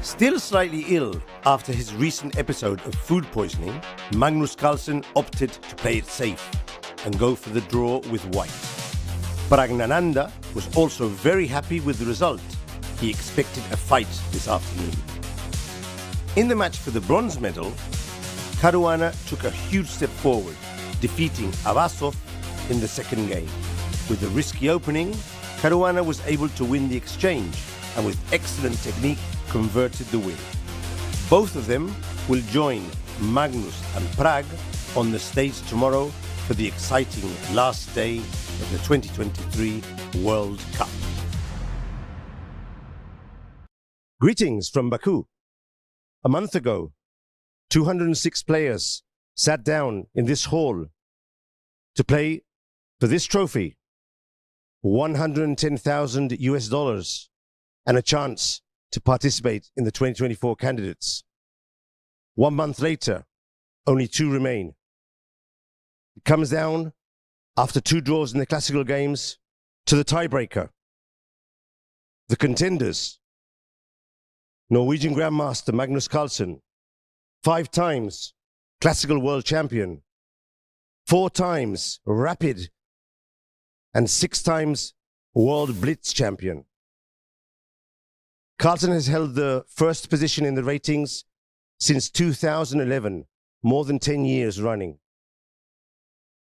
Still slightly ill after his recent episode of food poisoning, Magnus Carlsen opted to play it safe and go for the draw with white. Pragnananda was also very happy with the result. He expected a fight this afternoon. In the match for the bronze medal, Caruana took a huge step forward, defeating Avasov in the second game. With a risky opening, Caruana was able to win the exchange and with excellent technique converted the win. Both of them will join Magnus and Prag on the stage tomorrow for the exciting last day of the 2023 World Cup. Greetings from Baku. A month ago, 206 players sat down in this hall to play for this trophy, $110,000 and a chance to participate in the 2024 candidates. 1 month later, only 2 remain. It comes down, after 2 draws in the classical games, to the tiebreaker. The contenders, Norwegian Grandmaster Magnus Carlsen, 5 times classical world champion, 4 times rapid, and 6 times world blitz champion. Carlsen has held the first position in the ratings since 2011, more than 10 years running.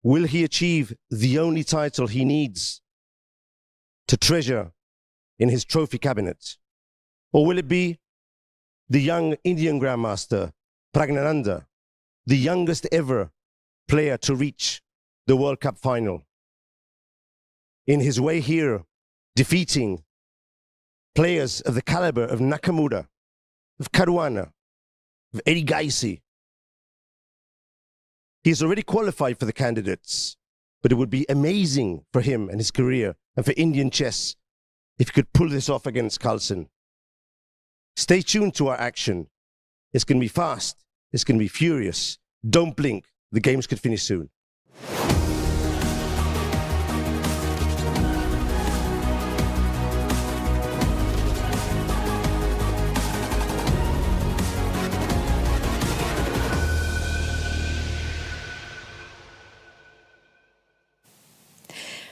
Will he achieve the only title he needs to treasure in his trophy cabinet? Or will it be the young Indian Grandmaster, Pragnananda, the youngest ever player to reach the World Cup final? In his way here, defeating players of the caliber of Nakamura, of Caruana, of Erigaisi. He's already qualified for the candidates, but it would be amazing for him and his career and for Indian chess if he could pull this off against Carlsen. Stay tuned to our action. It's going to be fast. It's going to be furious. Don't blink. The games could finish soon.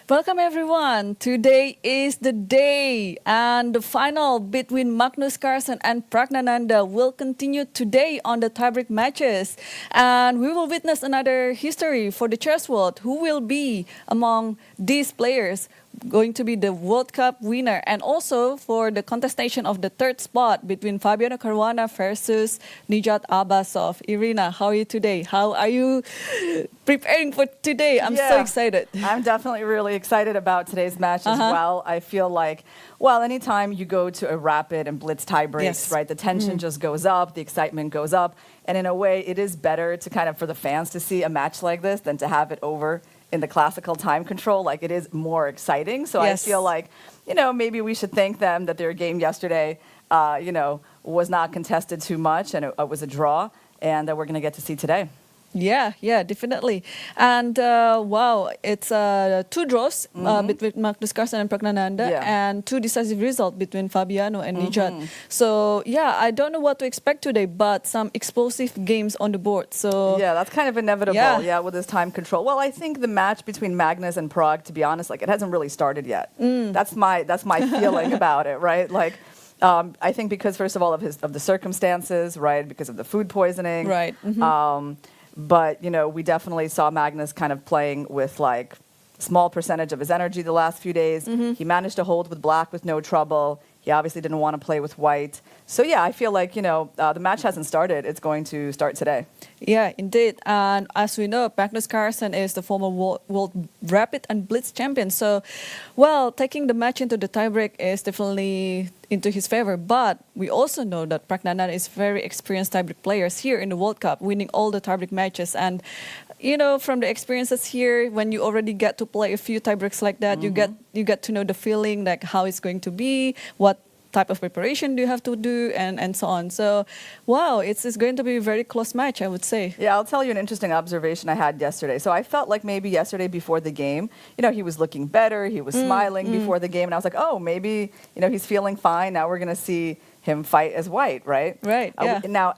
Welcome everyone. Today is the day and the final between Magnus Carlsen and Pragnananda will continue today on the tiebreak matches. And we will witness another history for the chess world. Who will be among these players going to be the World Cup winner, and also for the contestation of the third spot between Fabiano Caruana versus Nijat Abbasov. Irina, how are you today? How are you preparing for today? I'm so excited. I'm definitely really excited about today's match as well. I feel like, well, anytime you go to a rapid and blitz tie breaks, right, the tension just goes up, the excitement goes up. And in a way, it is better to kind of, for the fans to see a match like this than to have it over in the classical time control. Like, it is more exciting. So I feel like, you know, maybe we should thank them that their game yesterday, you know, was not contested too much and it was a draw, and that we're going to get to see today. Yeah, definitely. And wow, it's 2 draws between Magnus Carlsen and Pragnananda, and 2 decisive results between Fabiano and Nijat. So yeah, I don't know what to expect today, but some explosive games on the board. So yeah, that's kind of inevitable. With this time control. Well, I think the match between Magnus and Prag, to be honest, like, it hasn't really started yet. That's my feeling about it, right? Like, I think because, first of all, of the circumstances, right? Because of the food poisoning, right? But, you know, we definitely saw Magnus kind of playing with, like, small percentage of his energy the last few days. He managed to hold with black with no trouble. He obviously didn't want to play with white. So, yeah, I feel like, you know, the match hasn't started. It's going to start today. Yeah, indeed. And as we know, Magnus Carlsen is the former world rapid and blitz champion. So, well, taking the match into the tiebreak is definitely into his favor. But we also know that Pragnananda is very experienced tiebreak players here in the World Cup, winning all the tiebreak matches. And, you know, from the experiences here, when you already get to play a few tiebreaks like that, you get to know the feeling, like how it's going to be, what type of preparation do you have to do, and so on. So, wow, it's going to be a very close match, I would say. Yeah, I'll tell you an interesting observation I had yesterday. So I felt like maybe yesterday before the game, you know, he was looking better, he was smiling before the game, and I was like, oh, maybe, you know, he's feeling fine. Now we're going to see him fight as white, right? Right, yeah. Now,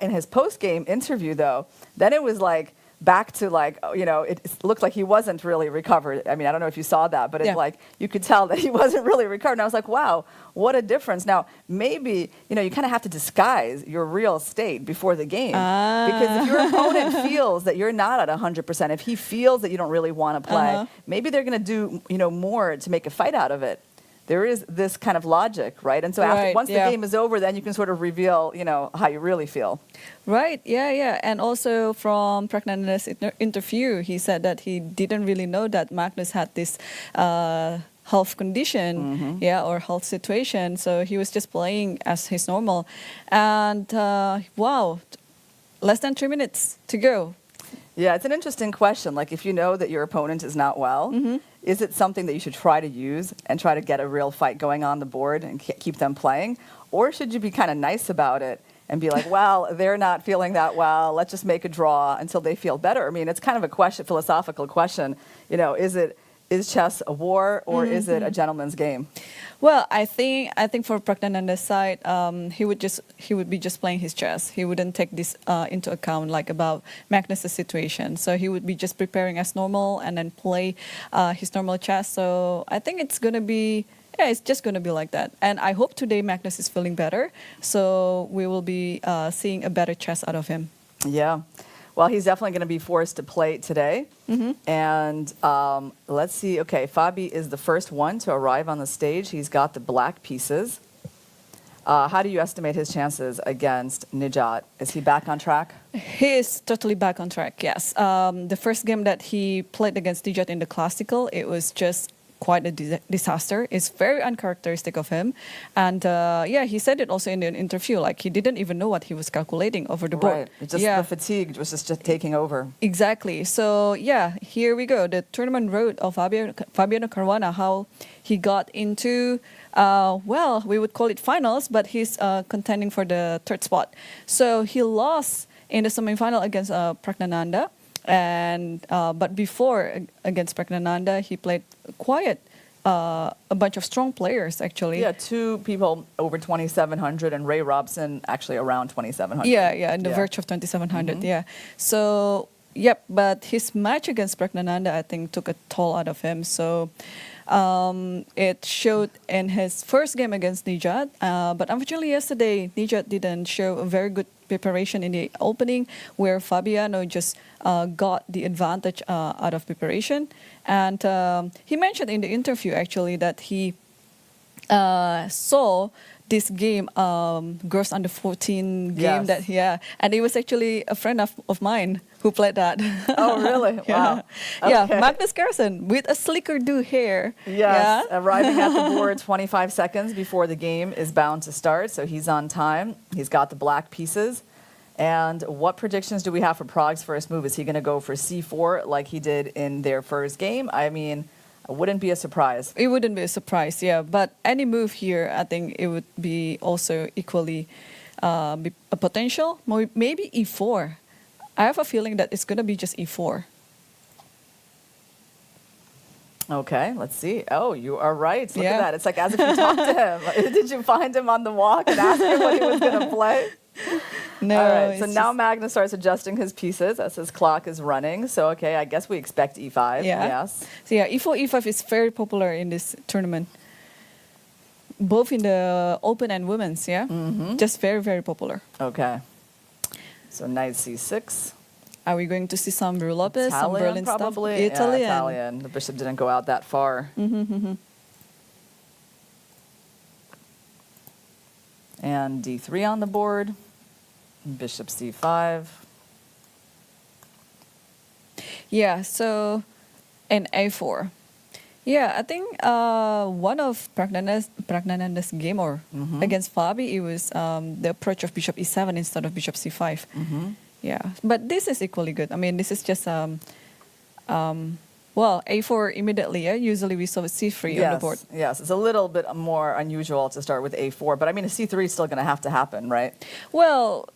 in his post-game interview, though, then it was like back to like, it looked like he wasn't really recovered. I mean, I don't know if you saw that, but it's like you could tell that he wasn't really recovered. And I was like, wow, what a difference. Now, maybe, you kind of have to disguise your real state before the game. Because if your opponent feels that you're not at 100%, if he feels that you don't really want to play, maybe they're going to do, more to make a fight out of it. There is this kind of logic, right? And so once the game is over, then you can sort of reveal, how you really feel. Right, yeah. And also from Pragnananda's interview, he said that he didn't really know that Magnus had this health condition, or health situation. So he was just playing as his normal. And wow, less than 3 minutes to go. Yeah, it's an interesting question. Like, if you know that your opponent is not well, is it something that you should try to use and try to get a real fight going on the board and keep them playing? Or should you be kind of nice about it and be like, well, they're not feeling that well, let's just make a draw until they feel better? I mean, it's kind of a philosophical question. Is chess a war or is it a gentleman's game? Well, I think for Pragnananda's side, he would be just playing his chess. He wouldn't take this into account, like about Magnus's situation. So he would be just preparing as normal and then play his normal chess. So I think it's gonna be. Yeah, it's just going to be like that. And I hope today Magnus is feeling better. So we will be seeing a better chess out of him. Yeah. Well, he's definitely going to be forced to play today. And let's see. Okay, Fabi is the first one to arrive on the stage. He's got the black pieces. How do you estimate his chances against Nijat? Is he back on track? He is totally back on track, yes. The first game that he played against Nijat in the Classical, it was just quite a disaster. It's very uncharacteristic of him. And he said it also in an interview, like he didn't even know what he was calculating over the board. Right. It's just the fatigue was just taking over. Exactly. So here we go. The tournament road of Fabiano Caruana, how he got into, we would call it finals, but he's contending for the third spot. So he lost in the semifinal against Pragnananda. And but before against Pragnananda, he played quite a bunch of strong players actually. Yeah, two people over 2,700 and Ray Robson actually around 2,700. Yeah, in the verge of 2,700. Yeah. So but his match against Pragnananda, I think, took a toll out of him. So it showed in his first game against Nijat. But unfortunately, yesterday Nijat didn't show a very good preparation in the opening, where Fabiano just got the advantage out of preparation. And he mentioned in the interview actually that he saw this game, Girls Under 14 game and it was actually a friend of mine who played that. Oh, really? Wow. Yeah, Magnus Carlsen with a slicker do hair. Yes, arriving at the board 25 seconds before the game is bound to start, so he's on time. He's got the black pieces. And what predictions do we have for Prague's first move? Is he going to go for c4 like he did in their first game? I mean, it wouldn't be a surprise. It wouldn't be a surprise, yeah. But any move here, I think it would be also equally be a potential. Maybe e4. I have a feeling that it's going to be just e4. Okay, let's see. Oh, you are right. Look at that. It's like as if you talked to him. Did you find him on the walk and ask him what he was going to play? No. All right, so now Magnus starts adjusting his pieces as his clock is running. So, okay, I guess we expect e5. Yeah. Yes. So, e4, e5 is very popular in this tournament. Both in the open and women's, Just very, very popular. Okay. So, knight c6. Are we going to see some Lopez, some Italian, Berlin probably? stuff? Italian. Yeah, Italian. The bishop didn't go out that far. And d3 on the board. Bishop c5. Yeah, so in a4. Yeah, I think one of Pragnananda's game against Fabi, it was the approach of bishop e7 instead of bishop c5. Yeah, but this is equally good. I mean, this is just a4 immediately. Yeah, usually we saw c3 on the board. Yes, it's a little bit more unusual to start with a4, but I mean, a c3 is still going to have to happen, right? Well,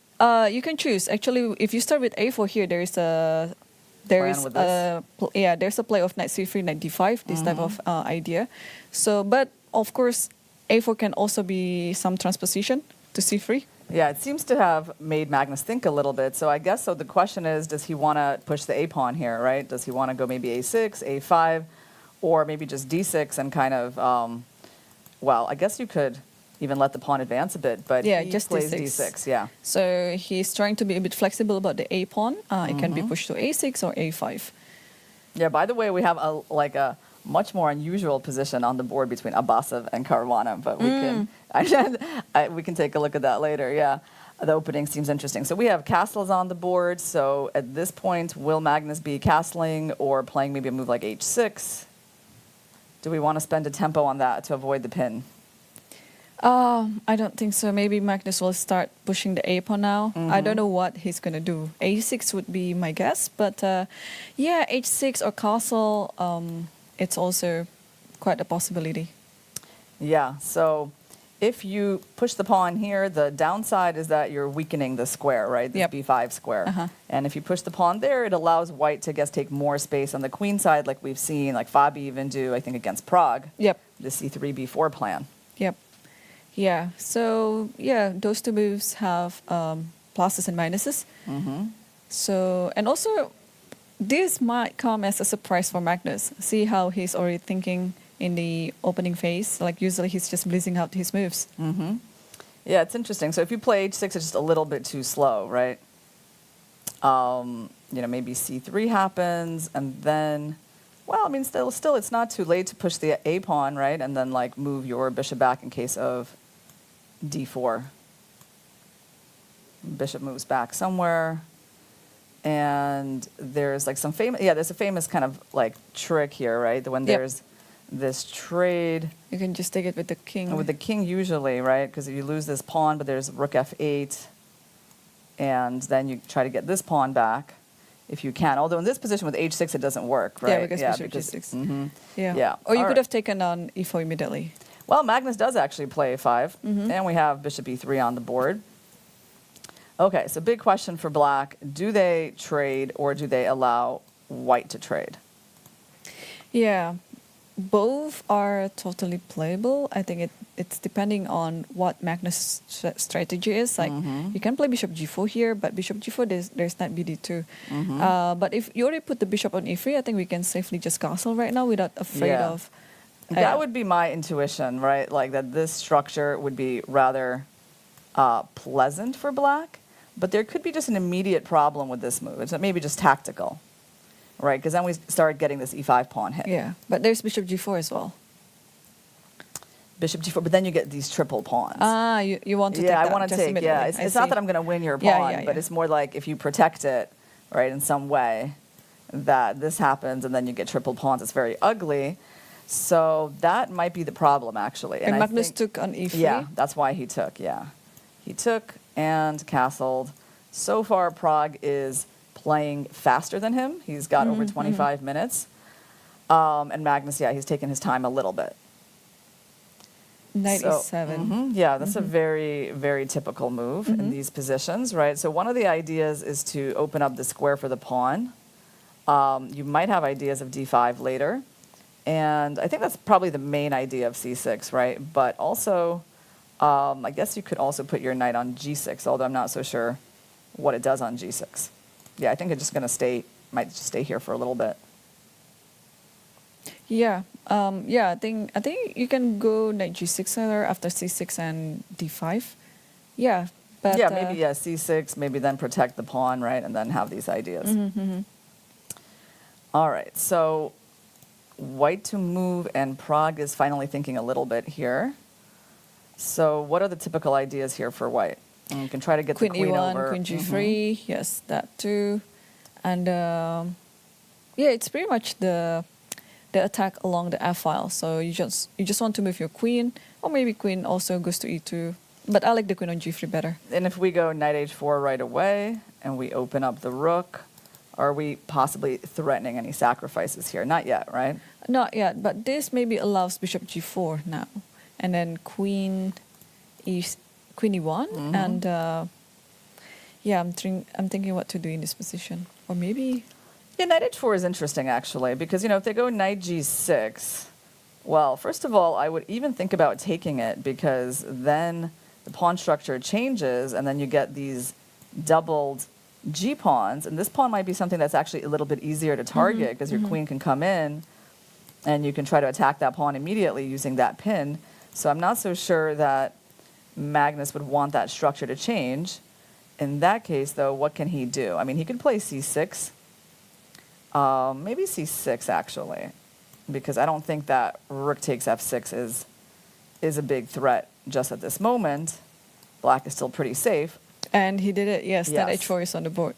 you can choose. Actually, if you start with a4 here, there's a play of knight c3, knight d5, this type of idea. So, but of course, a4 can also be some transposition to c3. Yeah, it seems to have made Magnus think a little bit. So I guess so. The question is, does he want to push the a pawn here, right? Does he want to go maybe a6, a5, or maybe just d6 and kind of, well, I guess you could even let the pawn advance a bit, but Yeah, he just plays d6. d6. Yeah. So he's trying to be a bit flexible about the a pawn. It can be pushed to a6 or a5. Yeah. By the way, we have a much more unusual position on the board between Abbasov and Caruana, but we can we can take a look at that later. Yeah. The opening seems interesting. So we have castles on the board. So at this point, will Magnus be castling or playing maybe a move like h6? Do we want to spend a tempo on that to avoid the pin? I don't think so. Maybe Magnus will start pushing the a pawn now. I don't know what he's going to do. a6 would be my guess, but yeah, h6 or castle, it's also quite a possibility. Yeah, so if you push the pawn here, the downside is that you're weakening the square, right? This Yep. b5 square. And if you push the pawn there, it allows white to, I guess, take more space on the queen side, like we've seen, like Fabi even do, I think, against Prague. Yep. The c3, b4 plan. Yep. Yeah. So yeah, those two moves have pluses and minuses. So, and also, this might come as a surprise for Magnus. See how he's already thinking in the opening phase. Like usually he's just blazing out his moves. Yeah, it's interesting. So if you play h6, it's just a little bit too slow, right? You know, maybe c3 happens, and then, well, I mean, still, it's not too late to push the a pawn, right? And then like move your bishop back in case of d4. Bishop moves back somewhere. And there's like some famous, there's a famous kind of like trick here, right? When there's this trade. You can just take it with the king. With the king usually, right? Because if you lose this pawn, but there's rook f8, and then you try to get this pawn back if you can. Although in this position with h6, it doesn't work, right? Yeah, because bishop g6. Yeah. Or you All could right. have taken on e4 immediately. Well, Magnus does actually play a5, and we have bishop e3 on the board. Okay, so big question for black. Do they trade or do they allow white to trade? Yeah, both are totally playable. I think it's depending on what Magnus' strategy is. Like you can play bishop g4 here, but bishop g4 there's knight bd2. But if you already put the bishop on e3, I think we can safely just castle right now without afraid of. That would be my intuition, right? Like that this structure would be rather pleasant for black, but there could be just an immediate problem with this move. It's maybe just tactical, right? Because then we start getting this e5 pawn hit. Yeah, but there's bishop g4 as well. Bishop g4, but then you get these triple pawns. You want to take I that want to just take, immediately. It's not that I'm going to win your pawn, but it's more like if you protect it, right, in some way, that this happens and then you get triple pawns. It's very ugly. So that might be the problem, actually. And I Magnus think, took on e3? Yeah, that's why he took, He took and castled. So far, Prague is playing faster than him. He's got over 25 minutes. And Magnus, he's taken his time a little bit. Knight e7. Yeah, that's a very, very typical move in these positions, right? So one of the ideas is to open up the square for the pawn. You might have ideas of d5 later. And I think that's probably the main idea of c6, right? But also, I guess you could also put your knight on g6, although I'm not so sure what it does on g6. Yeah, I think it's just going to might just stay here for a little bit. Yeah, I think you can go knight g6 later after c6 and d5. Yeah, but Maybe c6, maybe then protect the pawn, right, and then have these ideas. All right, so white to move, and Prague is finally thinking a little bit here. So what are the typical ideas here for white? And you can try to get queen the queen e1, over. queen g3. Yes, that too. And it's pretty much the attack along the f file. So you just want to move your queen, or maybe queen also goes to e2. But I like the queen on g3 better. And if we go knight h4 right away, and we open up the rook, are we possibly threatening any sacrifices here? Not yet, right? Not yet, but this maybe allows bishop g4 now, and then queen e1, and I'm thinking what to do in this position, or maybe knight h4 is interesting actually, because if they go knight g6, Well, first of all, I would even think about taking it because then the pawn structure changes and then you get these doubled G pawns. And this pawn might be something that's actually a little bit easier to target because your queen can come in and you can try to attack that pawn immediately using that pin. So I'm not so sure that Magnus would want that structure to change. In that case, though, what can he do? I mean, he could play c6. Maybe c6, actually, because I don't think that rook takes f6 is a big threat just at this moment. Black is still pretty safe. And he did it, yes. Yes. That h4 is on the board.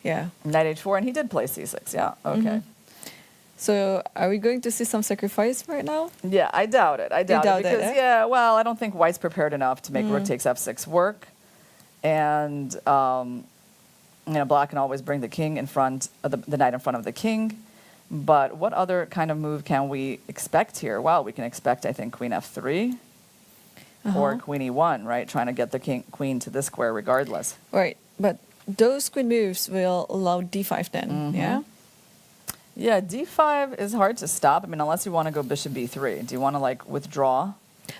Yeah. Knight h4, and he did play c6, yeah, okay. So are we going to see some sacrifice right now? Yeah, I doubt it. I doubt it doubt it, because, eh? yeah, well, I don't think White's prepared enough to make rook takes f6 work. And, Black can always bring the king in front, of the knight in front of the king. But what other kind of move can we expect here? Well, we can expect, I think, queen f3 or queen e1, right? Trying to get the queen to this square regardless. Right. But those queen moves will allow d5 then, yeah? Yeah, d5 is hard to stop. I mean, unless you want to go bishop b3. Do you want to, like, withdraw?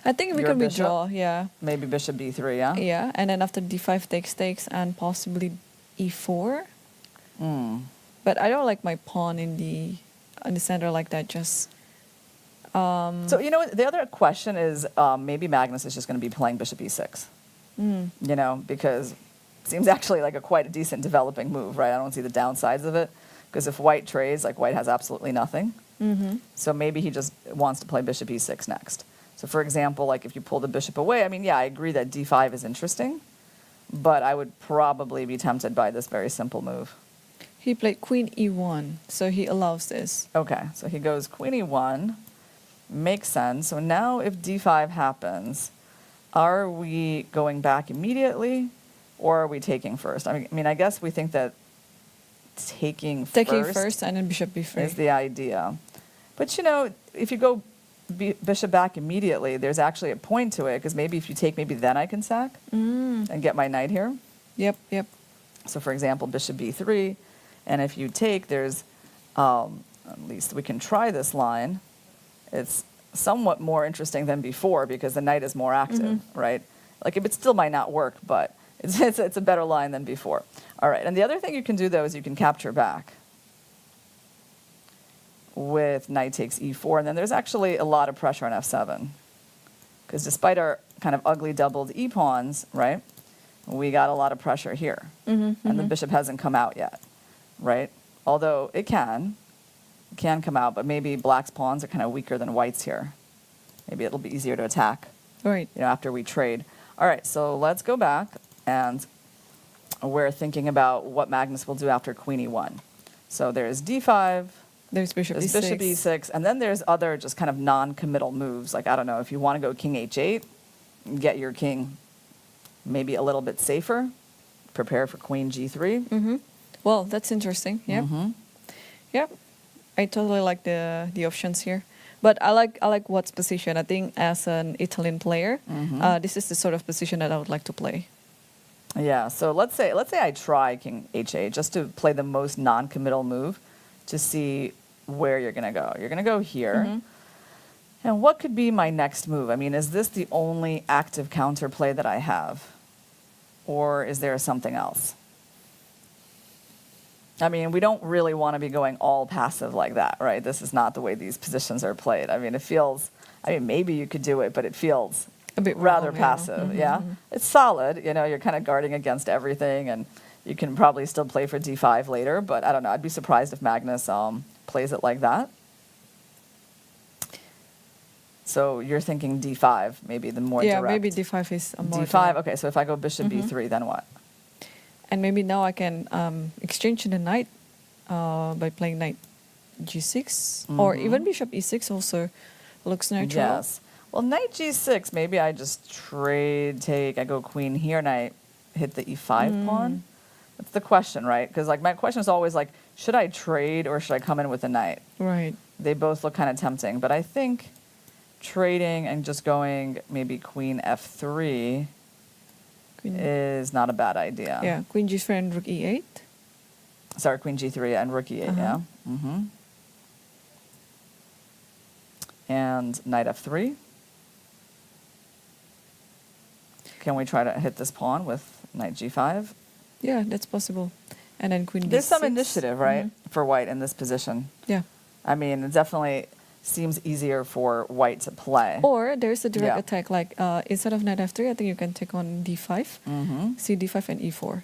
I think we Your can bishop? withdraw, yeah. Maybe bishop b3, yeah? Yeah, and then after d5 takes and possibly e4. But I don't like my pawn in the center like that. Just So, the other question is maybe Magnus is just going to be playing bishop e6. Because it seems actually like quite a decent developing move, right? I don't see the downsides of it. Because if White trades, like White has absolutely nothing. So maybe he just wants to play bishop e6 next. So for example, like if you pull the bishop away, I mean, yeah, I agree that d5 is interesting. But I would probably be tempted by this very simple move. he played queen e1, so he allows this. Okay, so he goes queen e1. Makes sense. So now if d5 happens, are we going back immediately or are we taking first? I mean, I guess we think that taking first and then bishop b3 is the idea. But if you go bishop back immediately, there's actually a point to it because maybe if you take, maybe then I can sack and get my knight here. Yep. So for example, bishop b3, and if you take, there's at least we can try this line. It's somewhat more interesting than before because the knight is more active, right? Like it still might not work, but it's a better line than before. All right, and the other thing you can do though is you can capture back with knight takes e4, and then there's actually a lot of pressure on f7 because despite our kind of ugly doubled e pawns, right, we got a lot of pressure here, and the bishop hasn't come out yet, right? Although it can come out, but maybe Black's pawns are kind of weaker than White's here. Maybe it'll be easier to attack, Right. after we trade. All right, so let's go back, and we're thinking about what Magnus will do after queen e1. So there's d5, There's bishop there's e6. bishop e6, and then there's other just kind of non-committal moves. Like, I don't know, if you want to go king h8, get your king maybe a little bit safer, prepare for queen g3. Well, that's interesting. Yeah. Yeah. I totally like the options here. But I like Watt's position. I think as an Italian player, this is the sort of position that I would like to play. Yeah, so let's say I try king h8 just to play the most non-committal move to see where you're going to go. You're going to go here. And what could be my next move? I mean, is this the only active counterplay that I have? Or is there something else? I mean, we don't really want to be going all passive like that, right? This is not the way these positions are played. I mean, maybe you could do it, but it feels A bit rather wrong, passive, yeah? It's solid, you're kind of guarding against everything, and you can probably still play for d5 later, but I don't know, I'd be surprised if Magnus plays it like that. So you're thinking d5, maybe the more direct. Yeah, maybe d5 is a more d5, direct. okay, so if I go bishop b3, then what? And maybe now I can exchange the knight by playing knight g6 or even bishop e6 also looks natural. Yes. Well, knight g6, maybe I just take, I go queen here and I hit the e5 pawn. That's the question, right? Because my question is always should I trade or should I come in with a knight? Right. They both look kind of tempting, but I think trading and just going maybe queen f3 is not a bad idea. Yeah, queen g3 and rook e8. Sorry, queen g3 and rook e8, yeah. and knight f3. Can we try to hit this pawn with knight g5? Yeah, that's possible. And then queen d6. There's some initiative, right, for white in this position. Yeah. I mean, it definitely seems easier for white to play. Or there's a direct Yeah. attack, like instead of knight f3, I think you can take on d5, c d5 and e4,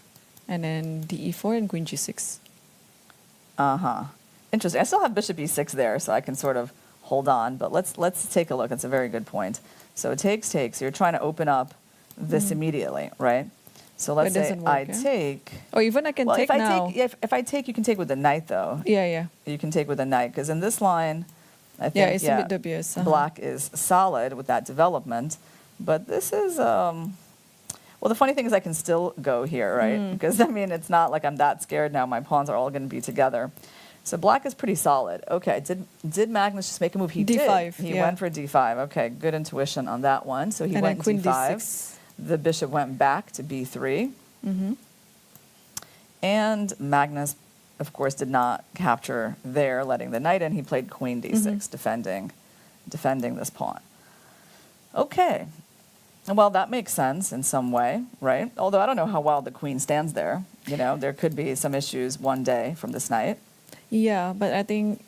and then d e4 and queen g6. Interesting. I still have bishop e6 there, so I can sort of hold on. But let's take a look. It's a very good point. So takes. You're trying to open up this immediately, right? So let's say doesn't work, I yeah? take. Or even I can Well, take if I now. take, if I take, you can take with the knight, though. Yeah. You can take with the knight, because in this line, I think Yeah, it's a bit dubious. black is solid with that development. But this is, well, the funny thing is I can still go here, right? Because, I mean, it's not like I'm that scared now. My pawns are all going to be together. So black is pretty solid. Okay, did Magnus just make a move? He D5, did. He yeah. went for d5. Okay, good intuition on that one. So he And went then queen d5. d6. The bishop went back to b3. And Magnus, of course, did not capture there, letting the knight in. He played queen d6, defending this pawn. Okay. Well, that makes sense in some way, right? Although I don't know how well the queen stands there. You know, there could be some issues one day from this knight. Yeah, but I think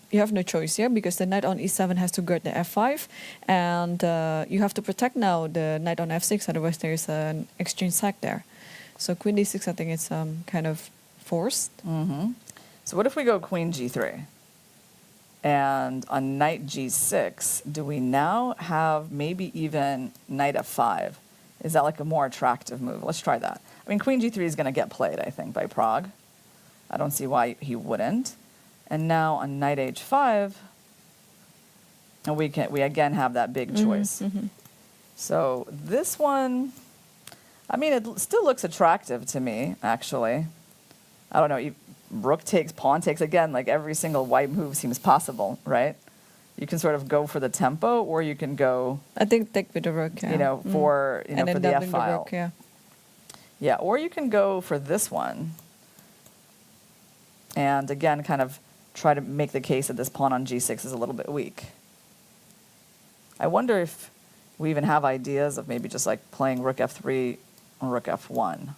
you have no choice here, because the knight on e7 has to guard the f5, and you have to protect now the knight on f6, otherwise there's an exchange sack there. So queen d6, I think it's kind of forced. So what if we go queen g3? And on knight g6, do we now have maybe even knight f5? Is that like a more attractive move? Let's try that. I mean, queen g3 is going to get played, I think, by Prague. I don't see why he wouldn't. And now on knight h5, and we again have that big choice. So this one, I mean, it still looks attractive to me, actually. I don't know, rook takes, pawn takes, again, like every single white move seems possible, right? You can sort of go for the tempo, or you can go, I think take with the rook, yeah. you know, for and then for the doubling f file. rook, yeah. Yeah, or you can go for this one. And again, kind of try to make the case that this pawn on g6 is a little bit weak. I wonder if we even have ideas of maybe just like playing rook f3 or rook f1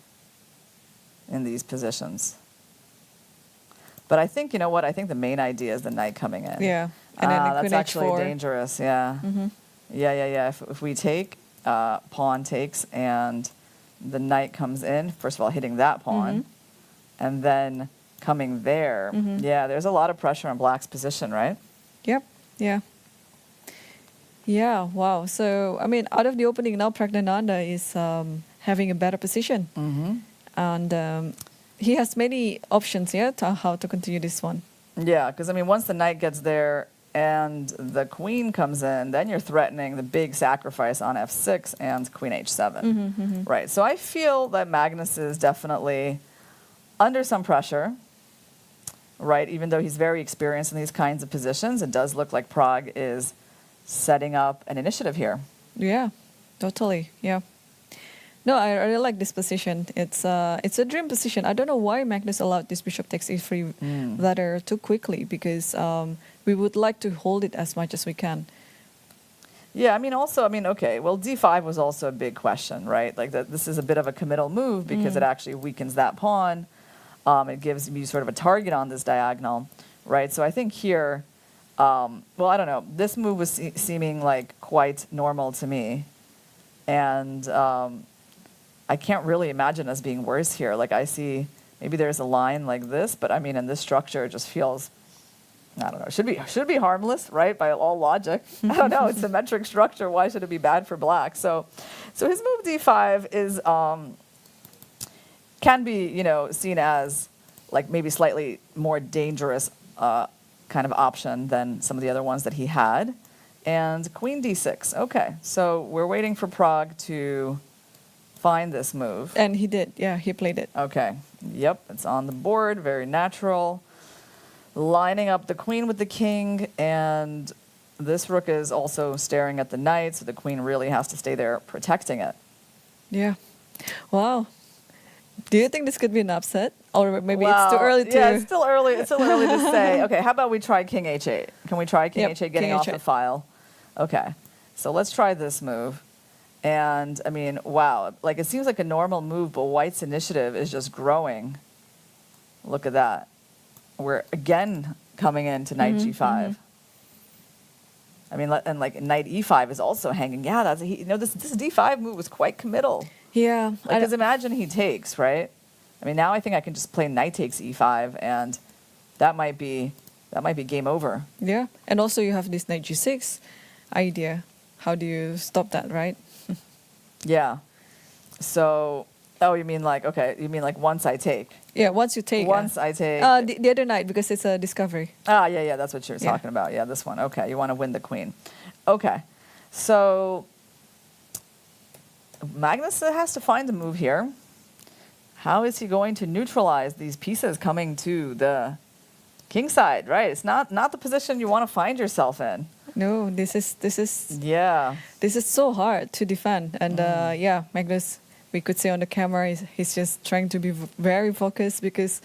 in these positions. But I think, you know what, I think the main idea is the knight coming in. Yeah, and then that's queen actually h4. dangerous, yeah. Yeah. If we take, pawn takes, and the knight comes in, first of all, hitting that pawn, and then coming there. Yeah, there's a lot of pressure on black's position, right? Yep, yeah. Yeah, wow. So, I mean, out of the opening now, Pragnananda is having a better position. And he has many options here to how to continue this one. Yeah, because, I mean, once the knight gets there and the queen comes in, then you're threatening the big sacrifice on f6 and queen h7. Right, so I feel that Magnus is definitely under some pressure, right? Even though he's very experienced in these kinds of positions, it does look like Prague is setting up an initiative here. Yeah, totally, yeah. No, I really like this position. It's a dream position. I don't know why Magnus allowed this bishop takes e3 ladder too quickly, because we would like to hold it as much as we can. Yeah, I mean, also, I mean, okay, well, d5 was also a big question, right? Like, this is a bit of a committal move because it actually weakens that pawn. It gives you sort of a target on this diagonal, right? So I think here, well, I don't know. This move was seeming like quite normal to me. And I can't really imagine us being worse here. Like, I see maybe there's a line like this, but I mean, in this structure, it just feels, I don't know, should be harmless, right? By all logic. I don't know, it's symmetric structure. Why should it be bad for black? So his move d5 is, can be, you know, seen as like maybe slightly more dangerous kind of option than some of the other ones that he had. And queen d6. Okay, so we're waiting for Prague to find this move. And he did, yeah, he played it. Okay, yep, it's on the board, very natural. Lining up the queen with the king, and this rook is also staring at the knight, so the queen really has to stay there protecting it. Yeah. Wow. Do you think this could be an upset? Or maybe it's too early to... Yeah, it's still early. It's still early to say. Okay, how about we try King H8? Can we try King Yep, H8 getting King off H8. the file? Okay, so let's try this move. And, I mean, wow. Like, it seems like a normal move, but White's initiative is just growing. Look at that. We're, again, coming into Knight G5. I mean, and, like, Knight E5 is also hanging. Yeah, that's... this D5 move was quite committal. Yeah. Like, because imagine he takes, right? I mean, now I think I can just play knight takes e5, and that might be game over. Yeah. And also you have this knight G6 idea. How do you stop that, right? Yeah. So, oh, you mean like once I take? Yeah, once you take... Once I take... the other knight, because it's a discovery. Yeah, that's what you're talking about. Yeah, this one. Okay, you want to win the queen. Okay. So, Magnus has to find a move here. How is he going to neutralize these pieces coming to the king side, right? It's not the position you want to find yourself in. No, this is Yeah. this is so hard to defend. And Magnus, we could see on the camera, he's just trying to be very focused because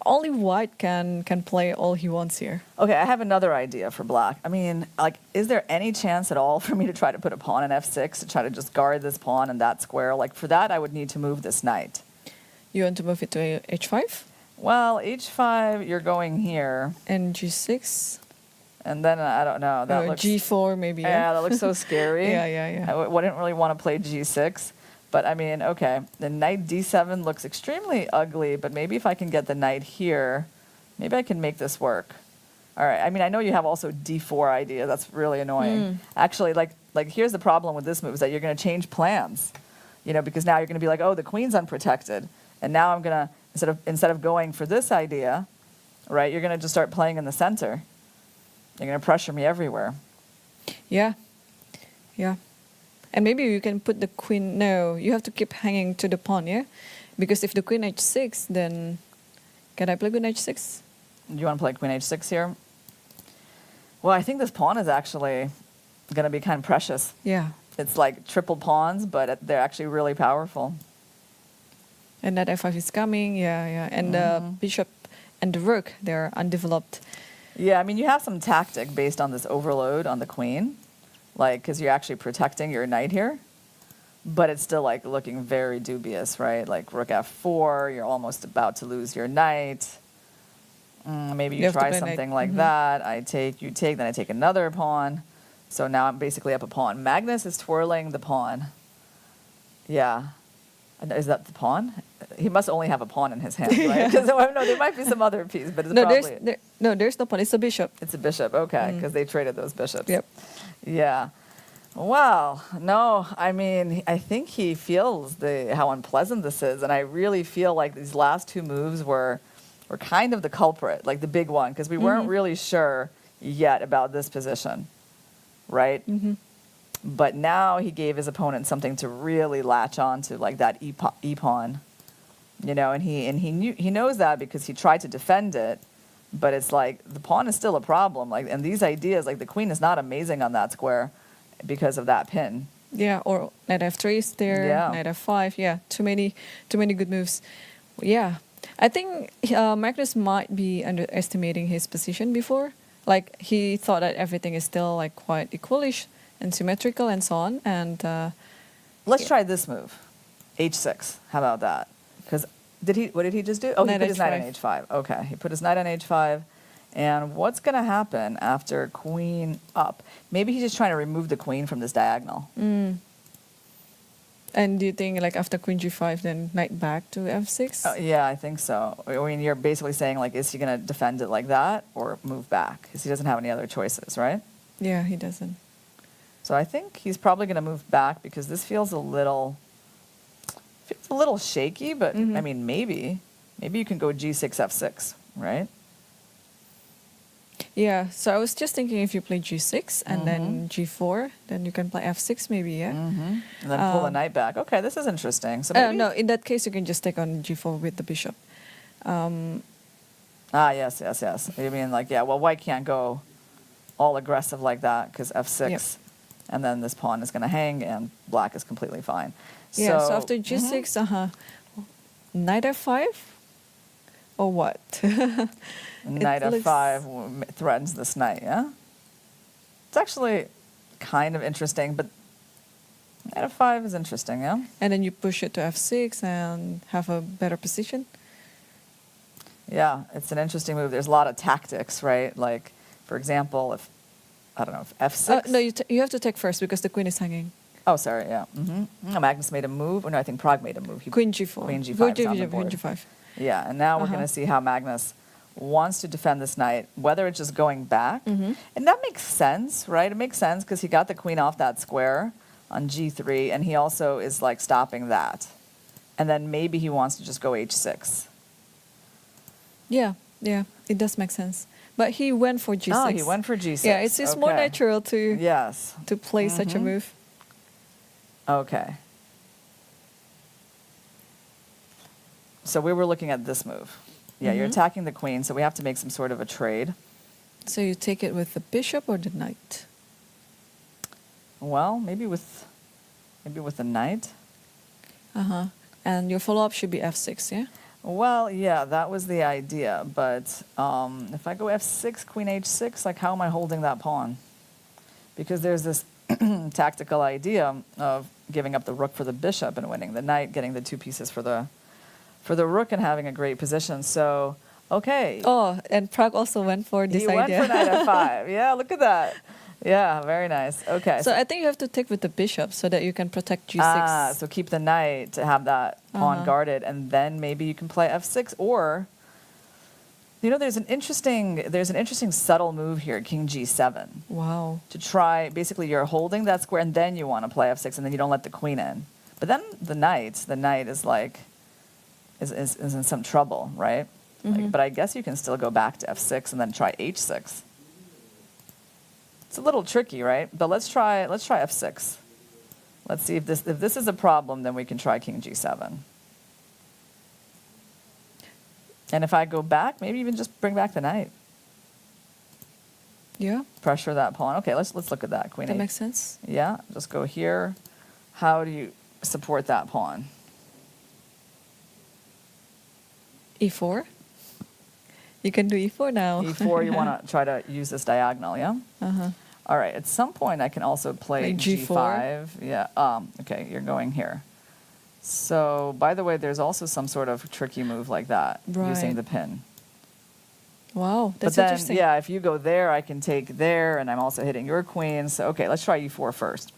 only White can play all he wants here. Okay, I have another idea for Black. I mean, like, is there any chance at all for me to try to put a pawn in f6 to try to just guard this pawn and that square? Like, for that, I would need to move this knight. You want to move it to h5? Well, h5, you're going here. And g6? And then, I don't know. That looks, g4 maybe. Yeah, that looks so scary. Yeah. I wouldn't really want to play g6. But, I mean, okay, the knight d7 looks extremely ugly, but maybe if I can get the knight here, maybe I can make this work. All right, I mean, I know you have also d4 idea. That's really annoying. Actually, like here's the problem with this move is that you're going to change plans, because now you're going to be like, oh, the queen's unprotected. And now I'm going to, instead of going for this idea, right, you're going to just start playing in the center. You're going to pressure me everywhere. Yeah. And maybe you can put the queen... No, you have to keep hanging to the pawn, yeah? Because if the queen h6, then... Can I play queen h6? Do you want to play queen h6 here? Well, I think this pawn is actually going to be kind of precious. Yeah. It's like triple pawns, but they're actually really powerful. And that f5 is coming, yeah. And the bishop and the rook, they're undeveloped. Yeah, I mean, you have some tactic based on this overload on the queen. Like, because you're actually protecting your knight here. But it's still, like, looking very dubious, right? Like, rook f4, you're almost about to lose your knight. Maybe you try something like that. I take, you take, then I take another pawn. So now I'm basically up a pawn. Magnus is twirling the pawn. Yeah. Is that the pawn? He must only have a pawn in his hand, right? Because no, there might be some other piece, but it's probably... There's no pawn. It's a bishop. It's a bishop, okay, because they traded those bishops. Yep. Yeah. Wow. No, I mean, I think he feels how unpleasant this is, and I really feel like these last two moves were kind of the culprit, like the big one, because we weren't really sure yet about this position, right? But now he gave his opponent something to really latch on to, like that e-pawn, and he knows that because he tried to defend it, but it's like the pawn is still a problem. Like, and these ideas, like the queen is not amazing on that square because of that pin. Yeah, or knight f3 is there, knight f5. Yeah, too many good moves. Yeah, I think Magnus might be underestimating his position before. Like he thought that everything is still like quite equalish and symmetrical and so on. And let's try this move, h6. How about that? Because what did he just do? Oh, he put his knight on h5. Okay, he put his knight on h5. And what's going to happen after queen up? Maybe he's just trying to remove the queen from this diagonal. And do you think like after queen g5, then knight back to f6? Yeah, I think so. I mean, you're basically saying like, is he going to defend it like that or move back? Because he doesn't have any other choices, right? Yeah, he doesn't. So I think he's probably going to move back because this feels a little shaky, but I mean, maybe you can go g6, f6, right? Yeah, so I was just thinking if you play g6 and then g4, then you can play f6 maybe, yeah? And then pull the knight back. Okay, this is interesting. So maybe no, in that case, you can just take on g4 with the bishop. Yes. You mean like, yeah, well, white can't go all aggressive like that because f6, and then this pawn is going to hang and black is completely fine. Yeah, so after g6, knight f5? Or what? Knight f5 threatens this knight, yeah? It's actually kind of interesting, but knight f5 is interesting, yeah? And then you push it to f6 and have a better position? Yeah, it's an interesting move. There's a lot of tactics, right? Like, for example, if, I don't know, if f6. No, you have to take first because the queen is hanging. Oh, sorry, yeah. Magnus made a move. Oh, no, I think Prague made a move. Queen g4. Queen g5 is on the Queen board. g5. Yeah, and now we're going to see how Magnus wants to defend this knight, whether it's just going back. And that makes sense, right? It makes sense because he got the queen off that square on g3, and he also is like stopping that. And then maybe he wants to just go h6. Yeah, it does make sense. But he went for g6. Oh, he went for g6. Yeah, it's more natural to to play such a move. Okay. So we were looking at this move. Yeah, you're attacking the queen, so we have to make some sort of a trade. So you take it with the bishop or the knight? Well, maybe with the knight. And your follow-up should be f6, yeah? Well, yeah, that was the idea. But if I go f6, queen h6, like how am I holding that pawn? Because there's this tactical idea of giving up the rook for the bishop and winning the knight, getting the two pieces for the rook and having a great position. So, okay. Oh, and Prague also went for this idea. He went for knight f5. Yeah, look at that. Yeah, very nice. Okay. So I think you have to take with the bishop so that you can protect g6. So keep the knight to have that pawn guarded, and then maybe you can play f6. Or, you know, there's an interesting subtle move here, king g7. Wow. To try, basically you're holding that square, and then you want to play f6, and then you don't let the queen in. But then the knight is like, is in some trouble, right? Like, but I guess you can still go back to f6 and then try h6. It's a little tricky, right? But let's try f6. Let's see if this is a problem, then we can try king g7. And if I go back, maybe even just bring back the knight. Yeah. Pressure that pawn. Okay, let's look at that. Queen That eight. makes sense. Yeah, just go here. How do you support that pawn? e4. You can do e4 now. e4, you want to try to use this diagonal, yeah? All right, at some point I can also play Like g5. g4? Yeah, okay, you're going here. So, by the way, there's also some sort of tricky move like that, using Right. the pin. Wow, But that's then, interesting. yeah, if you go there, I can take there, and I'm also hitting your queen. So, okay, let's try e4 first.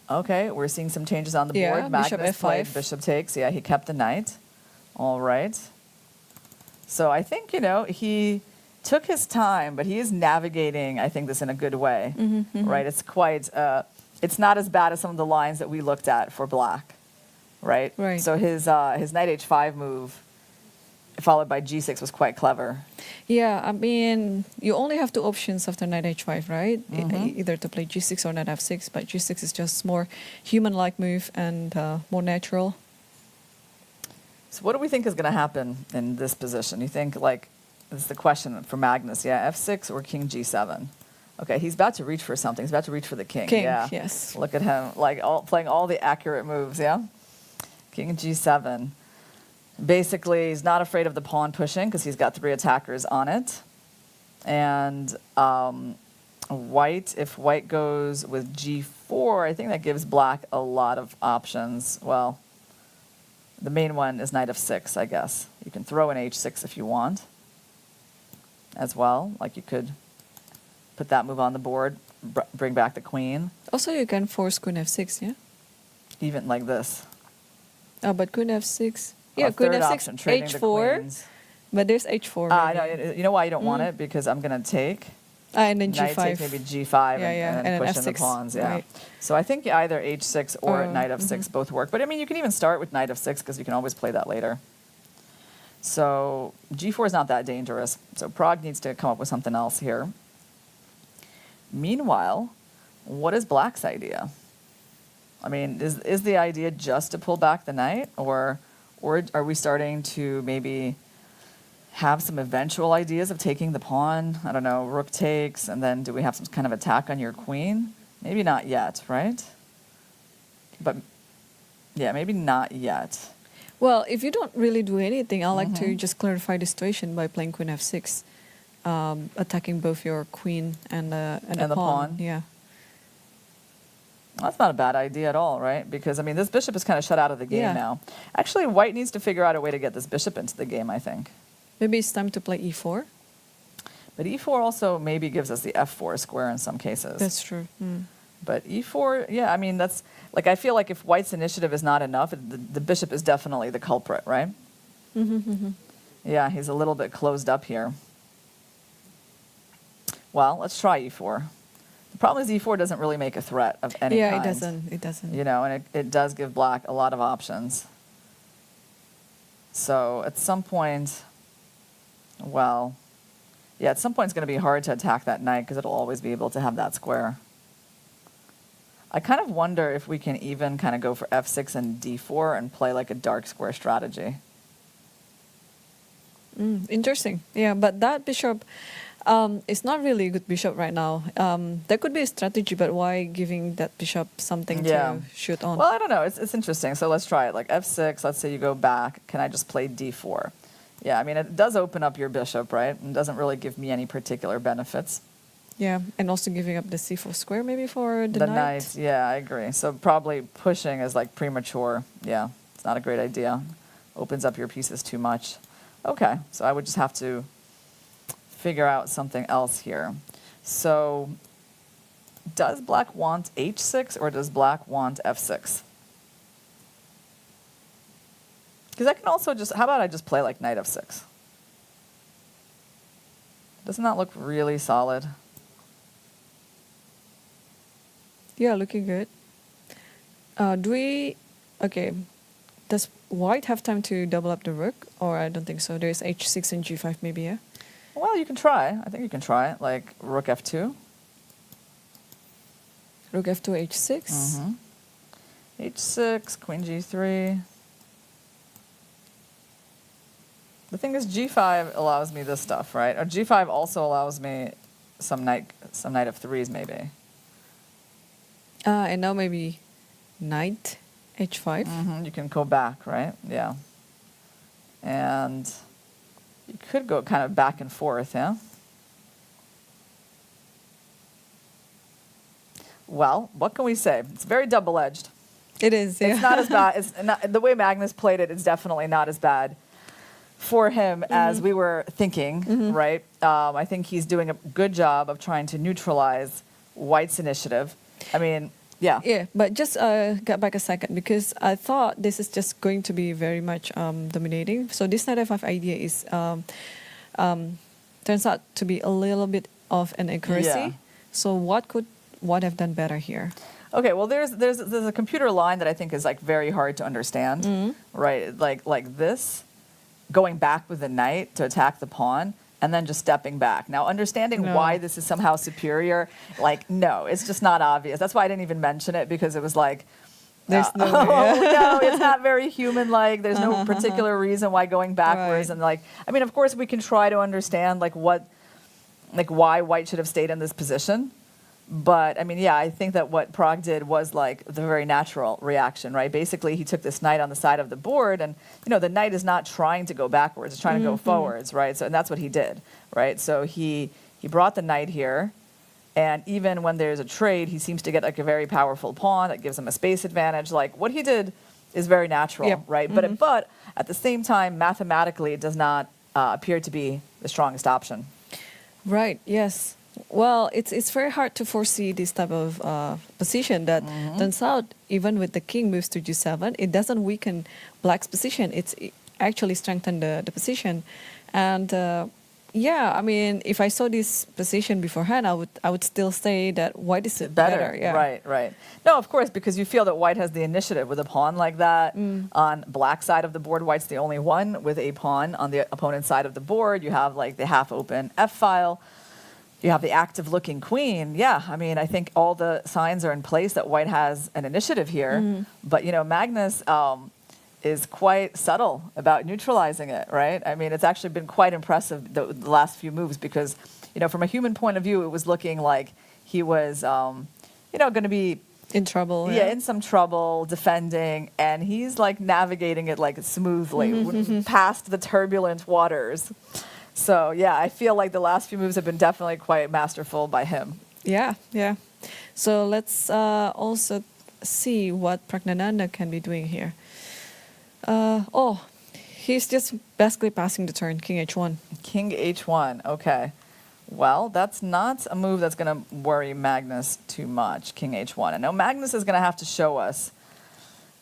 Okay, we're seeing some changes on the Yeah, board. bishop Magnus f5. played bishop takes. Yeah, he kept the knight. All right. So I think, he took his time, but he is navigating, I think, this in a good way. Right? It's quite, it's not as bad as some of the lines that we looked at for black. Right? Right. So his knight h5 move, followed by g6, was quite clever. Yeah, I mean, you only have two options after knight h5, right? Either to play g6 or knight f6, but g6 is just more human-like move and more natural. So what do we think is going to happen in this position? You think, this is the question for Magnus, yeah, f6 or king g7? Okay, he's about to reach for something. He's about to reach for the king. King, yeah. yes. Look at him, playing all the accurate moves, yeah? King g7. Basically, he's not afraid of the pawn pushing because he's got 3 attackers on it. And if white goes with g4, I think that gives black a lot of options. Well, the main one is knight f6, I guess. You can throw in h6 if you want as well. Like you could put that move on the board, bring back the queen. Also, you can force queen f6, yeah? Even like this. Oh, but queen f6. A Yeah, queen third f6, option, trading the h4. queens. But there's h4. No, you know why I don't want it? Because I'm going to take. And then Knight g5. takes maybe g5 and and then push in the f6, pawns. Yeah. right. So I think either h6 or Oh, knight f6 both work. But I mean, you can even start with knight f6 because you can always play that later. So g4 is not that dangerous. So Prague needs to come up with something else here. Meanwhile, what is black's idea? I mean, is the idea just to pull back the knight, or are we starting to maybe have some eventual ideas of taking the pawn? I don't know, rook takes, and then do we have some kind of attack on your queen? Maybe not yet, right? But Yeah, maybe not yet. Well, if you don't really do anything, I like Mm-hmm. to just clarify the situation by playing queen f6, attacking both your queen and the pawn. Yeah. That's not a bad idea at all, right? Because, I mean, this bishop is kind of shut out of the game Yeah. now. Actually, white needs to figure out a way to get this bishop into the game, I think. Maybe it's time to play e4. But e4 also maybe gives us the f4 square in some cases. That's true. But e4, yeah, I mean, that's, like, I feel like if white's initiative is not enough, the bishop is definitely the culprit, right? Yeah, he's a little bit closed up here. Well, let's try e4. The problem is e4 doesn't really make a threat of any kind. Yeah, it doesn't. It doesn't. You know, and it does give black a lot of options. So at some point, well, yeah, at some point it's going to be hard to attack that knight because it'll always be able to have that square. I kind of wonder if we can even kind of go for f6 and d4 and play like a dark square strategy. Interesting. Yeah, but that bishop is not really a good bishop right now. There could be a strategy, but why giving that bishop something to shoot on? Well, I don't know. It's interesting. So let's try it. Like f6, let's say you go back. Can I just play d4? Yeah, I mean, it does open up your bishop, right? And doesn't really give me any particular benefits. Yeah, and also giving up the c4 square maybe for the knight. knight. Yeah, I agree. So probably pushing is like premature. Yeah, it's not a great idea. Opens up your pieces too much. Okay, so I would just have to figure out something else here. So does black want h6 or does black want f6? Because I can also just, how about I just play like knight f6? Doesn't that look really solid? Yeah, looking good. Okay, does white have time to double up the rook? Or I don't think so. There's h6 and g5 maybe, yeah? Well, you can try. I think you can try it, like rook f2. Rook f2, h6. h6, queen g3. The thing is, g5 allows me this stuff, right? Or g5 also allows me some knight f3s maybe. And now maybe knight h5. You can go back, right? Yeah. And you could go kind of back and forth, yeah? Well, what can we say? It's very double-edged. It is, yeah. It's not as bad. It's not, the way Magnus played it, it's definitely not as bad for him as we were thinking, right? I think he's doing a good job of trying to neutralize white's initiative. I mean, yeah. Yeah, but just get back a second because I thought this is just going to be very much dominating. So this knight f5 idea is turns out to be a little bit of an accuracy. Yeah. So what could white have done better here? Okay, well, there's a computer line that I think is like very hard to understand, right? Like this, going back with the knight to attack the pawn, and then just stepping back. Now, understanding why this is somehow superior, like, no, it's just not obvious. That's why I didn't even mention it, because it was like, There's no no, it's not very human-like. There's no particular reason why going backwards. Right. And like, I mean, of course, we can try to understand like why white should have stayed in this position. But I mean, yeah, I think that what Prague did was like the very natural reaction, right? Basically, he took this knight on the side of the board, and you know, the knight is not trying to go backwards; it's trying to go forwards, right? So, and that's what he did, right? So he brought the knight here, and even when there's a trade, he seems to get like a very powerful pawn that gives him a space advantage. Like what he did is very natural, right? But at the same time, mathematically, it does not appear to be the strongest option. Right. Yes. Well, it's very hard to foresee this type of position that turns out even with the king moves to g7, it doesn't weaken black's position. It actually strengthens the position. And yeah, I mean, if I saw this position beforehand, I would still say that white is better. Yeah. Right. No, of course, because you feel that white has the initiative with a pawn like that. On black side of the board, white's the only one with a pawn on the opponent's side of the board. You have like the half-open f-file. You have the active-looking queen. Yeah, I mean, I think all the signs are in place that white has an initiative here. But, you know, Magnus is quite subtle about neutralizing it, right? I mean, it's actually been quite impressive, the last few moves, because, you know, from a human point of view, it was looking like he was, you know, going to be In trouble. Yeah, in some trouble defending, and he's like navigating it like smoothly past the turbulent waters. So yeah, I feel like the last few moves have been definitely quite masterful by him. Yeah, yeah. So let's also see what Pragnananda can be doing here. He's just basically passing the turn, King H1. King H1, okay. Well, that's not a move that's going to worry Magnus too much, King H1. I know Magnus is going to have to show us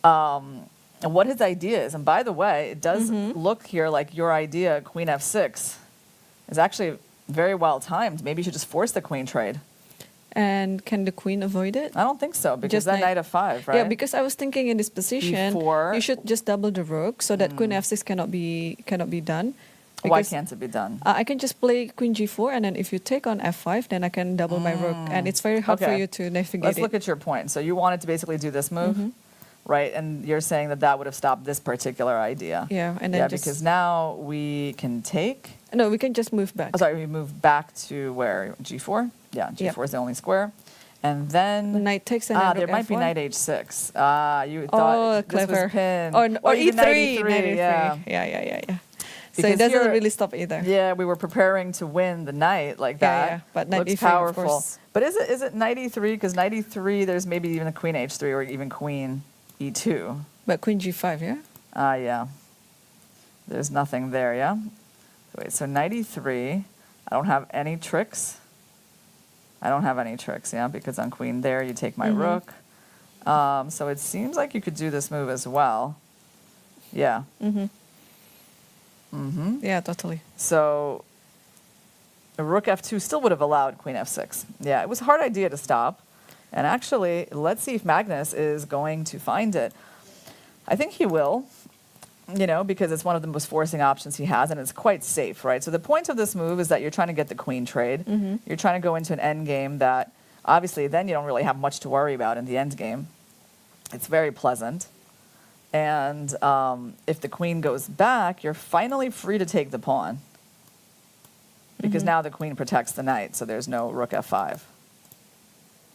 what his idea is. And by the way, it does look here like your idea, Queen F6, is actually very well timed. Maybe you should just force the queen trade. And can the queen avoid it? I don't think so, because Just that knight F5, right? Yeah, because I was thinking in this position, E4. you should just double the rook so that Queen F6 cannot be done. Why Because, can't it be done? I can just play Queen G4, and then if you take on F5, then I can double my rook, and it's very hard for Okay. you to navigate Let's it. look at your point. So you wanted to basically do this move, right? And you're saying that that would have stopped this particular idea. Yeah, and then Yeah, just because now we can take... no, we can just move back. Oh, sorry, we move back to where? G4? Yeah, G4 is the only square. And then... Knight takes and then there rook might be F1. knight H6. You thought this clever. was pinned. Or even E3. knight E3, yeah. Yeah. So Because it doesn't here- really stop either. Yeah, we were preparing to win the knight like that. Yeah, but knight Looks E3, of powerful. course. But is it knight E3? Because knight E3, there's maybe even a queen H3 or even queen E2. But Queen G5, yeah? Yeah. There's nothing there, yeah? Wait, so knight E3, I don't have any tricks. I don't have any tricks, yeah, because on queen there, you take my rook. So it seems like you could do this move as well. Yeah. Yeah, totally. So a rook F2 still would have allowed queen F6. Yeah, it was a hard idea to stop. And actually, let's see if Magnus is going to find it. I think he will, because it's one of the most forcing options he has, and it's quite safe, right? So the point of this move is that you're trying to get the queen trade. You're trying to go into an endgame that, obviously, then you don't really have much to worry about in the endgame. It's very pleasant. And if the queen goes back, you're finally free to take the pawn. Because now the queen protects the knight, so there's no rook F5.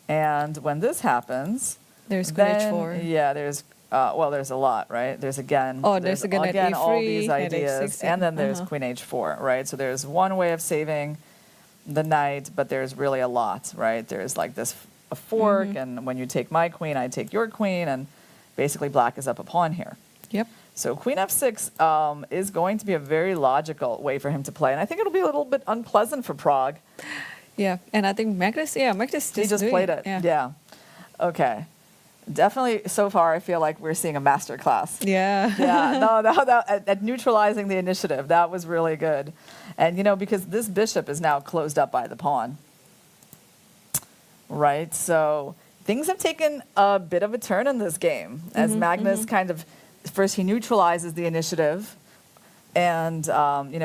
And when this happens... There's Queen then, H4. Yeah, there's a lot, right? There's again... there's again knight E3, all these knight ideas. H6, And then there's queen H4, right? So there's one way of saving the knight, but there's really a lot, right? There's like this a fork, and when you take my queen, I take your queen, and basically black is up a pawn here. Yep. So queen F6 is going to be a very logical way for him to play, and I think it'll be a little bit unpleasant for Prague. Yeah, and I think Magnus just He just doing played it. Yeah. Okay. Definitely, so far, I feel like we're seeing a master class. Yeah. Yeah, no, at neutralizing the initiative, that was really good. And, because this bishop is now closed up by the pawn. Right? So things have taken a bit of a turn in this game as Magnus kind of, first he neutralizes the initiative, and,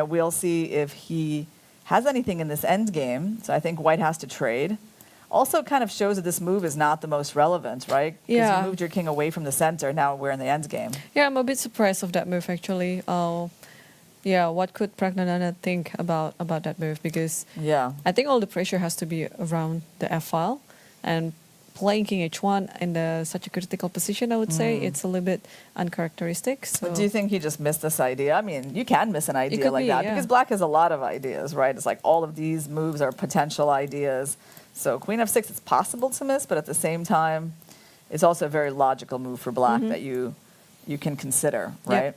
we'll see if he has anything in this end game. So I think white has to trade. Also kind of shows that this move is not the most relevant, right? Because Yeah. you moved your king away from the center. Now we're in the end game. Yeah, I'm a bit surprised of that move, actually. What could Pragnananda think about that move? Because Yeah. I think all the pressure has to be around the F file, and playing King H1 in such a critical position, I would say, it's a little bit uncharacteristic. So But do you think he just missed this idea? I mean, you can miss an idea could like be, that yeah. because black has a lot of ideas, right? It's like all of these moves are potential ideas. So queen F6, it's possible to miss, but at the same time, it's also a very logical move for black that you can consider, right?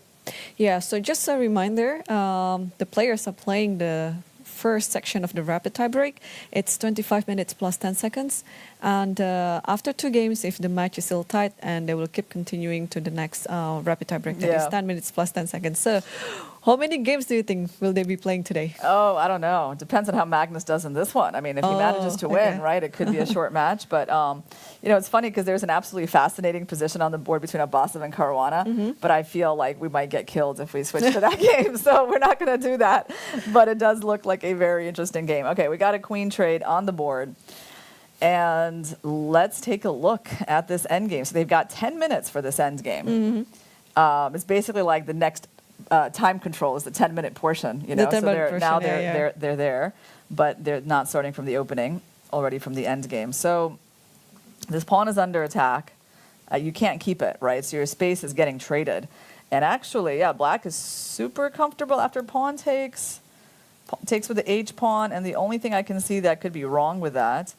Yeah, so just a reminder, the players are playing the first section of the rapid tiebreak. It's 25 minutes plus 10 seconds. And after 2 games, if the match is still tight, and they will keep continuing to the next rapid tiebreak, that is 10 minutes plus 10 seconds. So how many games do you think will they be playing today? Oh, I don't know. It depends on how Magnus does in this one. I mean, if he manages to win, right, it could be a short match. But, it's funny because there's an absolutely fascinating position on the board between Abbasov and Caruana. But I feel like we might get killed if we switch to that game. So we're not going to do that. But it does look like a very interesting game. Okay, we got a queen trade on the board. And let's take a look at this endgame. So they've got 10 minutes for this endgame. It's basically like the next time control is the 10-minute portion, The 10-minute so portion, they're there, but they're not starting from the opening, already from the end game. So This pawn is under attack. You can't keep it, right? So your space is getting traded. And actually, yeah, black is super comfortable after pawn takes. Takes with the H pawn, and the only thing I can see that could be wrong with that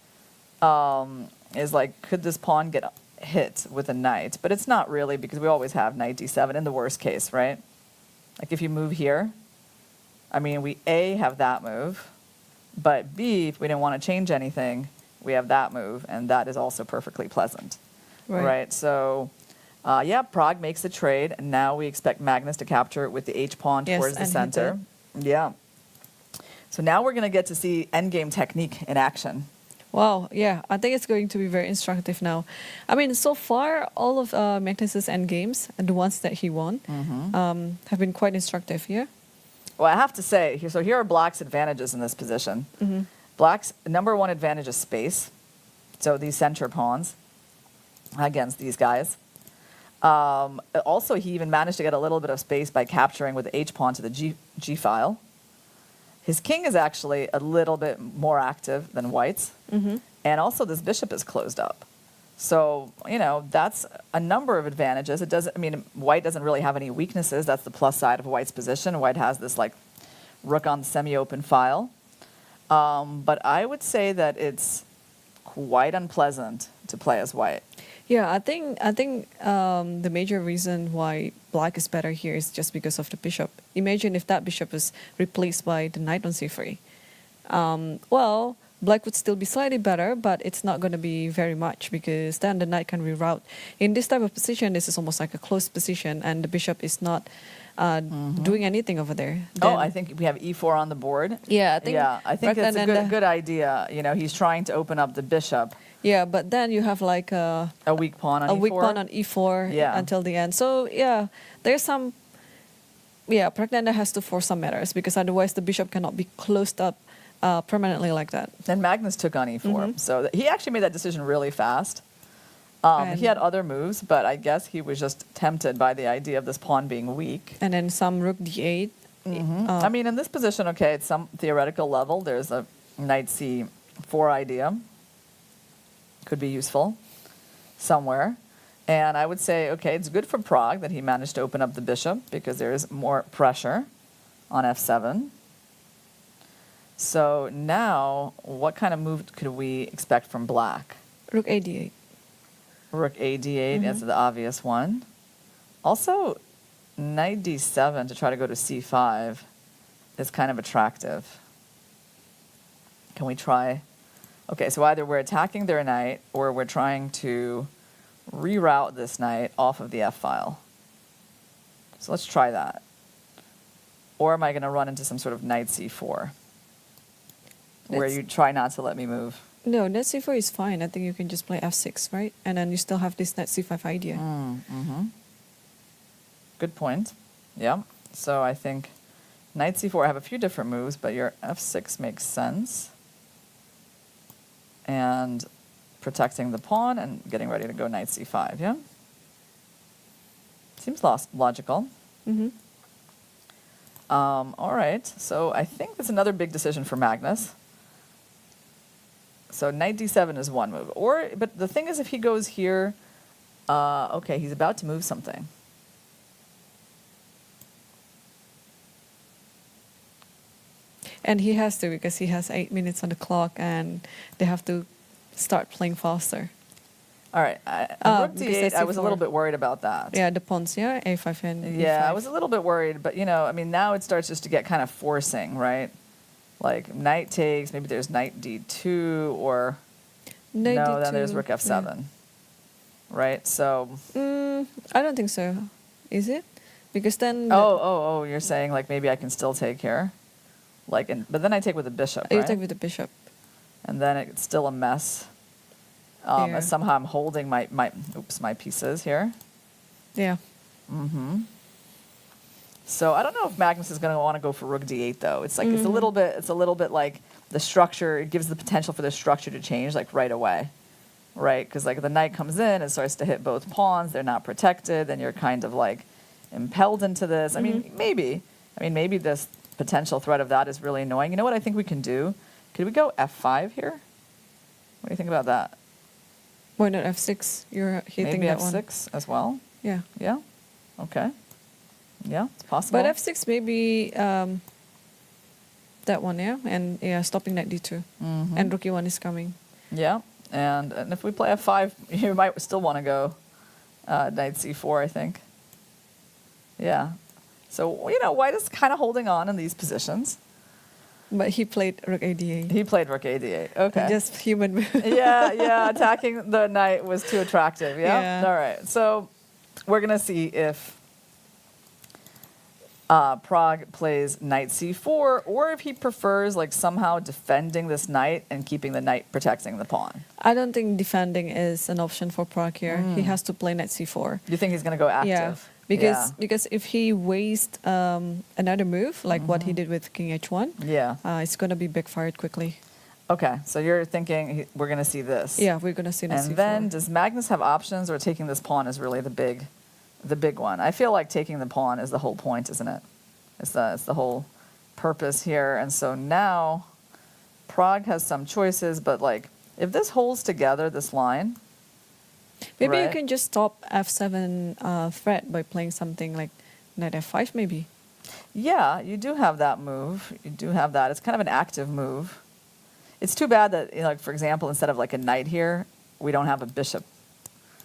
is like, could this pawn get hit with a knight? But it's not really, because we always have knight d7 in the worst case, right? Like if you move here, I mean, we A, have that move, but B, if we didn't want to change anything, we have that move, and that is also perfectly pleasant, right? So, yeah, Prague makes the trade, and now we expect Magnus to capture it with the H pawn towards the center. Yeah. So now we're going to get to see endgame technique in action. Wow, yeah, I think it's going to be very instructive now. I mean, so far, all of Magnus's endgames, and the ones that he won, have been quite instructive, yeah? Well, I have to say, so here are Black's advantages in this position. Black's number one advantage is space. So these center pawns against these guys. Also, he even managed to get a little bit of space by capturing with the H pawn to the G file. His king is actually a little bit more active than White's. And also this bishop is closed up. So, you know, that's a number of advantages. It doesn't, I mean, White doesn't really have any weaknesses. That's the plus side of White's position. White has this like rook on the semi-open file. But I would say that it's quite unpleasant to play as White. Yeah, I think the major reason why Black is better here is just because of the bishop. Imagine if that bishop is replaced by the knight on c3. Well, Black would still be slightly better, but it's not going to be very much, because then the knight can reroute. In this type of position, this is almost like a closed position, and the bishop is not doing anything over there. Then, I think we have e4 on the board. Yeah, I think it's a good idea. You know, he's trying to open up the bishop. Yeah, but then you have like a weak pawn on e4. A weak pawn on e4 until the end. So yeah, there's some. Yeah, Pragnanda has to force some matters, because otherwise the bishop cannot be closed up permanently like that. And Magnus took on e4, so he actually made that decision really fast. He had other moves, but I guess he was just tempted by the idea of this pawn being weak. And then some rook d8. I mean, in this position, okay, at some theoretical level, there's a knight c4 idea. Could be useful somewhere. And I would say, okay, it's good for Prague that he managed to open up the bishop, because there's more pressure on f7. So now, what kind of move could we expect from Black? Rook a d8. Rook a d8 is the obvious one. Also, knight d7 to try to go to c5 is kind of attractive. Can we try? Okay, so either we're attacking their knight, or we're trying to reroute this knight off of the f file. So let's try that. Or am I going to run into some sort of knight c4, where you try not to let me move? No, knight c4 is fine. I think you can just play f6, right? And then you still have this knight c5 idea. Good point. Yeah. So I think knight c4, I have a few different moves, but your f6 makes sense. And protecting the pawn and getting ready to go knight c5, yeah? Seems logical. All right, so I think that's another big decision for Magnus. So knight d7 is one move. But the thing is, if he goes here, okay, he's about to move something. And he has to, because he has 8 minutes on the clock, and they have to start playing faster. All right. Rook d8, I was a little bit worried about that. Yeah, the pawns, yeah, a5 and e5. Yeah, I was a little bit worried, but, you know, I mean, now it starts just to get kind of forcing, right? Like, knight takes, maybe there's knight d2, or... Knight no, d2, then there's rook f7, yeah. Right? So... I don't think so. Is it? Because then... Oh, you're saying, like, maybe I can still take here? Like, but then I take with the bishop, right? You take with the bishop. And then it's still a mess. As somehow I'm holding my pieces here. Yeah. So I don't know if Magnus is going to want to go for rook d8 though. It's like it's a little bit like the structure. It gives the potential for the structure to change like right away, right? Because like the knight comes in and starts to hit both pawns. They're not protected. Then you're kind of like impelled into this. I mean, maybe this potential threat of that is really annoying. You know what I think we can do? Could we go f5 here? What do you think about that? Why not f6? You're hitting Maybe that f6 as well. one. Yeah. Yeah. Okay. Yeah, it's possible. But f6 maybe that one, yeah? And yeah, stopping knight d2. And rook e1 is coming. Yeah. And if we play f5, you might still want to go knight c4, I think. Yeah. So, you know, white is kind of holding on in these positions. But he played rook a8. He played rook a d8. Okay. Just human move. yeah. Attacking the knight was too attractive. Yeah. Yeah. All right. So we're going to see if Prague plays knight c4, or if he prefers like somehow defending this knight and keeping the knight protecting the pawn. I don't think defending is an option for Prague here. He has to play knight c4. Do you think he's going to go active? Yeah. Because if he wastes another move, like what he did with king h1, it's going to be backfired quickly. Okay, so you're thinking we're going to see this. Yeah, we're going to see knight c4. And then does Magnus have options, or taking this pawn is really the big one? I feel like taking the pawn is the whole point, isn't it? It's the whole purpose here. And so now Prague has some choices, but like if this holds together, this line, maybe you right? can just stop f7 threat by playing something like knight f5 maybe. Yeah, you do have that move. You do have that. It's kind of an active move. It's too bad that, you know, like, for example, instead of like a knight here, we don't have a bishop.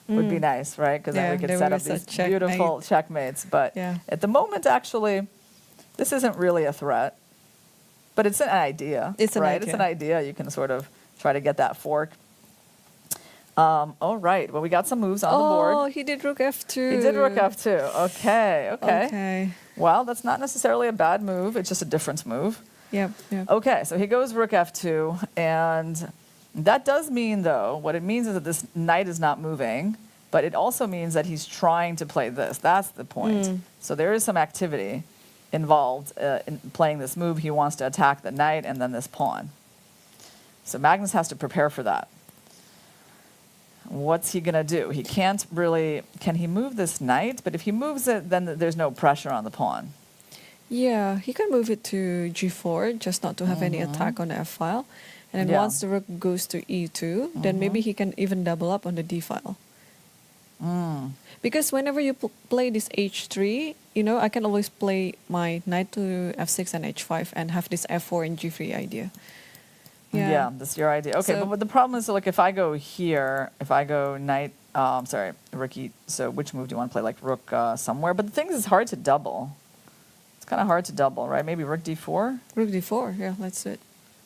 Would be nice, right? Because then we could set up these beautiful checkmates. But at the moment, actually, this isn't really a threat. But it's an idea. It's an idea. It's an idea. You can sort of try to get that fork. All right. Well, we got some moves on the board. Oh, he did rook f2. He did rook f2. Okay. Well, that's not necessarily a bad move. It's just a different move. Yeah. Okay, so he goes rook f2, and that does mean, though, what it means is that this knight is not moving, but it also means that he's trying to play this. That's the point. So there is some activity involved in playing this move. He wants to attack the knight and then this pawn. So Magnus has to prepare for that. What's he going to do? He can't really... Can he move this knight? But if he moves it, then there's no pressure on the pawn. Yeah, he can move it to g4, just not to have any attack on the f file. And then once the rook goes to e2, then maybe he can even double up on the d file. Because whenever you play this h3, you know, I can always play my knight to f6 and h5 and have this f4 and g3 idea. Yeah, that's your idea. Okay, so, but the problem is, like, if I go here, if I go knight, rook e, so which move do you want to play? Like rook somewhere? But the thing is, it's hard to double. It's kind of hard to double, right? Maybe rook d4? Rook d4, yeah, let's do it.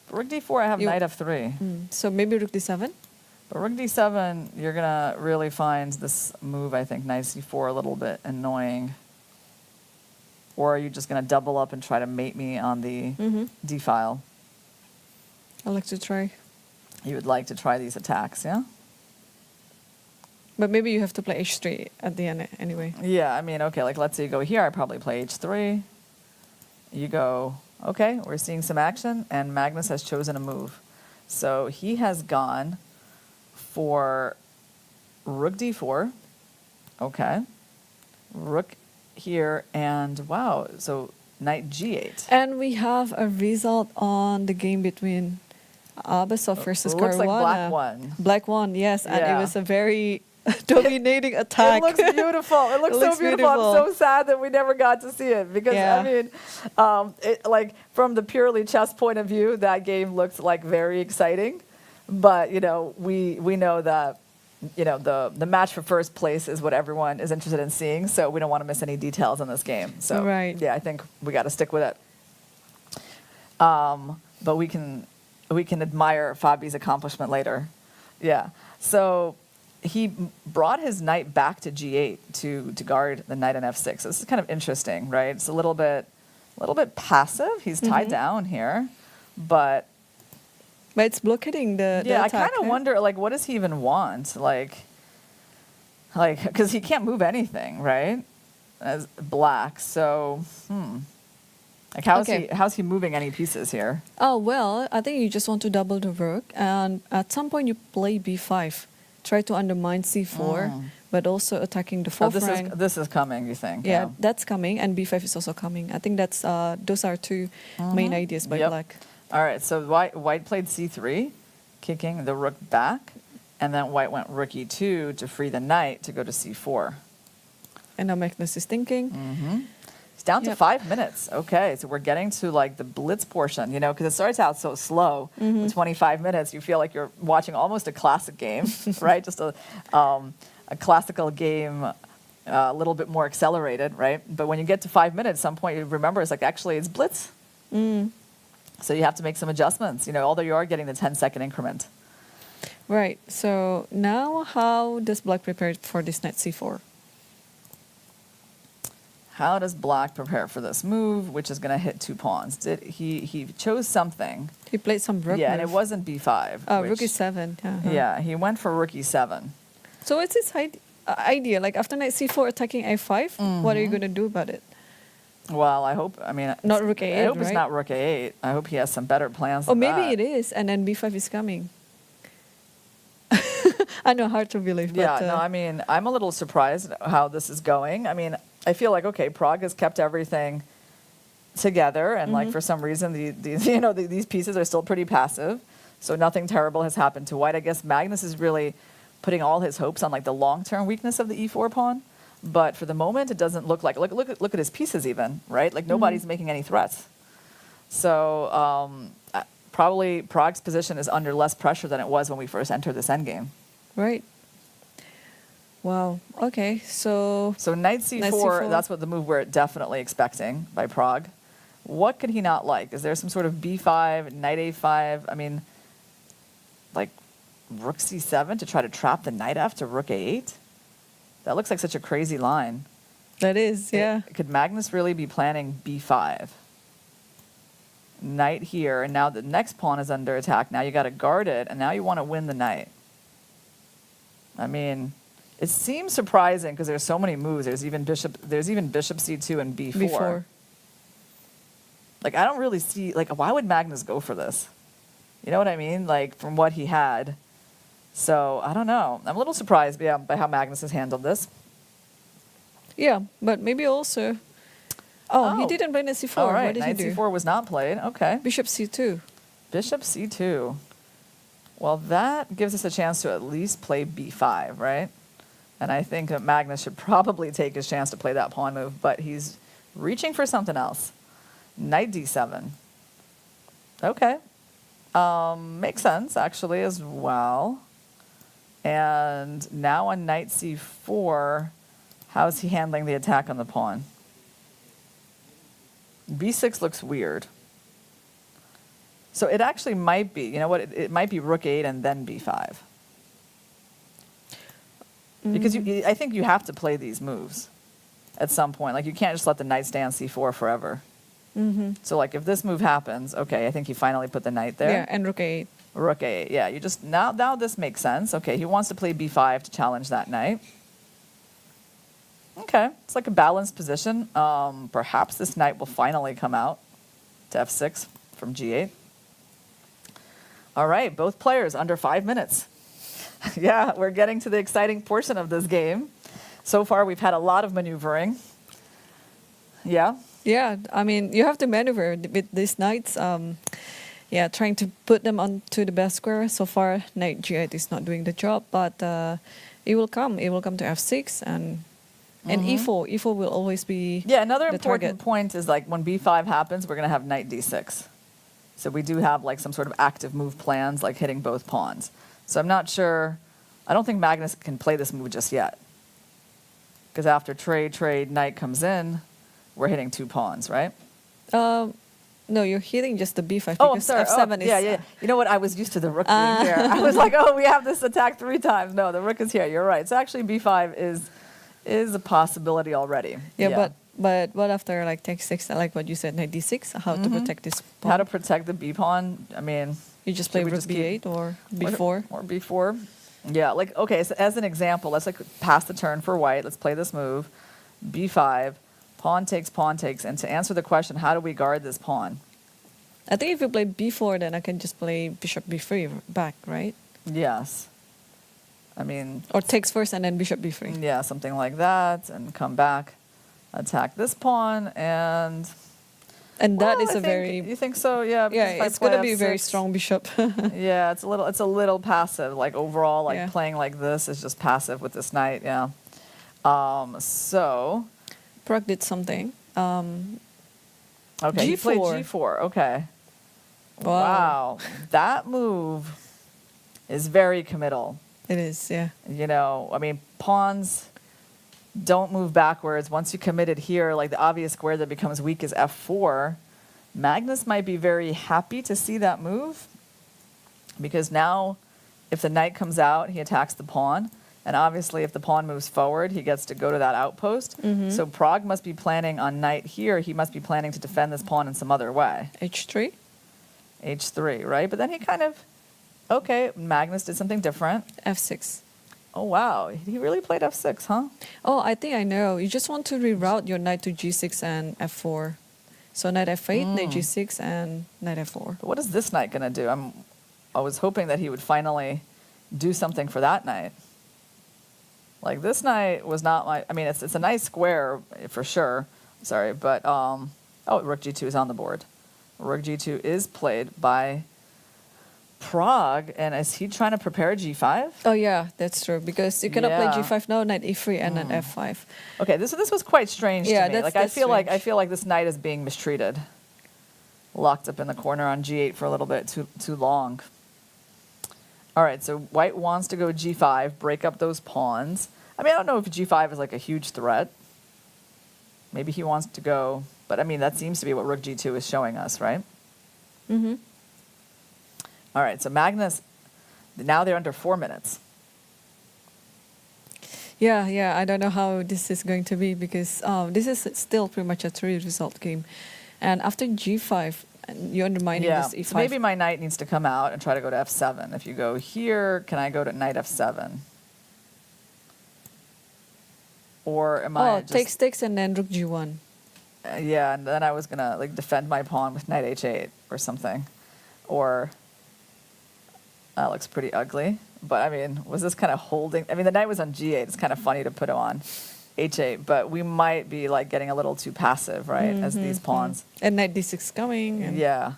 For rook d4, I have knight f3. So maybe rook d7? But rook d7, you're going to really find this move, I think, knight c4 a little bit annoying. Or are you just going to double up and try to mate me on the d file? I'd like to try. You would like to try these attacks, yeah? But maybe you have to play h3 at the end anyway. Yeah, I mean, okay, like let's say you go here, I probably play h3. You go, okay, we're seeing some action, and Magnus has chosen a move. So he has gone for rook d4. Okay. Rook here, and wow, so knight g8. And we have a result on the game between Abasov versus Caruana. Looks like black won. Black won, yes, and it was a very dominating attack. It looks beautiful. It looks so beautiful. I'm so sad that we never got to see it because I mean, like from the purely chess point of view, that game looks like very exciting. But you know, we know that the match for first place is what everyone is interested in seeing. So we don't want to miss any details in this game. So yeah, I think we got to stick with it. But we can admire Fabi's accomplishment later. Yeah. So he brought his knight back to g8 to guard the knight on f6. So this is kind of interesting, right? It's a little bit passive. He's tied down here, but it's blockading the I attack. kind of wonder, like, what does he even want? Like, because he can't move anything, right? As black, so like how's he moving any pieces here? Oh well, I think you just want to double the rook, and at some point you play b5. Try to undermine c4, but also attacking the fourth rank. This is coming, you think? Yeah, that's coming, and b5 is also coming. I think that's those are two main ideas by black. All right, so white played c3, kicking the rook back, And then white went rook e2 to free the knight to go to c4. And now Magnus is thinking. It's down to Yep. 5 minutes. Okay, so we're getting to like the blitz portion, you know, because it starts out so slow. In 25 minutes, you feel like you're watching almost a classic game, right? Just a classical game, a little bit more accelerated, right? But when you get to 5 minutes, at some point you remember it's like actually it's blitz. So you have to make some adjustments, you know, although you are getting the 10-second increment. Right. So now how does black prepare for this knight c4? How does black prepare for this move, which is going to hit 2 pawns? Did he chose something? He played some rook Yeah, move. and it wasn't b5. Oh, which- rook e7. Yeah, he went for rook e7. So what's his idea? Like after knight c4 attacking a5, what are you going to do about it? Well, I hope, I mean... Not rook I a8, hope it's right? not rook a8. I hope he has some better plans Or than maybe that. it is, and then b5 is coming. I know, hard to believe. Yeah, but, no, I mean, I'm a little surprised how this is going. I mean, I feel like, okay, Prague has kept everything together, and like for some reason, these pieces are still pretty passive, so nothing terrible has happened to white. I guess Magnus is really putting all his hopes on like the long-term weakness of the e4 pawn, but for the moment, it doesn't look like. Look at his pieces even, right? Like nobody's making any threats. So probably Prague's position is under less pressure than it was when we first entered this endgame. Right. Wow. Okay. So Knight c4, Knight c4. That's what the move we're definitely expecting by Prague. What could he not like? Is there some sort of b5, knight a5? I mean, like rook c7 to try to trap the knight after rook a8? That looks like such a crazy line. that is, yeah. Could Magnus really be planning b5? Knight here, and now the next pawn is under attack. Now you got to guard it, and now you want to win the knight. I mean, it seems surprising because there's so many moves. There's even bishop c2 and b4. Before. Like I don't really see why would Magnus go for this? You know what I mean? Like from what he had. So I don't know. I'm a little surprised, by how Magnus has handled this. Yeah, but maybe also. Oh, he didn't play knight c4. All right, What did knight he do? c4 was not played. Okay. Bishop c2. Bishop c2. Well, that gives us a chance to at least play b5, right? And I think that Magnus should probably take his chance to play that pawn move, but he's reaching for something else. Knight d7. Okay. Makes sense, actually, as well. And now on knight c4, how's he handling the attack on the pawn? b6 looks weird. So it actually might be, you know what, it might be rook 8 and then b5. Because I think you have to play these moves at some point. Like you can't just let the knight stay on c4 forever. So like if this move happens, okay, I think he finally put the knight there. Yeah, and rook a8. Rook a8, yeah. You just now this makes sense. Okay, he wants to play b5 to challenge that knight. Okay, it's like a balanced position. Perhaps this knight will finally come out to f6 from g8. All right, both players under 5 minutes. Yeah, we're getting to the exciting portion of this game. So far, we've had a lot of maneuvering. Yeah. Yeah, I mean, you have to maneuver with these knights. Yeah, trying to put them onto the best square. So far, knight g8 is not doing the job, but it will come. It will come to f6 and e4. E4 will always be Another the important target. point is like when b5 happens, we're going to have knight d6. So we do have like some sort of active move plans, like hitting both pawns. So I'm not sure. I don't think Magnus can play this move just yet. Because after trade, knight comes in, we're hitting 2 pawns, right? No, you're hitting just the b5 Oh, I'm because sorry. f7 is... Yeah. You know what? I was used to the rook being here. I was like, oh, we have this attack 3 times. No, the rook is here. You're right. So actually b5 is a possibility already. Yeah, but what after like take 6, like what you said, knight d6, how to protect this pawn? How to protect the b pawn? I mean, You just play should we rook just keep- b8 or b4? Or b4. Yeah, like, okay, so as an example, let's like pass the turn for white. Let's play this move. b5, pawn takes, and to answer the question, how do we guard this pawn? I think if you play b4, then I can just play bishop b3 back, right? Yes. I mean, Or takes first and then bishop b3. yeah, something like that, and come back, attack this pawn, and And that Well, is I a think- very You think so? Yeah. because if I it's play gonna be a very F6 strong bishop. Yeah, it's a little passive. Like overall, like Yeah. playing like this is just passive with this knight. Yeah. So Prague did something. okay, he played G4. G4. Okay. Wow. Wow, that move is very committal. It is, yeah. You know, I mean, pawns don't move backwards. Once you committed here, like the obvious square that becomes weak is F4. Magnus might be very happy to see that move because now if the knight comes out, he attacks the pawn. And obviously, if the pawn moves forward, he gets to go to that outpost. So Prague must be planning on knight here. He must be planning to defend this pawn in some other way. H3. H3, right? But then he kind of, okay, Magnus did something different. F6. Oh, wow. He really played F6, huh? Oh, I think I know. You just want to reroute your knight to G6 and F4. So knight F8, knight G6, and knight F4. But what is this knight going to do? I was hoping that he would finally do something for that knight. Like, this knight was not my... I mean, it's a nice square for sure. Sorry, but... oh, rook G2 is on the board. Rook G2 is played by Prague, and is he trying to prepare G5? Oh, yeah, that's true. Because you cannot play Yeah. G5 now, knight E3 and then F5. Okay, this was quite strange Yeah, to me. that's- Like I that's feel like strange. this knight is being mistreated, locked up in the corner on G8 for a little bit too long. All right, so White wants to go G5, break up those pawns. I mean, I don't know if G5 is like a huge threat. Maybe he wants to go, but I mean that seems to be what Rook G2 is showing us, right? Mm-hmm. All right, so Magnus. Now they're under 4 minutes. Yeah, I don't know how this is going to be because this is still pretty much a 3-result game. And after G5, you're undermining Yeah, this E5. so maybe my knight needs to come out and try to go to F7. If you go here, can I go to knight F7? Or am I just... takes and then rook G1. Yeah, and then I was gonna like defend my pawn with knight H8 or something. Or that looks pretty ugly. But I mean, was this kind of holding? I mean, the knight was on G8. It's kind of funny to put him on H8, but we might be like getting a little too passive, right? As these pawns. And knight D6 coming. And Yeah.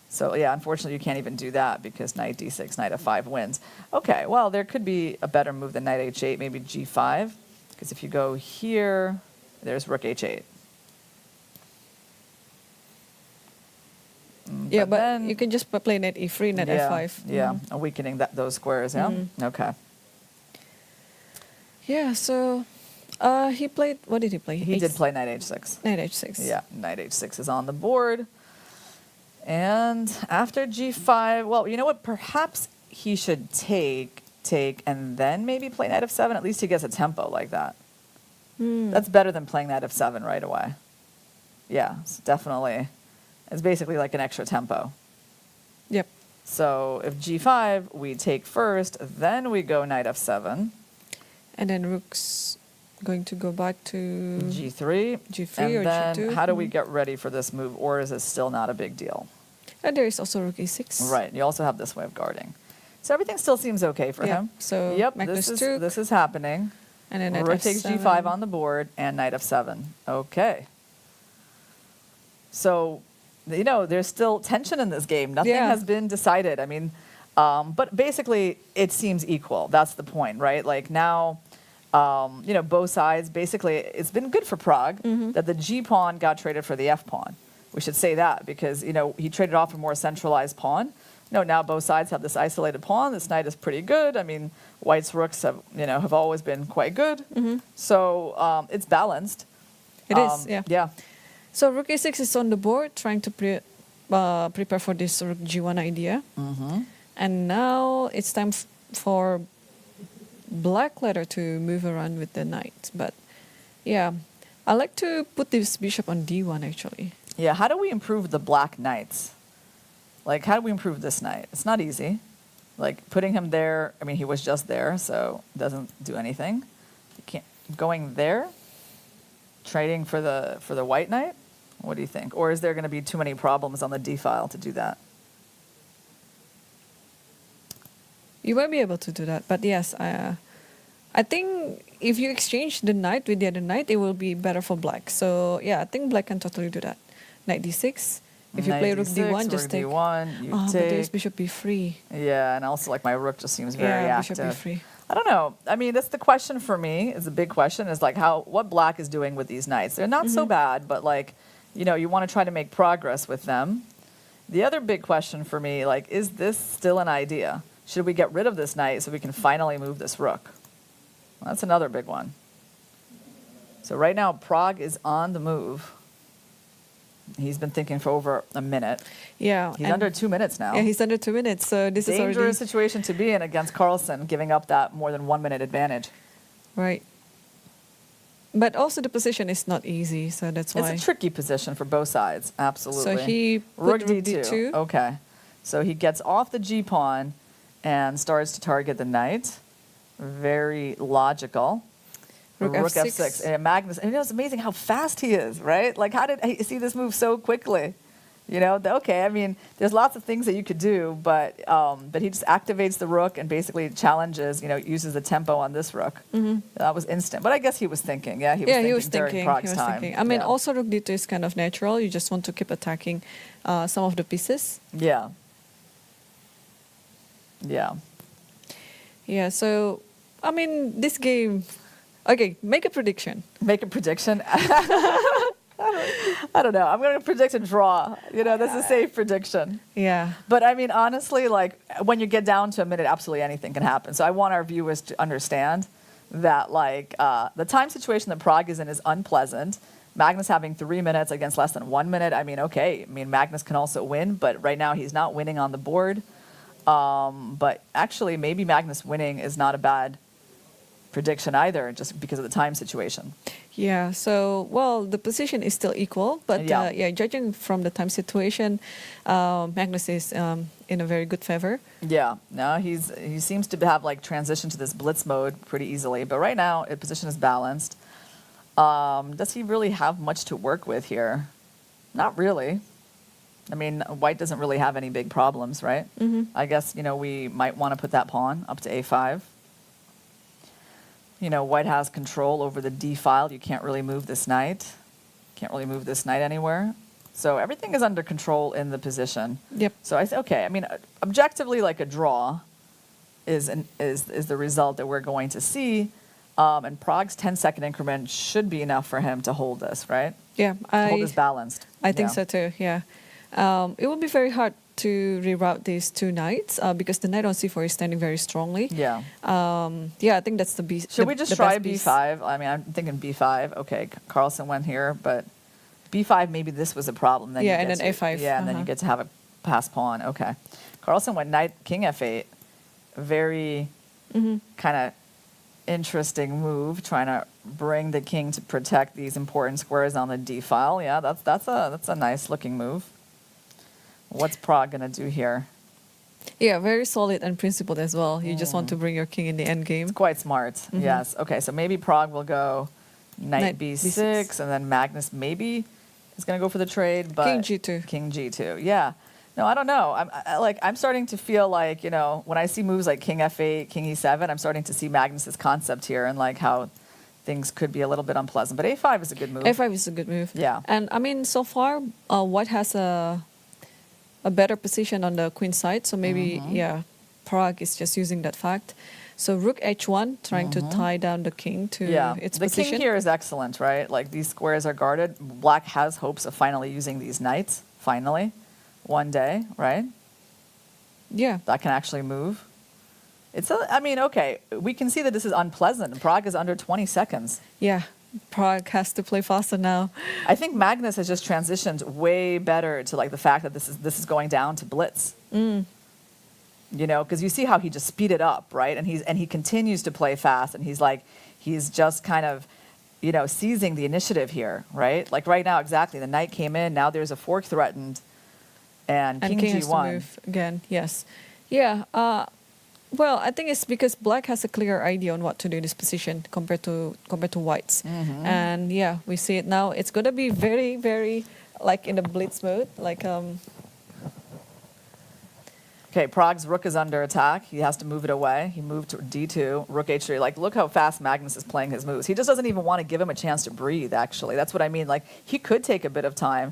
So yeah, unfortunately, you can't even do that because knight D6, knight F5 wins. Okay, well, there could be a better move than knight H8, maybe G5, because if you go here, there's rook H8. Yeah, but then- you can just play knight E3, knight yeah, F5. Yeah, weakening those squares, yeah? Okay. Yeah, so he played, what did he play? He did play knight H6. Knight H6. Yeah, knight H6 is on the board. And after G5, well, you know what? Perhaps he should take, and then maybe play knight F7. At least he gets a tempo like that. That's better than playing knight F7 right away. Yeah, it's definitely. It's basically like an extra tempo. Yep. So if G5, we take first, then we go knight F7. And then rook's going to go back to G3. G3 and or then G2. how do we get ready for this move, or is it still not a big deal? And there is also rook E6. Right. You also have this way of guarding. So everything still seems okay for Yeah, him. so yep, Magnus took. this is happening. And then knight Rook takes F7. G5 on the board and knight F7. Okay. So, you know, there's still tension in this game. Nothing Yeah. has been decided. I mean, but basically it seems equal. That's the point, right? Like now, you know, both sides, basically it's been good for Prague that the G pawn got traded for the F pawn. We should say that because, you know, he traded off a more centralized pawn. No, now both sides have this isolated pawn. This knight is pretty good. I mean, White's rooks have always been quite good. So it's balanced. It is, yeah. Yeah. So rook E6 is on the board, trying to prepare for this rook G1 idea. And now it's time for black letter to move around with the knight. But yeah, I like to put this bishop on D1 actually. Yeah. How do we improve the black knights? Like, how do we improve this knight? It's not easy. Like putting him there. I mean, he was just there, so it doesn't do anything. You can't going there. Trading for the white knight. What do you think? Or is there going to be too many problems on the D file to do that? You might be able to do that, but yes, I think if you exchange the knight with the other knight, it will be better for black. So yeah, I think black can totally do that. knight d6. If you play rook d1, just take. D1, you But take. there's bishop b3. Yeah, and also like my rook just seems very Yeah, active. bishop b3. I don't know. I mean, that's the question for me. Is the big question is like what black is doing with these knights. They're not so bad, but like, you want to try to make progress with them. The other big question for me, like, is this still an idea? Should we get rid of this knight so we can finally move this rook? Well, that's another big one. So right now, Prague is on the move. He's been thinking for over a minute. Yeah. He's under 2 minutes now. Yeah, he's under 2 minutes. So this is already Dangerous situation to be in against Carlsen, giving up that more than 1 minute advantage. right. But also the position is not easy, so that's why. It's a tricky position for both sides, absolutely. So he Rook put rook d2. d2. Okay. So he gets off the g-pawn and starts to target the knight. Very logical. Rook f6. And Magnus, and it's amazing how fast he is, right? Like, how did he see this move so quickly? Okay, I mean, there's lots of things that you could do, but he just activates the rook and basically challenges, uses the tempo on this rook. That was instant. But I guess he was thinking. Yeah, he was thinking during Prague's time. I mean, Yeah. also rook d2 is kind of natural. You just want to keep attacking some of the pieces. Yeah. Yeah. Yeah, so, I mean, this game... Okay, make a prediction. Make a prediction? I don't know. I'm going to predict a draw. That's a safe prediction. Yeah. But I mean, honestly, like when you get down to a minute, absolutely anything can happen. So I want our viewers to understand that like the time situation that Prague is in is unpleasant. Magnus having 3 minutes against less than 1 minute. I mean, okay. I mean, Magnus can also win, but right now he's not winning on the board. But actually, maybe Magnus winning is not a bad prediction either, just because of the time situation. Yeah, so, well, the position is still equal, but judging from the time situation, Magnus is in a very good favor. Yeah, no, he seems to have like transitioned to this blitz mode pretty easily, but right now his position is balanced. Does he really have much to work with here? Not really. I mean, white doesn't really have any big problems, right? I guess, we might want to put that pawn up to a5. White has control over the d file. You can't really move this knight. Can't really move this knight anywhere. So everything is under control in the position. Yep. So I mean, objectively, like a draw is the result that we're going to see. And Prague's 10-second increment should be enough for him to hold this, right? Yeah, Hold this balanced. I think so too, yeah. It will be very hard to reroute these two knights because the knight on c4 is standing very strongly. Yeah. I think that's the B. Should we just try b5? I mean, I'm thinking b5. Okay, Carlsen went here, but b5, maybe this was a problem. Then and then a5. Yeah, and then you get to have a pass pawn. Okay. Carlsen went knight, king f8. Very kind of interesting move, trying to bring the king to protect these important squares on the d file. Yeah, that's a nice looking move. What's Prague going to do here? Yeah, very solid and principled as well. You just want to bring your king in the end game. It's quite smart. Yes. Okay, so maybe Prague will go knight b6, and then Magnus maybe is going to go for the trade, but King g2. King g2. Yeah. No, I don't know. I'm starting to feel like, when I see moves like king f8, king e7, I'm starting to see Magnus's concept here and like how things could be a little bit unpleasant. But a5 is a good move. a5 is a good move. Yeah. And I mean, so far, white has a better position on the queen side. So maybe, Prague is just using that fact. So rook h1, trying to tie down the king to its position. The king here is excellent, right? Like these squares are guarded. Black has hopes of finally using these knights, finally, one day, right? Yeah. That can actually move. Okay, we can see that this is unpleasant. Prague is under 20 seconds. Yeah. Prague has to play faster now. I think Magnus has just transitioned way better to like the fact that this is going down to blitz. Because you see how he just speeded up, right? And he continues to play fast, and he's just kind of, seizing the initiative here, right? Like right now, exactly. The knight came in. Now there's a fork threatened, and king king has to g1. move again. Yes. Yeah. Well, I think it's because black has a clear idea on what to do in this position compared to white's. And we see it now. It's going to be very, very like in the blitz mode. Like Okay, Prague's rook is under attack. He has to move it away. He moved to d2, rook h3. Like, look how fast Magnus is playing his moves. He just doesn't even want to give him a chance to breathe, actually. That's what I mean. Like, he could take a bit of time.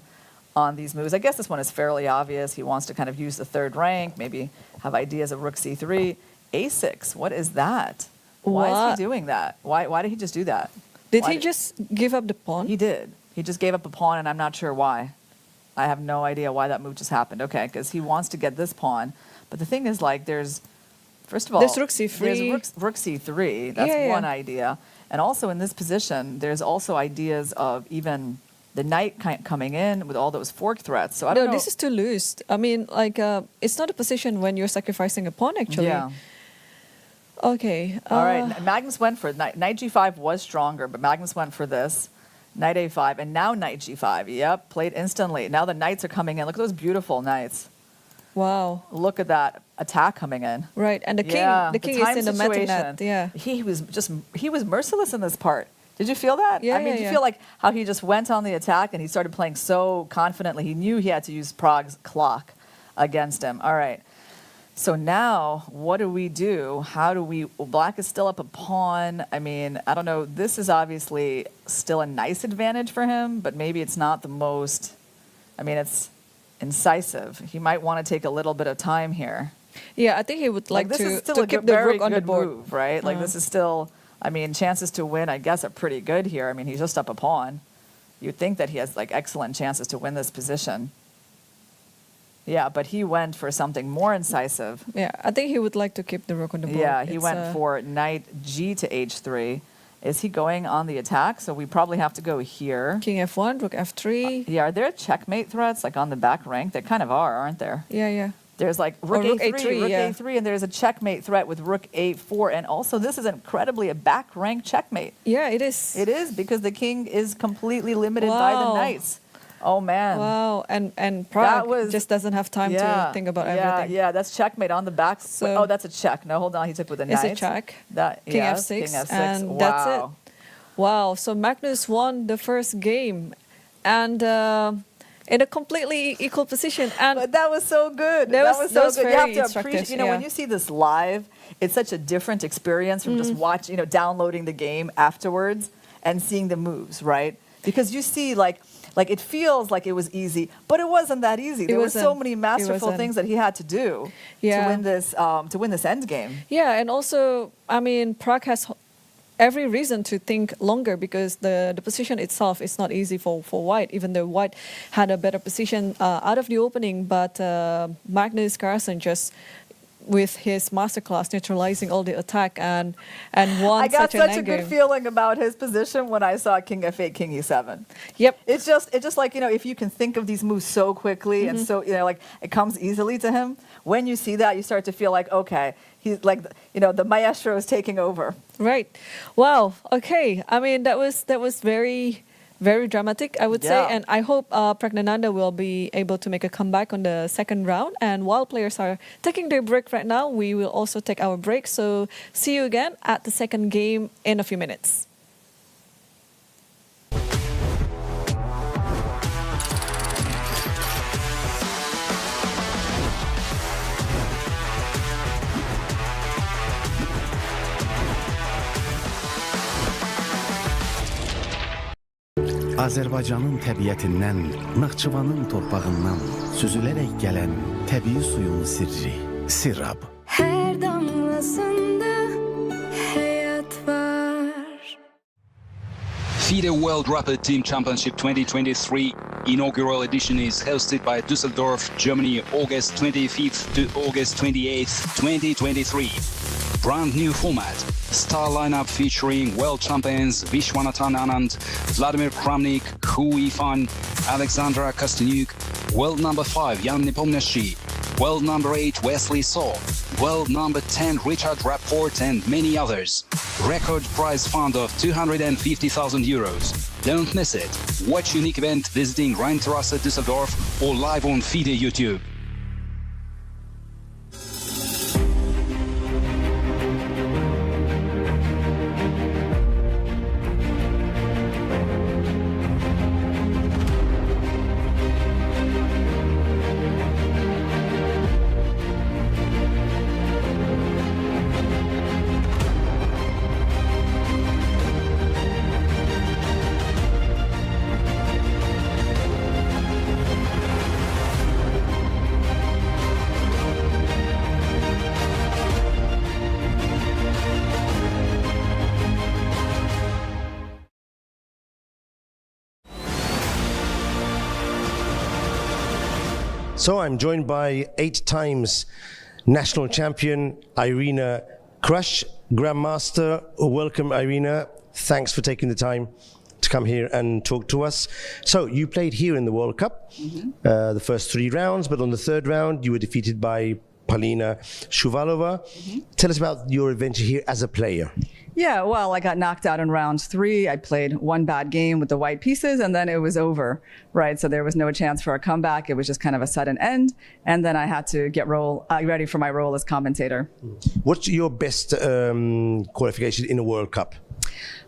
on these moves. I guess this one is fairly obvious. He wants to kind of use the third rank, maybe have ideas of rook c3. a6, what is that? Why is he doing that? Why did he just do that? Did he just give up the pawn? He did. He just gave up a pawn, and I'm not sure why. I have no idea why that move just happened. Okay, because he wants to get this pawn. But the thing is, like, first of all, there's rook c3. There's rook c3. That's one idea. And also in this position, there's also ideas of even the knight coming in with all those fork threats. So I don't know. No, this is too loose. I mean, like, it's not a position when you're sacrificing a pawn, actually. Yeah. Okay. All right. Magnus went for knight g5 was stronger, but Magnus went for this. Knight a5, and now knight g5. Yep, played instantly. Now the knights are coming in. Look at those beautiful knights. Wow. Look at that attack coming in. Right, and the king is in the metinette. Yeah. He was merciless in this part. Did you feel that? Yeah, I mean, did you feel like how he just went on the attack and he started playing so confidently? He knew he had to use Prague's clock against him. All right. So now, what do we do? How do we... Well, black is still up a pawn. I mean, I don't know. This is obviously still a nice advantage for him, but maybe it's not the most... I mean, it's incisive. He might want to take a little bit of time here. Yeah, I think he would like this to, is still to a keep the very rook on the good board. move, right? Like, this is still... I mean, chances to win, I guess, are pretty good here. I mean, he's just up a pawn. You'd think that he has, like, excellent chances to win this position. Yeah, but he went for something more incisive. Yeah, I think he would like to keep the rook on the board. Yeah, he went for knight g to h3. Is he going on the attack? So we probably have to go here. King f1, rook f3. Yeah, are there checkmate threats, like, on the back rank? There kind of are, aren't there? Yeah, yeah. There's like rook a3, and there's a checkmate threat with rook a4, and also this is incredibly a back rank checkmate. Yeah, it is. It is, because the king is completely limited by the knights. Oh man! Wow, and Prague just doesn't have time to think about everything. Yeah, that's checkmate on the back. So that's a check. No, hold on, he took with a knight. It's a check. King f6, king f6, and wow. that's it. Wow! So Magnus won the first game, and in a completely equal position. And but that was so good. That was so good. You have to appreciate. You know, when you see this live, it's such a different experience from just watching, downloading the game afterwards and seeing the moves, right? Because you see, like it feels like it was easy, but it wasn't that easy. There were so many masterful things that he had to do to win this end game. Yeah, and also, I mean, Prague has every reason to think longer, because the position itself is not easy for White, even though White had a better position out of the opening. But Magnus Carlsen just, with his masterclass, neutralizing all the attack and won. I got such a good game. Feeling about his position when I saw King f8, King e7. Yep. It's just like, if you can think of these moves so quickly and so, like it comes easily to him, when you see that, you start to feel like, okay, he's like, the maestro is taking over. Right. Wow. Okay. I mean, that was very, very dramatic, I would say. And I hope Pragnananda will be able to make a comeback on the second round. And while players are taking their break right now, we will also take our break. So see you again at the second game in a few minutes. Azərbaycanın təbiətindən, Naxçıvanın torpağından süzülərək gələn təbii suyun sirri, Sirab. Her damlasında hayat var. FIDE World Rapid Team Championship 2023 inaugural edition is hosted by Düsseldorf, Germany, August 25th to August 28th, 2023. Brand new format, star lineup featuring world champions Vishwanathan Anand, Vladimir Kramnik, Hu Yifan, Alexandra Kostyuk, world number 5 Jan Nepomniachtchi, world number 8 Wesley So, world number 10 Richard Rapport, and many others. Record prize fund of 250,000 euros. Don't miss it. Watch unique event visiting Rheinterrasse Düsseldorf or live on FIDE YouTube. So I'm joined by 8 times national champion Irina Krush, Grandmaster. Welcome, Irina. Thanks for taking the time to come here and talk to us. So you played here in the World Cup, the first 3 rounds, but on the 3rd round you were defeated by Polina Shuvalova. Tell us about your adventure here as a player. Yeah, well, I got knocked out in round 3. I played one bad game with the white pieces, and then it was over, right? So there was no chance for a comeback. It was just kind of a sudden end, and then I had to get ready for my role as commentator. What's your best qualification in a World Cup?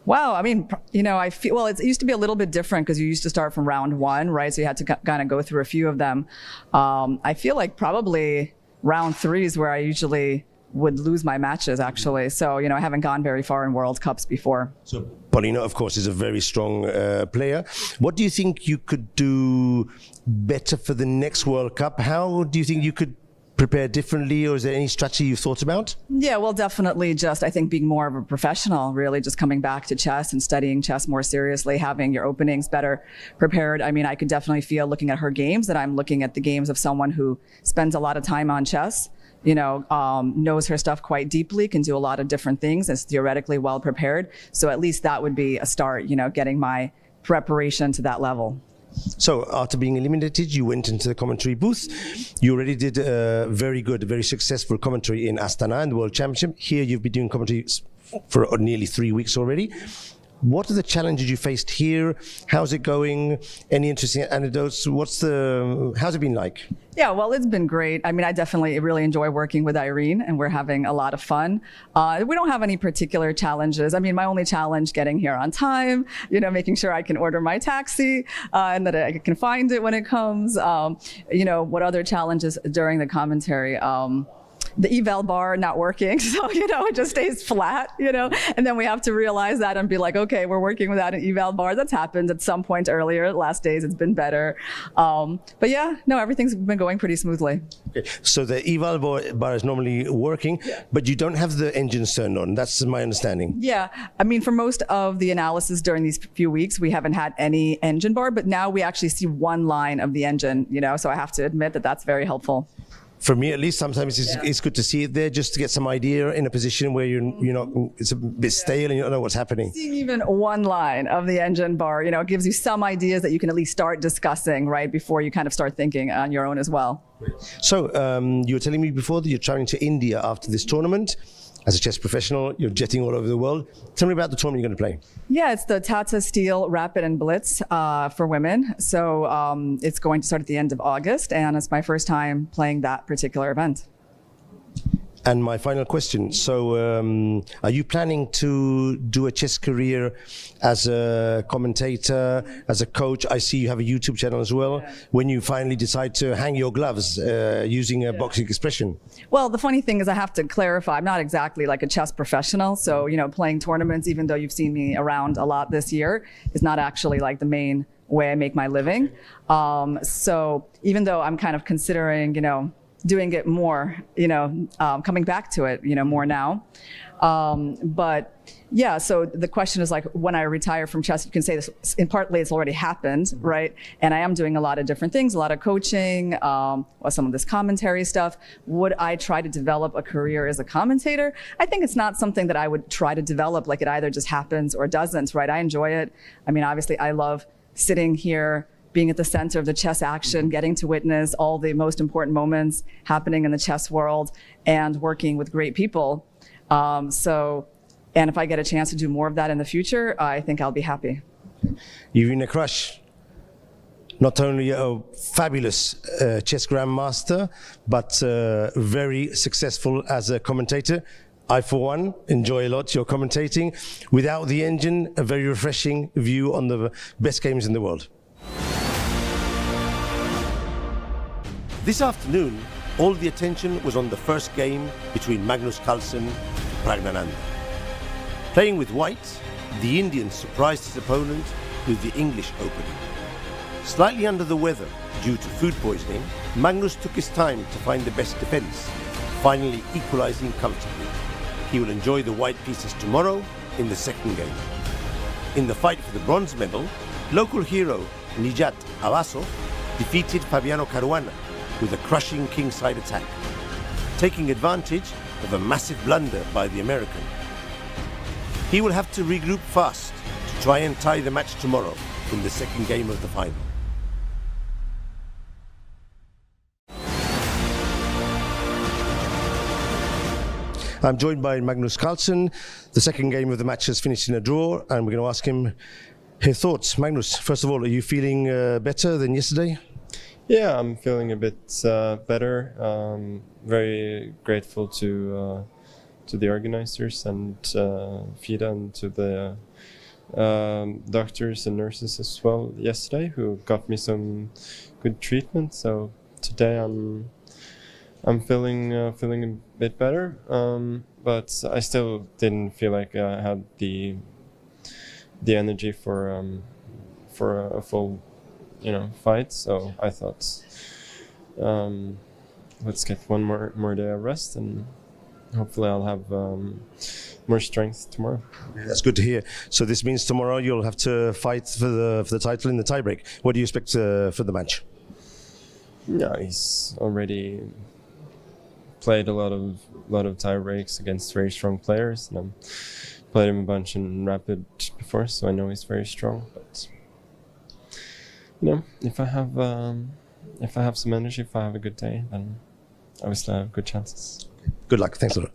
Wow, I mean, you know, I feel, well, it used to be a little bit different because you used to start from round 1, right? So you had to kind of go through a few of them. I feel like probably round 3 is where I usually would lose my matches, actually. So, you know, I haven't gone very far in World Cups before. So Polina, of course, is a very strong player. What do you think you could do better for the next World Cup? How do you think you could prepare differently, or is there any strategy you've thought about? Yeah, well, definitely just, I think, being more of a professional, really just coming back to chess and studying chess more seriously, having your openings better prepared. I mean, I could definitely feel looking at her games that I'm looking at the games of someone who spends a lot of time on chess, you know, knows her stuff quite deeply, can do a lot of different things, is theoretically well prepared. So at least that would be a start, you know, getting my preparation to that level. So after being eliminated, you went into the commentary booth. You already did a very good, very successful commentary in Astana and the World Championship. Here you've been doing commentary for nearly 3 weeks already. What are the challenges you faced here? How's it going? Any interesting anecdotes? How's it been like? Yeah, well, it's been great. I mean, I definitely really enjoy working with Irene, and we're having a lot of fun. We don't have any particular challenges. I mean, my only challenge, getting here on time, you know, making sure I can order my taxi and that I can find it when it comes. You know, what other challenges during the commentary? The eval bar not working, so, you know, it just stays flat, you know, and then we have to realize that and be like, okay, we're working without an eval bar. That's happened at some point earlier. Last days it's been better. But yeah, no, everything's been going pretty smoothly. Okay. So the eval bar is normally working, but you don't have the engines turned on. That's my understanding. Yeah, I mean, for most of the analysis during these few weeks, we haven't had any engine bar, but now we actually see one line of the engine, you know, so I have to admit that that's very helpful. For me, at least, sometimes it's good to see it there, just to get some idea in a position where you're not, it's a bit stale and you don't know what's happening. Seeing even one line of the engine bar, you know, it gives you some ideas that you can at least start discussing, right, before you kind of start thinking on your own as well. So you were telling me before that you're traveling to India after this tournament. As a chess professional, you're jetting all over the world. Tell me about the tournament you're going to play. Yeah, it's the Tata Steel Rapid and Blitz for women. So it's going to start at the end of August, and it's my first time playing that particular event. And my final question, so are you planning to do a chess career as a commentator, as a coach? I see you have a YouTube channel as well. Yeah. When you finally decide to hang your gloves, using a boxing expression? Well, the funny thing is I have to clarify, I'm not exactly like a chess professional. So, you know, playing tournaments, even though you've seen me around a lot this year, is not actually like the main way I make my living. So even though I'm kind of considering, you know, doing it more, you know, coming back to it, you know, more now. But yeah, so the question is like, when I retire from chess, you can say this, in partly it's already happened, right? And I am doing a lot of different things, a lot of coaching, some of this commentary stuff. Would I try to develop a career as a commentator? I think it's not something that I would try to develop, like it either just happens or doesn't, right? I enjoy it. I mean, obviously I love sitting here, being at the center of the chess action, getting to witness all the most important moments happening in the chess world and working with great people. And if I get a chance to do more of that in the future, I think I'll be happy. Irina Krush, not only a fabulous chess grandmaster, but very successful as a commentator. I, for one, enjoy a lot your commentating. Without the engine, a very refreshing view on the best games in the world. This afternoon, all the attention was on the first game between Magnus Carlsen and Praggnanandhaa. Playing with white, the Indian surprised his opponent with the English opening. Slightly under the weather due to food poisoning, Magnus took his time to find the best defense, finally equalizing comfortably. He will enjoy the white pieces tomorrow in the second game. In the fight for the bronze medal, local hero Nijat Avasov defeated Fabiano Caruana with a crushing kingside attack, taking advantage of a massive blunder by the American. He will have to regroup fast to try and tie the match tomorrow in the second game of the final. I'm joined by Magnus Carlsen. The second game of the match has finished in a draw, and we're going to ask him his thoughts. Magnus, first of all, are you feeling better than yesterday? Yeah, I'm feeling a bit better. Very grateful to the organizers and FIDE and to the doctors and nurses as well yesterday, who got me some good treatment. So today I'm feeling a bit better, but I still didn't feel like I had the energy for a full fight. So I thought, let's get one more day of rest, and hopefully I'll have more strength tomorrow. That's good to hear. So this means tomorrow you'll have to fight for the title in the tiebreak. What do you expect for the match? Yeah, he's already played a lot of tie breaks against very strong players, and I've played him a bunch in Rapid before, so I know he's very strong. But if I have some energy, if I have a good day, then obviously I have good chances. Good luck. Thanks a lot.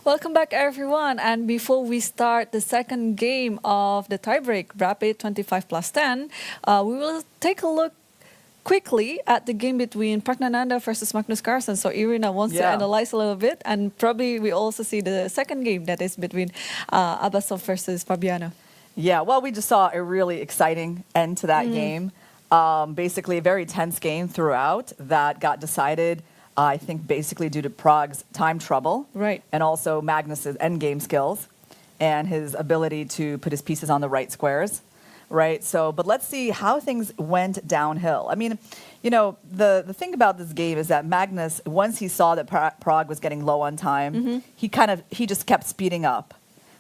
Welcome back, everyone. And before we start the second game of the tiebreak, Rapid 25+10, we will take a look quickly at the game between Pragnananda versus Magnus Carlsen. So Irina wants to analyze a little bit, and probably we also see the second game that is between Abbasov versus Fabiano. Yeah, well, we just saw a really exciting end to that game. Basically, a very tense game throughout that got decided, I think, basically due to Prague's time trouble. Right. And also Magnus's endgame skills and his ability to put his pieces on the right squares. Right. So, but let's see how things went downhill. I mean, the thing about this game is that Magnus, once he saw that Prague was getting low on time, he just kept speeding up.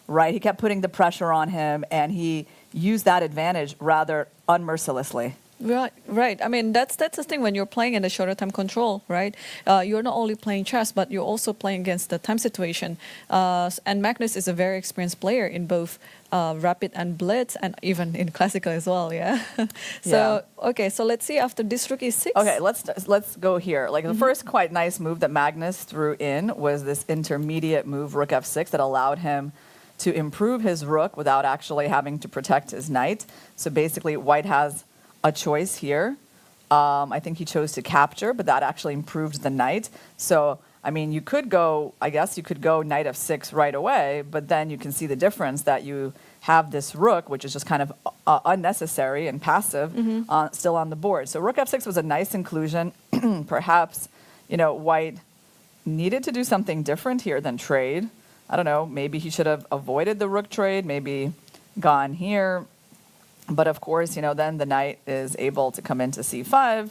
right? He kept putting the pressure on him, and he used that advantage rather unmercilessly. Right. I mean, that's the thing when you're playing in the shorter time control, right? You're not only playing chess, but you're also playing against the time situation. And Magnus is a very experienced player in both rapid and blitz, and even in classical as well. Yeah. Okay. So let's see after this rook e6. Okay, let's go here. Like the first quite nice move that Magnus threw in was this intermediate move, rook f6, that allowed him to improve his rook without actually having to protect his knight. So basically, white has a choice here. I think he chose to capture, but that actually improved the knight. So, I mean, you could go knight f6 right away, but then you can see the difference that you have this rook, which is just kind of unnecessary and passive, still on the board. So rook f6 was a nice inclusion. Perhaps, white needed to do something different here than trade. I don't know, maybe he should have avoided the rook trade, maybe gone here. But of course, then the knight is able to come into c5,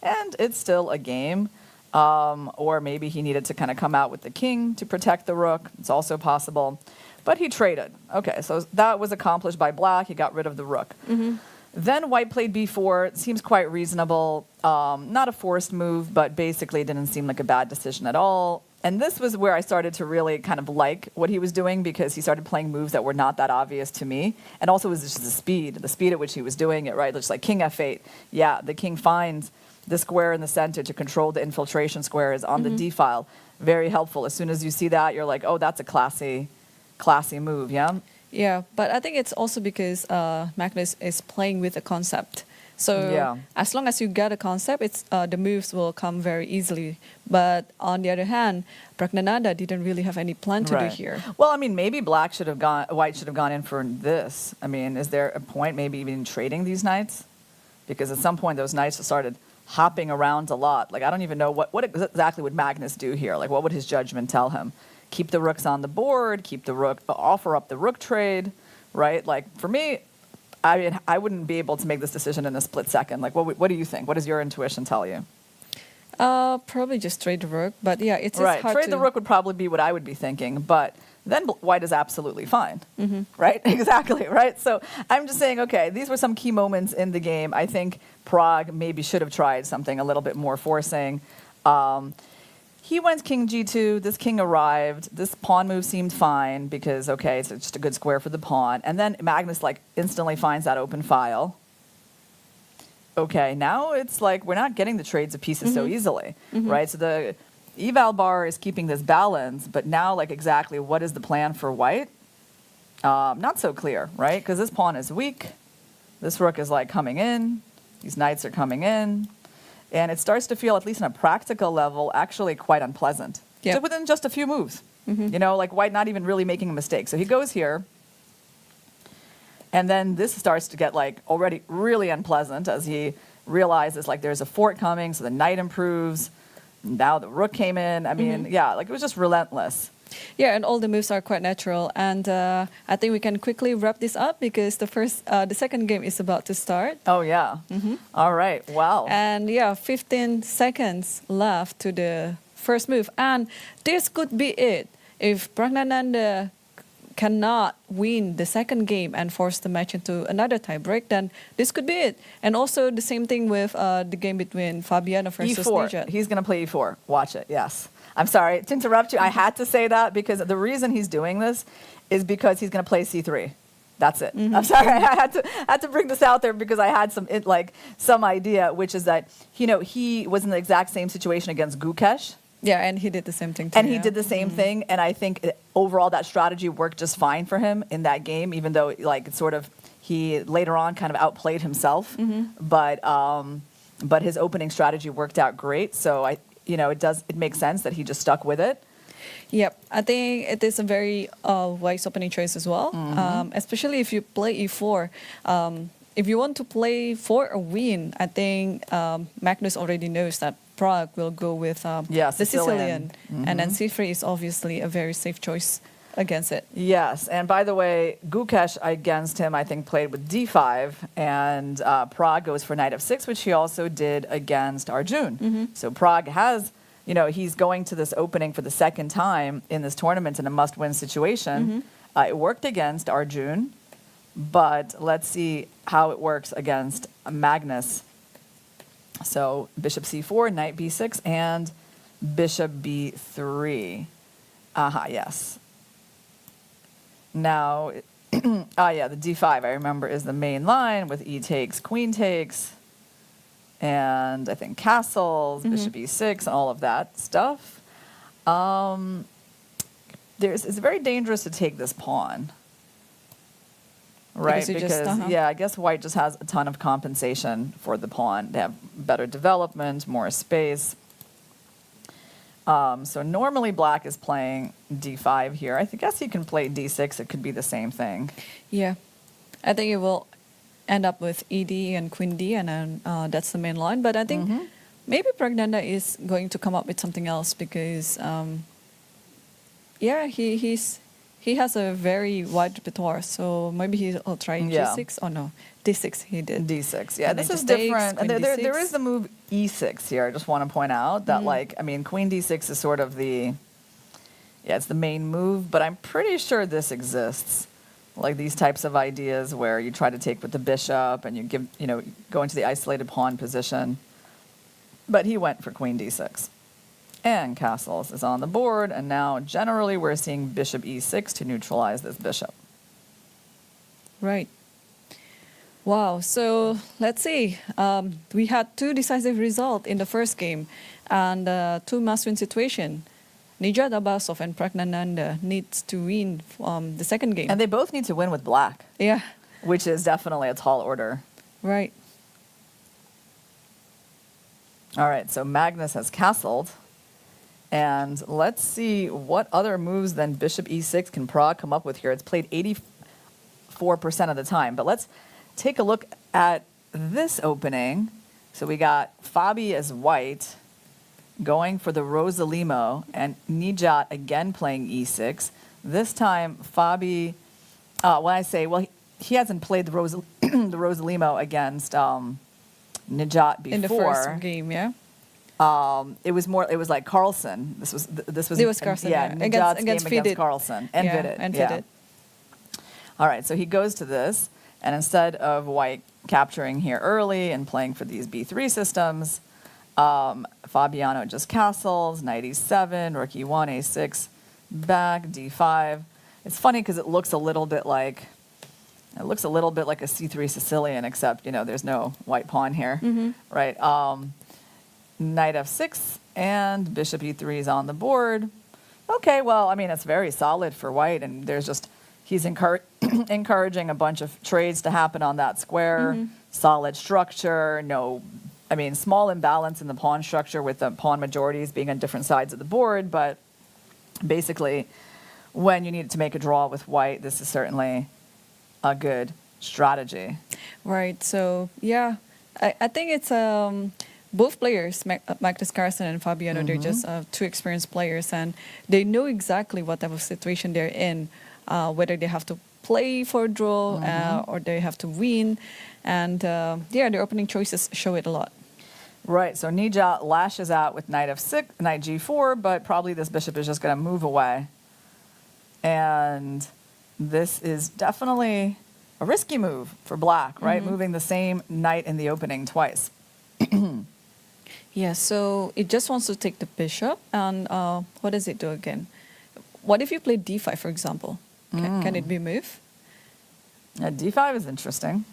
and it's still a game. Or maybe he needed to kind of come out with the king to protect the rook. It's also possible. But he traded. Okay, so that was accomplished by black. He got rid of the rook. Then white played b4. It seems quite reasonable. Not a forced move, but basically it didn't seem like a bad decision at all. And this was where I started to really kind of like what he was doing, because he started playing moves that were not that obvious to me. And also it was just the speed at which he was doing it, right? Just like king f8. Yeah, the king finds the square in the center to control the infiltration squares on the d file. Very helpful. As soon as you see that, you're like, oh, that's a classy move, yeah? Yeah, but I think it's also because Magnus is playing with a concept. So as long as you get a concept, the moves will come very easily. But on the other hand, Pragnananda didn't really have any plan to do here. Well, I mean, maybe white should have gone in for this. I mean, is there a point maybe even trading these knights? Because at some point those knights started hopping around a lot. Like, I don't even know what exactly would Magnus do here. Like, what would his judgment tell him? Keep the rooks on the board, offer up the rook trade, right? Like, for me, I mean, I wouldn't be able to make this decision in a split second. Like, what do you think? What does your intuition tell you? Probably just trade the rook. But yeah, it's just hard trade the rook would probably be what I would be thinking. But then white is absolutely fine, right? Exactly, right? So I'm just saying, okay, these were some key moments in the game. I think Prague maybe should have tried something a little bit more forcing. He went king g2, this king arrived, this pawn move seemed fine because, okay, it's just a good square for the pawn. And then Magnus, instantly finds that open file. Okay, now it's like we're not getting the trades of pieces so easily, right? So the eval bar is keeping this balance, but now, exactly what is the plan for white? Not so clear, right? Because this pawn is weak. This rook is, coming in. These knights are coming in. And it starts to feel, at least on a practical level, actually quite unpleasant. Yep. So within just a few moves. White not even really making a mistake. So he goes here. And then this starts to get, already really unpleasant as he realizes, there's a fort coming, so the knight improves. Now the rook came in. I mean, it was just relentless. Yeah, and all the moves are quite natural. And I think we can quickly wrap this up because the second game is about to start. Oh, yeah. All right. Wow. And 15 seconds left to the first move. And this could be it. If Pragnananda cannot win the second game and force the match into another tiebreak, then this could be it. And also the same thing with the game between Fabiano versus E4. Nijat. He's going to play E4. Watch it. Yes. I'm sorry to interrupt you. I had to say that because the reason he's doing this is because he's going to play C3. That's it. I'm sorry. I had to bring this out there because I had some idea, which is that he was in the exact same situation against Gukesh. Yeah, and he did the same thing too. And he did the same thing, and I think overall that strategy worked just fine for him in that game, even though he later on kind of outplayed himself. But his opening strategy worked out great. So it makes sense that he just stuck with it. Yep, I think it is a very wise opening choice as well, especially if you play e4. If you want to play for a win, I think Magnus already knows that Prague will go with the Sicilian. And then c3 is obviously a very safe choice against it. Yes, and by the way, Gukesh against him, I think, played with d5, and Prague goes for knight f6, which he also did against Arjun. So Prague has, he's going to this opening for the second time in this tournament in a must-win situation, It worked against Arjun, but let's see how it works against Magnus. So bishop c4, knight b6, and bishop b3. Yes. Now, yeah, the d5, I remember, is the main line with e takes, queen takes, and I think castles, bishop e6, and all of that stuff. It's very dangerous to take this pawn. Right, because yeah, I guess white just has a ton of compensation for the pawn. They have better development, more space. So normally black is playing d5 here. I guess he can play d6. It could be the same thing. Yeah, I think it will end up with ed and queen d, and then that's the main line. But I think maybe Pragnanda is going to come up with something else because, yeah, he has a very wide repertoire, so maybe he'll try g6. Oh no, d6 he did. d6, yeah. And this then is just takes, different. queen There d6. is the move e6 here. I just want to point out that, like, I mean, queen d6 is sort of the, yeah, it's the main move, but I'm pretty sure this exists. Like these types of ideas where you try to take with the bishop and you give, go into the isolated pawn position. But he went for queen d6. And castles is on the board, and now generally we're seeing bishop e6 to neutralize this bishop. Right. Wow. So let's see. We had two decisive results in the first game, and two must-win situation. Nijat Abbasov and Pragnananda needs to win the second game. And they both need to win with black. Yeah. Which is definitely a tall order. Right. All right. So Magnus has castled. And let's see what other moves than bishop e6 can Prague come up with here. It's played 84% of the time. But let's take a look at this opening. So we got Fabi as white going for the Rosalimo, and Nijat again playing e6. This time Fabi, when I say, well, he hasn't played the Rosalimo against Nijat before. In the first game, yeah. It was like Carlsen. This was It was Carlsen, yeah. Nijat's Against game FIDE. against Carlsen and Yeah, FIDE. and Yeah. FIDE. All right, so he goes to this, and instead of white capturing here early and playing for these b3 systems, Fabiano just castles, knight e7, rook e1, a6, back, d5. It's funny because it looks a little bit like a c3 Sicilian, except there's no white pawn here, right? Knight f6 and bishop e3 is on the board. Okay, well, I mean, it's very solid for white, and he's encouraging a bunch of trades to happen on that square. Solid structure, small imbalance in the pawn structure with the pawn majorities being on different sides of the board, but basically, when you need to make a draw with white, this is certainly a good strategy. Right. So, yeah, I think it's both players, Magnus Carlsen and Fabiano, they're just two experienced players, and they know exactly what type of situation they're in, whether they have to play for a draw or they have to win. And, their opening choices show it a lot. Right, so Nijat lashes out with knight f6, knight g4, but probably this bishop is just going to move away. And this is definitely a risky move for black, right? Moving the same knight in the opening twice. Yeah, so it just wants to take the bishop, and what does it do again? What if you play d5, for example? Can it be moved? D5 is interesting.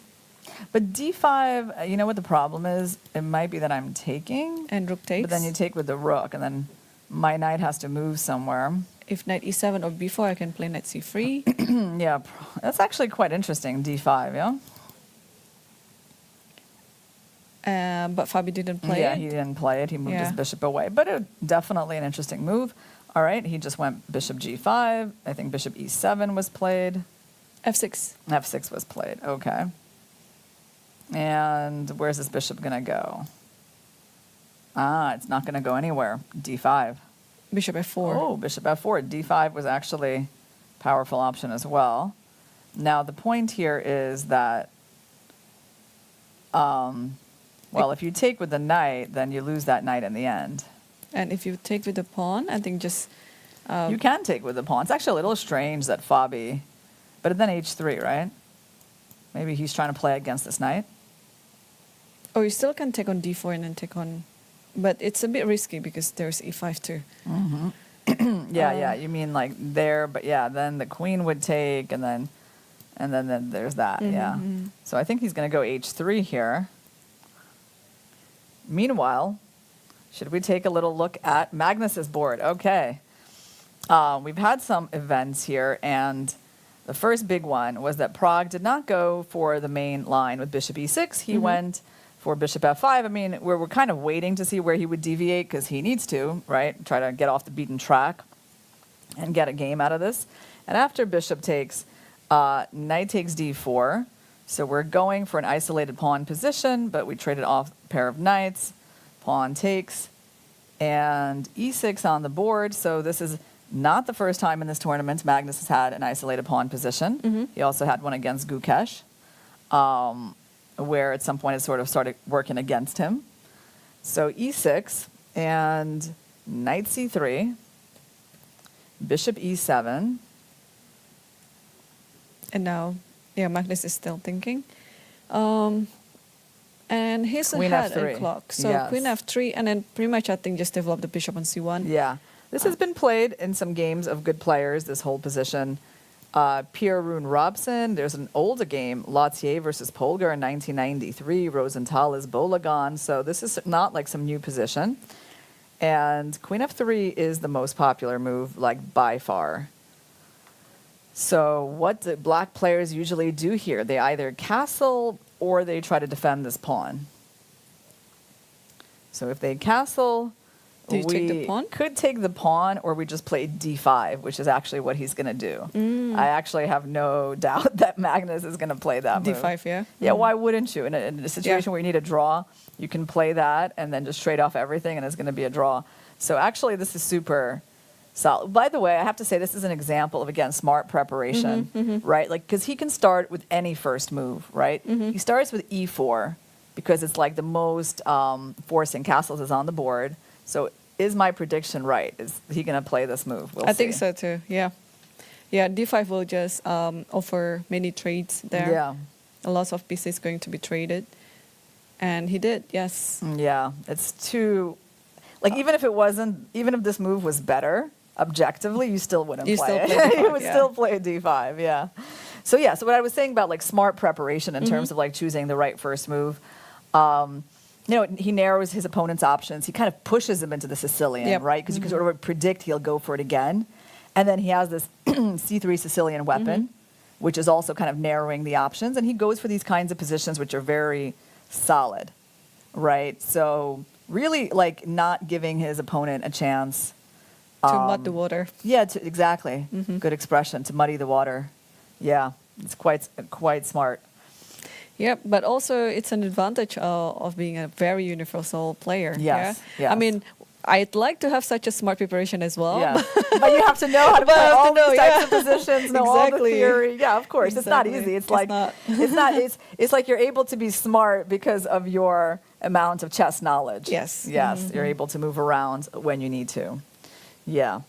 But d5, you know what the problem is? It might be that I'm taking. And rook takes. But then you take with the rook, and then my knight has to move somewhere. If knight e7 or b4, I can play knight c3. Yeah, that's actually quite interesting, d5, yeah? But Fabi didn't play Yeah, it. he didn't play it. He moved his bishop away. But definitely an interesting move. All right, he just went bishop g5. I think bishop e7 was played. f6. f6 was played, okay. And where's this bishop going to go? It's not going to go anywhere. d5. Bishop f4. Oh, bishop f4. d5 was actually a powerful option as well. Now, the point here is that, if you take with the knight, then you lose that knight in the end. And if you take with the pawn, I think just... you can take with the pawn. It's actually a little strange that Fabi But then h3, right? Maybe he's trying to play against this knight. Or you still can take on d4 and then take on, but it's a bit risky because there's e5 too. Yeah, you mean like there, but yeah, then the queen would take, and then there's that, yeah. So I think he's going to go h3 here. Meanwhile, should we take a little look at Magnus's board? Okay. We've had some events here, and the first big one was that Prague did not go for the main line with bishop e6. He went for bishop f5. I mean, we're kind of waiting to see where he would deviate because he needs to, right? Try to get off the beaten track and get a game out of this. And after bishop takes, knight takes d4. So we're going for an isolated pawn position, but we traded off a pair of knights. Pawn takes, and e6 on the board. So this is not the first time in this tournament Magnus has had an isolated pawn position. He also had one against Gukesh, where at some point it sort of started working against him. So e6 and knight c3, bishop e7. And now, yeah, Magnus is still thinking. And he's Queen ahead f3. in clock. So Yes. queen f3, and then pretty much I think just develop the bishop on c1. Yeah. This has been played in some games of good players, this whole position. Pierre Rune Robson, there's an older game, Lothier versus Polgar in 1993, Rosenthal is Bolagon. So this is not like some new position. And queen f3 is the most popular move, like by far. So what do black players usually do here? They either castle or they try to defend this pawn. So if they castle, Do you take the pawn? could take the pawn, or we just play d5, which is actually what he's going to do. I actually have no doubt that Magnus is going to play that move. d5, yeah? Yeah, why wouldn't you? In a situation where you need a draw, you can play that and then just trade off everything, and it's going to be a draw. So actually, this is super solid. By the way, I have to say this is an example of, again, smart preparation, right? Like, because he can start with any first move, right? He starts with e4 because it's like the most forcing castles is on the board. So is my prediction right? Is he going to play this move? We'll I think see. so too, yeah. Yeah, d5 will just offer many trades there. Yeah. A lot of pieces going to be traded. And he did, yes. Yeah, it's too, like, even if it wasn't, even if this move was better, objectively, you still wouldn't You play still it. play d5, You would yeah. still play a d5, yeah. So yeah, so what I was saying about like smart preparation in terms of like choosing the right first move, you know, he narrows his opponent's options. He kind of pushes him into the Sicilian, Yep. right? Because you can sort of predict he'll go for it again. And then he has this c3 Sicilian weapon, which is also kind of narrowing the options. And he goes for these kinds of positions which are very solid, right? So really like not giving his opponent a chance To mud the water. yeah, exactly. Good expression, to muddy the water. Yeah, it's quite smart. Yep, but also it's an advantage of being a very universal player. Yes, yeah? yes. I mean, I'd like to have such a smart preparation as well. Yeah, but you have to know how to But play I have to all know, these types yeah. of positions, know all the Exactly. theory. Yeah, of course, it's not Exactly. easy. It's It's like not. it's not. It's like you're able to be smart because of your amount of chess knowledge. Yes. yes, you're able to move around when you need to. Yeah.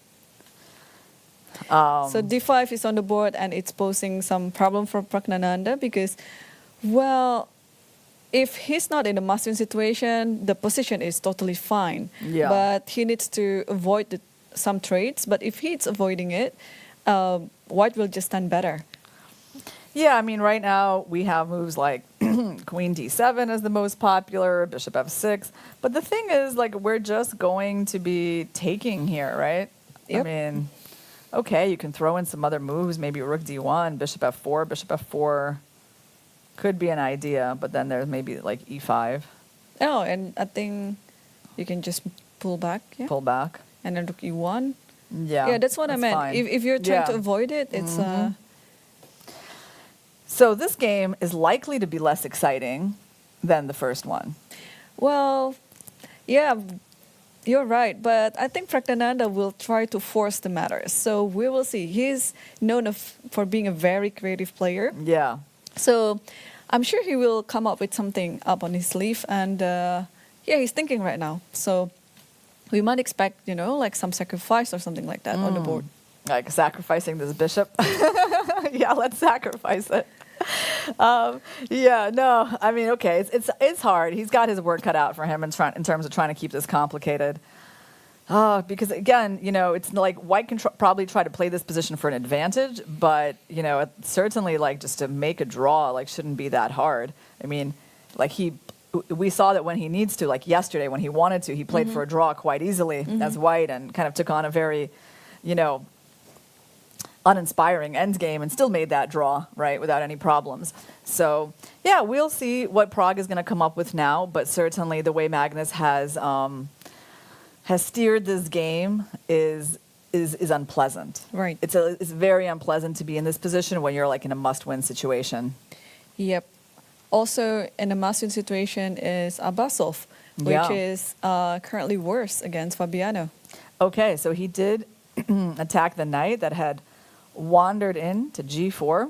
So d5 is on the board, and it's posing some problem for Pragnananda because, well, if he's not in a must-win situation, the position is totally fine. Yeah. But he needs to avoid some trades. But if he's avoiding it, White will just stand better. Yeah, I mean, right now we have moves like Queen D7 is the most popular, Bishop F6. But the thing is, like, we're just going to be taking here, right? Yep. I mean, okay, you can throw in some other moves, maybe Rook D1, Bishop F4. Bishop F4 could be an idea, but then there's maybe like E5, Oh, and I think you can just pull back, yeah? pull back. And then Rook E1. Yeah, Yeah, that's what I meant. fine. If you're trying to Yeah. avoid it, it's... So this game is likely to be less exciting than the first one. Well, yeah, you're right. But I think Pragnananda will try to force the matters. So we will see. He's known for being a very creative player. Yeah. So I'm sure he will come up with something up on his sleeve. And yeah, he's thinking right now. So we might expect, like some sacrifice or something like that on the board. Like sacrificing this bishop. Yeah, let's sacrifice it. Yeah, no, I mean, okay, it's hard. He's got his work cut out for him in terms of trying to keep this complicated. Because again, it's like White can probably try to play this position for an advantage, but certainly like just to make a draw like shouldn't be that hard. I mean, like we saw that when he needs to, like yesterday when he wanted to, he played for a draw quite easily as White and kind of took on a very, uninspiring endgame and still made that draw, right, without any problems. So, yeah, we'll see what Prague is going to come up with now, but certainly the way Magnus has steered this game is unpleasant. Right. It's very unpleasant to be in this position when you're like in a must-win situation. Yep. Also, in a must-win situation is Abbasov, which is currently worse against Fabiano. Okay, so he did attack the knight that had wandered in to g4.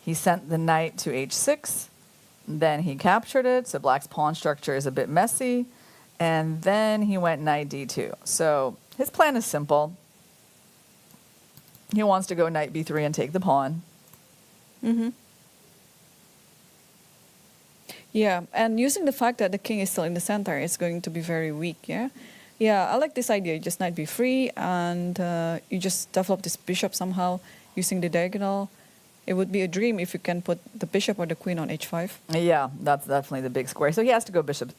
He sent the knight to h6. Then he captured it, so black's pawn structure is a bit messy. And then he went knight d2. So his plan is simple. He wants to go knight b3 and take the pawn. Yeah, and using the fact that the king is still in the center is going to be very weak, yeah? Yeah, I like this idea. You just knight b3 and you just develop this bishop somehow using the diagonal. It would be a dream if you can put the bishop or the queen on h5. Yeah, that's definitely the big square. So he has to go bishop.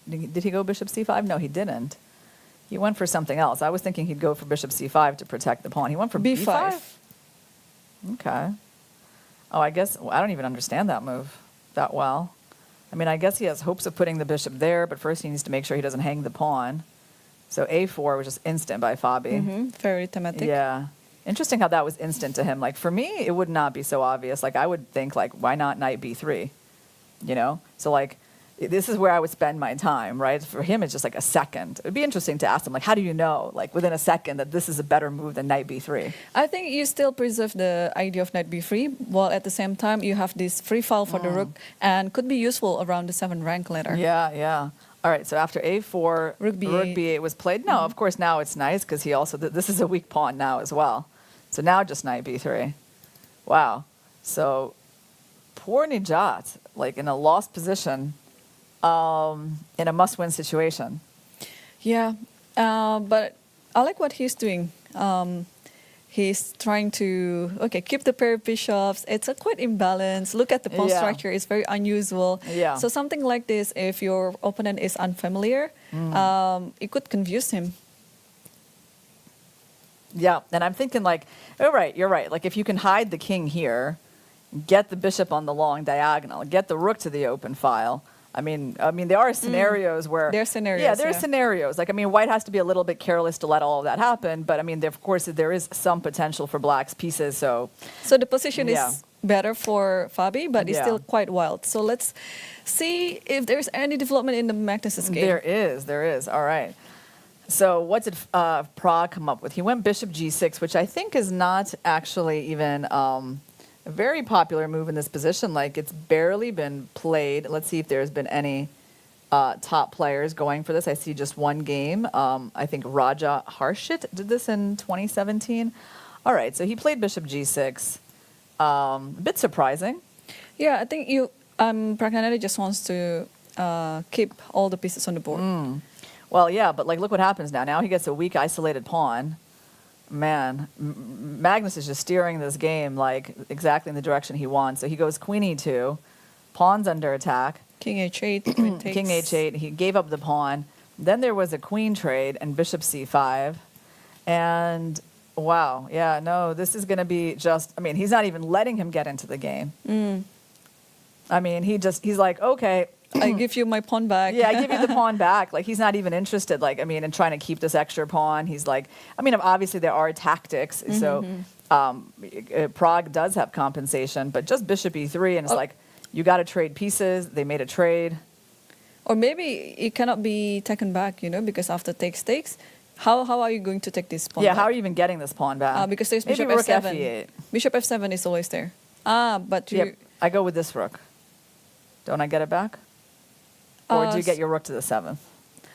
Did he go bishop c5? No, he didn't. He went for something else. I was thinking he'd go for bishop c5 to protect the pawn. He went for b5. Okay. Oh, I guess I don't even understand that move that well. I mean, I guess he has hopes of putting the bishop there, but first he needs to make sure he doesn't hang the pawn. So a4 was just instant by Fabi. Very thematic. Yeah. Interesting how that was instant to him. Like, for me, it would not be so obvious. Like, I would think, like, why not knight b3? So, like, this is where I would spend my time, right? For him, it's just like a second. It would be interesting to ask him, like, how do you know, like, within a second that this is a better move than knight b3? I think you still preserve the idea of knight b3, while at the same time you have this free fall for the rook and could be useful around the 7th rank later. Yeah, yeah. All right, so after a4, rook b8 was played. No, of course, now it's nice because he also, this is a weak pawn now as well. So now just knight b3. Wow. So poor Nijat, like in a lost position, in a must-win situation. Yeah, but I like what he's doing. He's trying to, keep the pair of bishops. It's a quite imbalanced. Look at the pawn structure. It's very unusual. Yeah. So something like this, if your opponent is unfamiliar, it could confuse him. Yeah, and I'm thinking like, oh, right, you're right. Like if you can hide the king here, get the bishop on the long diagonal, get the rook to the open file. I mean, there are scenarios where... There are scenarios, yeah. There are scenarios. Like, I mean, White has to be a little bit careless to let all of that happen. But, I mean, of course, there is some potential for Black's pieces, so... So the position is better for Fabi, but it's still quite wild. So let's see if there's any development in the Magnus's game. There is. All right. So what did Prague come up with? He went bishop g6, which I think is not actually even... a very popular move in this position. Like, it's barely been played. Let's see if there's been any top players going for this. I see just one game. I think Raja Harshit did this in 2017. All right, so he played bishop g6. A bit surprising. Yeah, I think Pragnanati just wants to keep all the pieces on the board. Well, yeah, but like, look what happens now. Now he gets a weak, isolated pawn. Man, Magnus is just steering this game like exactly in the direction he wants. So he goes queen e2, pawn's under attack. King h8, queen takes. King h8, he gave up the pawn. Then there was a queen trade and bishop c5. And wow, yeah, no, this is going to be just, I mean, he's not even letting him get into the game. I mean, he's like, okay. I give you my pawn back. Yeah, I give you the pawn back. Like, he's not even interested, like, I mean, in trying to keep this extra pawn. He's like, I mean, obviously there are tactics. So Prague does have compensation, but just bishop e3, and it's like, you got to trade pieces. They made a trade. Or maybe it cannot be taken back, because after takes, how are you going to take this pawn back? How are you even getting this pawn back? Because there's maybe bishop rook f7. f8. Bishop f7 is always there. But you... Yep, I go with this rook. Don't I get it back? Or do you get your rook to the 7th?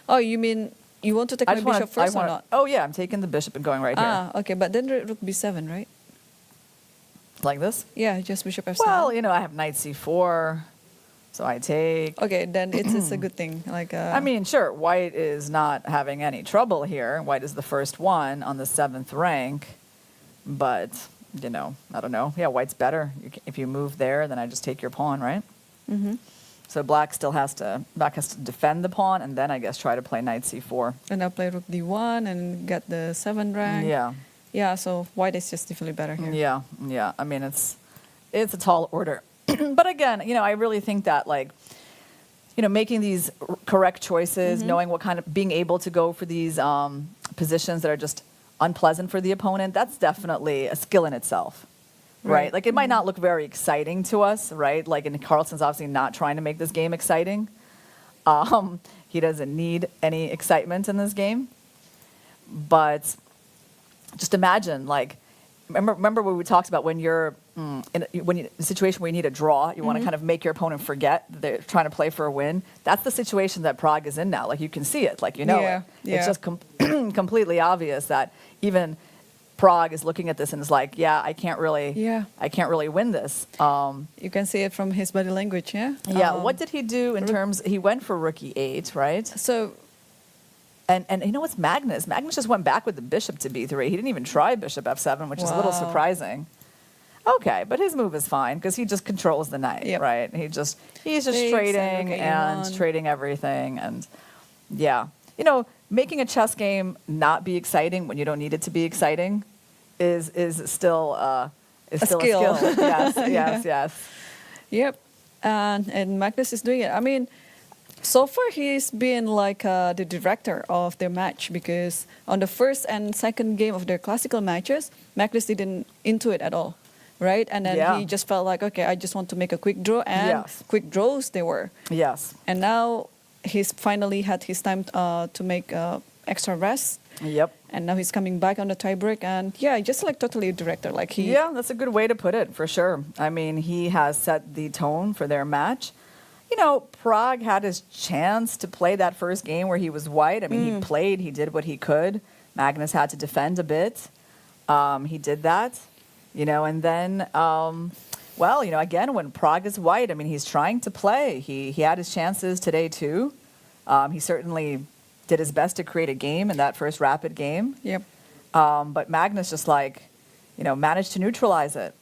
Oh, you mean You want to take I my just wanna- bishop first or not? Oh yeah, I'm taking the bishop and going right here. Okay, but then rook b7, right? Like this? Yeah, just bishop f7. Well, I have knight c4, so I take. Okay, then it's a good thing. Like I mean, sure, white is not having any trouble here. White is the first one on the 7th rank, but, I don't know. Yeah, white's better. If you move there, then I just take your pawn, right? Mm-hmm. So black has to defend the pawn, and then I guess try to play knight c4. And I'll play rook d1 and get the 7 rank. Yeah. Yeah, so white is just definitely better here. Yeah. I mean, it's a tall order. But again, I really think that, like, making these correct choices, knowing what kind of, being able to go for these positions that are just unpleasant for the opponent, that's definitely a skill in itself, right? Like, it might not look very exciting to us, right? Like, and Carlsen's obviously not trying to make this game exciting. He doesn't need any excitement in this game. But just imagine, like, remember what we talked about when you're in a situation where you need a draw, you want to kind of make your opponent forget that they're trying to play for a win. That's the situation that Prague is in now. Like, you can see it, like, it. It's just completely obvious that even Prague is looking at this and is like, I can't really win this. You can see it from his body language, yeah? Yeah, what did he do in terms, he went for rook e8, right? So, And you know what's Magnus? Magnus just went back with the bishop to b3. He didn't even try bishop f7, which is a little surprising. Okay, but his move is fine because he just controls the knight, right? He's just trading and trading everything, and making a chess game not be exciting when you don't need it to be exciting is still a skill. Yes. Yep, and Magnus is doing it. I mean, so far he's been like the director of their match, because on the first and second game of their classical matches, Magnus didn't into it at all, right? And then he just felt like, okay, I just want to make a quick draw, and quick draws they were. Yes. And now he's finally had his time to make extra rest. Yep. And now he's coming back on the tiebreak, and just like totally a director. Like he. Yeah, that's a good way to put it, for sure. I mean, he has set the tone for their match. Prague had his chance to play that first game where he was white. I mean, he played, he did what he could. Magnus had to defend a bit. He did that, and then, again, when Prague is white, I mean, he's trying to play. He had his chances today, too. He certainly did his best to create a game in that first rapid game. Yep. But Magnus just managed to neutralize it,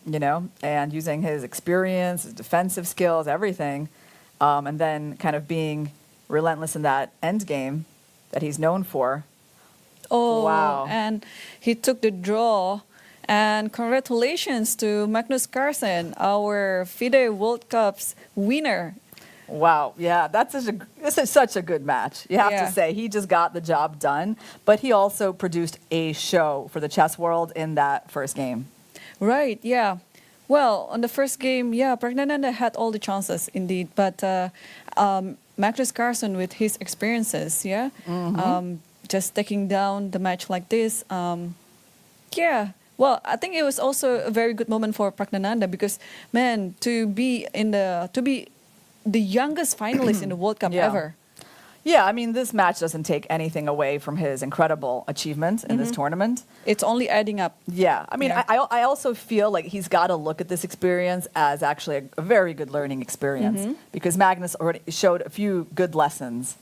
and using his experience, his defensive skills, everything. And then kind of being relentless in that end game that he's known for. Oh, wow. And he took the draw. And congratulations to Magnus Carlsen, our FIDE World Cup's winner. Wow, yeah, this is such a good match. You have to say, he just got the job done. But he also produced a show for the chess world in that first game. Right, yeah. Well, on the first game, Pragnananda had all the chances, indeed. But Magnus Carlsen, with his experiences, just taking down the match like this, well, I think it was also a very good moment for Pragnananda, because, man, to be the youngest finalist in the World Cup ever. Yeah, I mean, this match doesn't take anything away from his incredible achievement in this tournament. It's only adding up. Yeah, I mean, I also feel like he's got to look at this experience as actually a very good learning experience, because Magnus already showed a few good lessons.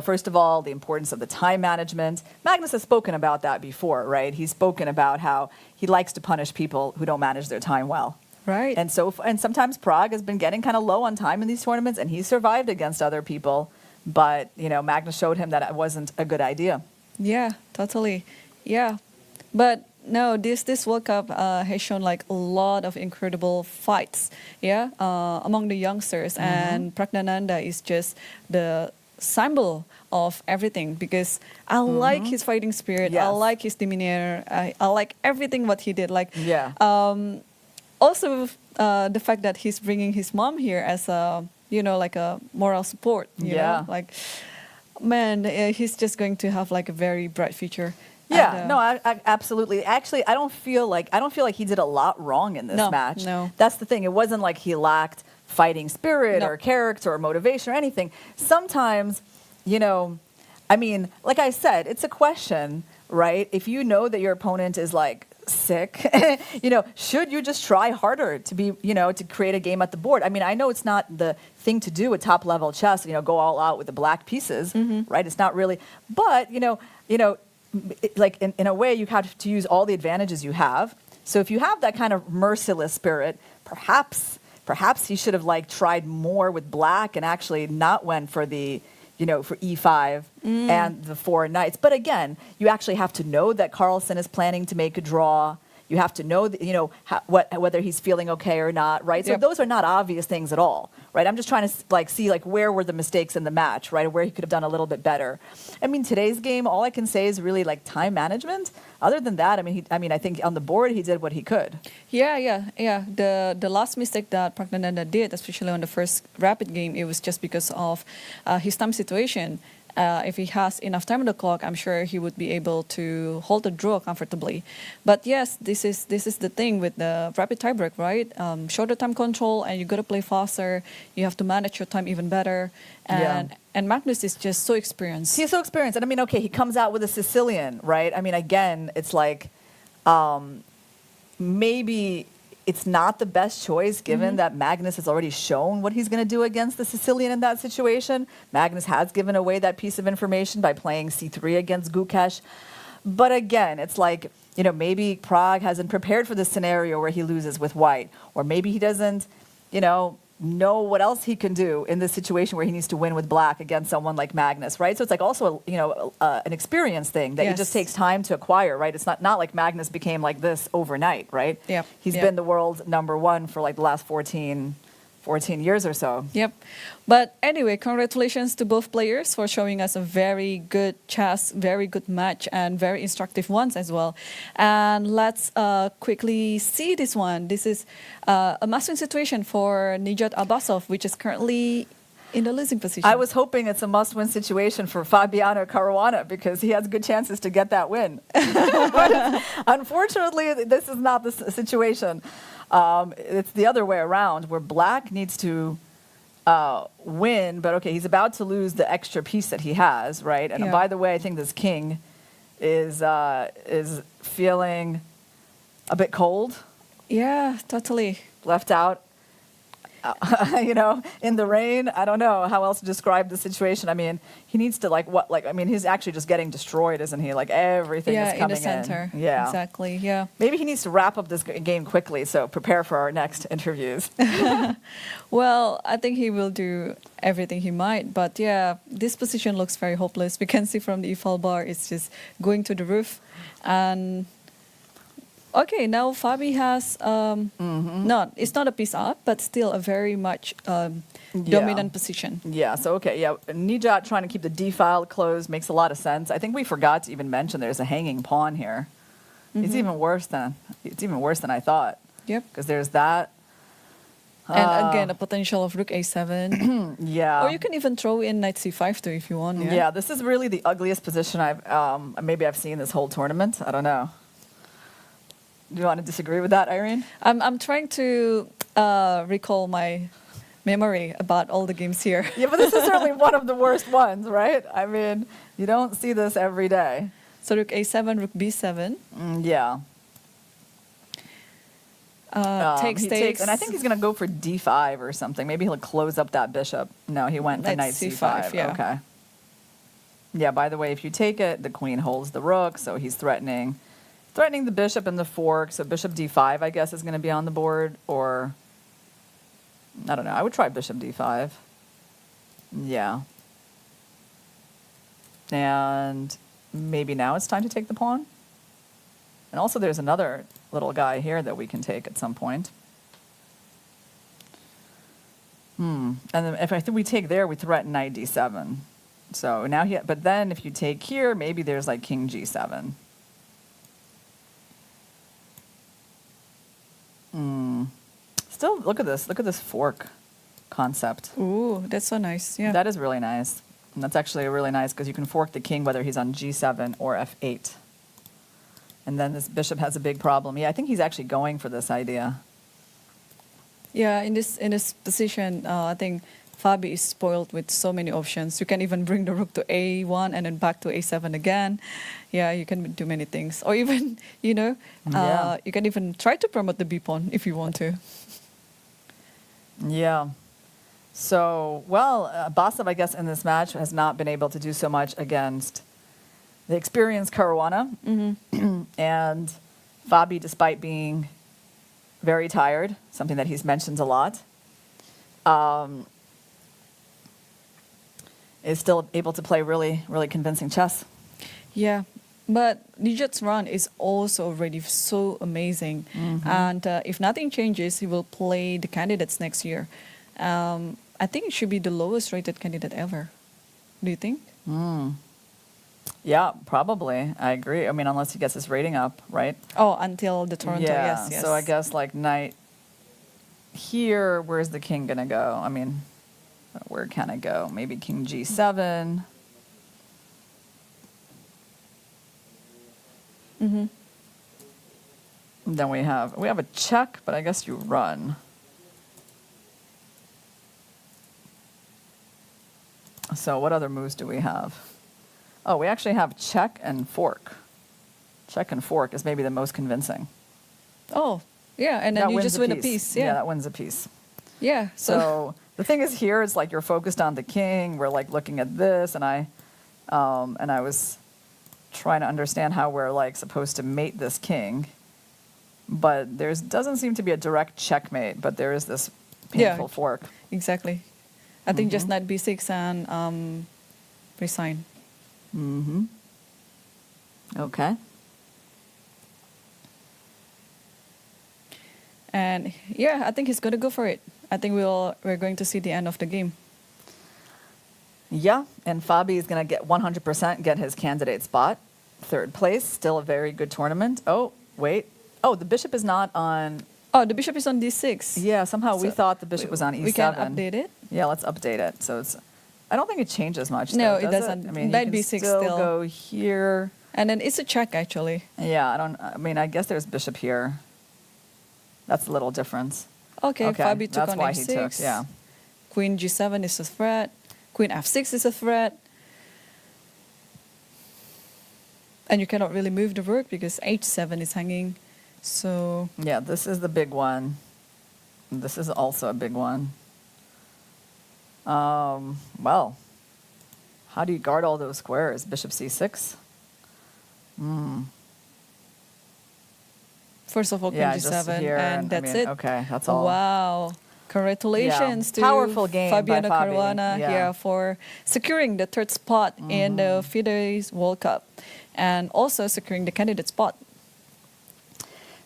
First of all, the importance of the time management. Magnus has spoken about that before, right? He's spoken about how he likes to punish people who don't manage their time well. Right. And sometimes Prague has been getting kind of low on time in these tournaments, and he's survived against other people. But, Magnus showed him that it wasn't a good idea. Yeah, totally. Yeah. But no, this World Cup has shown like a lot of incredible fights, among the youngsters. And Pragnananda is just the symbol of everything, because I like his fighting spirit. I like his demeanor. I like everything what he did. Like, also the fact that he's bringing his mom here as a, like a moral support. You know? Like, man, he's just going to have like a very bright future. Yeah, and, I absolutely. Actually, I don't feel like he did a lot wrong in this match. No, that's the thing. It wasn't like he lacked fighting spirit or character or motivation or anything. Sometimes, I mean, like I said, it's a question, right? If you know that your opponent is like sick, should you just try harder to be, to create a game at the board? I mean, I know it's not the thing to do with top level chess, go all out with the black pieces, right? It's not really, but, like in a way you have to use all the advantages you have. So if you have that kind of merciless spirit, perhaps he should have like tried more with black and actually not went for the, for e5 and the 4 knights. But again, you actually have to know that Carlsen is planning to make a draw. You have to know, whether he's feeling okay or not, right? So those are not obvious things at all, right? I'm just trying to see where were the mistakes in the match, right? Where he could have done a little bit better. I mean, today's game, all I can say is really time management. Other than that, I think on the board he did what he could. Yeah. The last mistake that Praggnanandhaa did, especially on the first rapid game, it was just because of his time situation. If he has enough time on the clock, I'm sure he would be able to hold the draw comfortably. But yes, this is the thing with the rapid tiebreak, right? Shorter time control, and you got to play faster. You have to manage your time even better. And Magnus is just so experienced. He's so experienced. And okay, he comes out with a Sicilian, right? I mean, again, it's maybe it's not the best choice given that Magnus has already shown what he's going to do against the Sicilian in that situation. Magnus has given away that piece of information by playing c3 against Gukesh. But again, it's maybe Pragg hasn't prepared for this scenario where he loses with white. Or maybe he doesn't, know what else he can do in this situation where he needs to win with black against someone like Magnus, right? So it's also an experience thing that it just takes time to acquire, right? It's not like Magnus became like this overnight, right? He's been the world #1 for the last 14 years or so. Yep. But anyway, congratulations to both players for showing us a very good chess, very good match, and very instructive ones as well. And let's quickly see this one. This is a must-win situation for Nijat Abbasov, which is currently in the losing position. I was hoping it's a must-win situation for Fabiano Caruana because he has good chances to get that win. But unfortunately, this is not the situation. It's the other way around, where black needs to win, but okay, he's about to lose the extra piece that he has, right? And by the way, I think this king is feeling a bit cold. Yeah, totally. Left out. In the rain. I don't know how else to describe the situation. I mean, he needs to he's actually just getting destroyed, isn't he? Everything is coming in. In the center. Yeah. Exactly, yeah. Maybe he needs to wrap up this game quickly, so prepare for our next interviews. Well, I think he will do everything he might, but yeah, this position looks very hopeless. We can see from the e-file bar, it's just going to the roof. And okay, now Fabi has, it's not a piece up, but still a very much dominant position. Yeah, so Nijat trying to keep the d-file closed makes a lot of sense. I think we forgot to even mention there's a hanging pawn here. It's even worse than I thought. Yep. Because there's that. And again, a potential of rook a7. Yeah. Or you can even throw in knight c5 too if you want. Yeah, this is really the ugliest position I've seen this whole tournament. I don't know. Do you want to disagree with that, Irene? I'm trying to recall my memory about all the games here. Yeah, but this is certainly one of the worst ones, right? I mean, you don't see this every day. So rook a7, rook b7. Yeah. Takes. And I think he's going to go for d5 or something. Maybe he'll close up that bishop. No, he went for knight c5. Yeah. Okay. Yeah, by the way, if you take it, the queen holds the rook, so he's threatening the bishop and the fork. So bishop d5, I guess, is going to be on the board. Or, I don't know. I would try bishop d5. Yeah. And maybe now it's time to take the pawn. And also there's another little guy here that we can take at some point. And then if I think we take there, we threaten knight d7. So now but then if you take here, maybe there's king g7. Still, look at this fork concept. Ooh, that's so nice. Yeah. That is really nice. And that's actually really nice because you can fork the king whether he's on g7 or f8. And then this bishop has a big problem. Yeah, I think he's actually going for this idea. Yeah, in this position, I think Fabi is spoiled with so many options. You can even bring the rook to A1 and then back to A7 again. Yeah, you can do many things. Or even, you can even try to promote the B pawn if you want to. Yeah. So, well, Basav, I guess, in this match has not been able to do so much against the experienced Caruana. And Fabi, despite being very tired, something that he's mentioned a lot, is still able to play really, really convincing chess. Yeah, but Nijat's run is also already so amazing. And if nothing changes, he will play the candidates next year. I think it should be the lowest rated candidate ever. Do you think? Yeah, probably. I agree. I mean, unless he gets his rating up, right? Oh, until the Toronto, Yeah. yes. So I guess like knight here, where's the king going to go? I mean, where can it go? Maybe king G7. Then we have a check, but I guess you run. So what other moves do we have? Oh, we actually have check and fork. Check and fork is maybe the most convincing. Oh, yeah, and then That you wins just win a piece. Yeah, Yeah, that wins a piece. yeah. So the thing is here is like you're focused on the king. We're like looking at this, and I was trying to understand how we're like supposed to mate this king, but doesn't seem to be a direct checkmate. But there is this painful fork. Exactly. I think just knight b6 and resign. Okay. And yeah, I think he's going to go for it. I think we're going to see the end of the game. Yeah, and Fabi is going to get 100% get his candidate spot. Third place, still a very good tournament. Oh, wait. Oh, the bishop is not on. Oh, the bishop is on d6. Yeah, somehow we So thought the bishop was on E7. We can update it. Yeah, let's update it. So it's. I don't think it changes much. No, though, it does doesn't. I mean, Knight you can b6 still still. go here. And then it's a check, actually. Yeah, I mean, I guess there's bishop here. That's a little difference. Okay, Fabi took that's on why h6. he took. Yeah. Queen g7 is a threat. Queen f6 is a threat. And you cannot really move the rook because h7 is hanging. So Yeah, this is the big one. This is also a big one. Well, how do you guard all those squares? Bishop c6? first of all, Queen Yeah, g7, just here, and that's it. Okay, that's all. Wow. Congratulations to Powerful game by Fabiano Fabi. Caruana Yeah. for securing the third spot in the FIDE World Cup and also securing the candidate spot.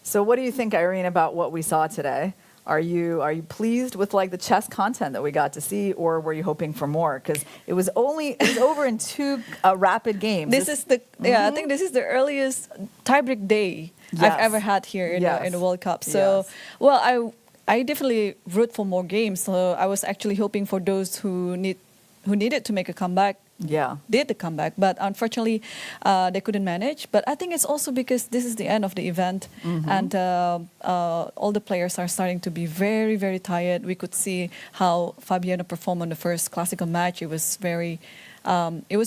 So what do you think, Irene, about what we saw today? Are you pleased with like the chess content that we got to see, or were you hoping for more? Because it was over in two rapid games. This is the I think this is the earliest tiebreak day Yes. I've ever had here in the World Cup. So, Yes. well, I definitely root for more games. So I was actually hoping for those who needed to make a comeback. Yeah. Did the comeback, but unfortunately they couldn't manage. But I think it's also because this is the end of the event, and all the players are starting to be very, very tired. We could see how Fabiano performed on the first classical match. It was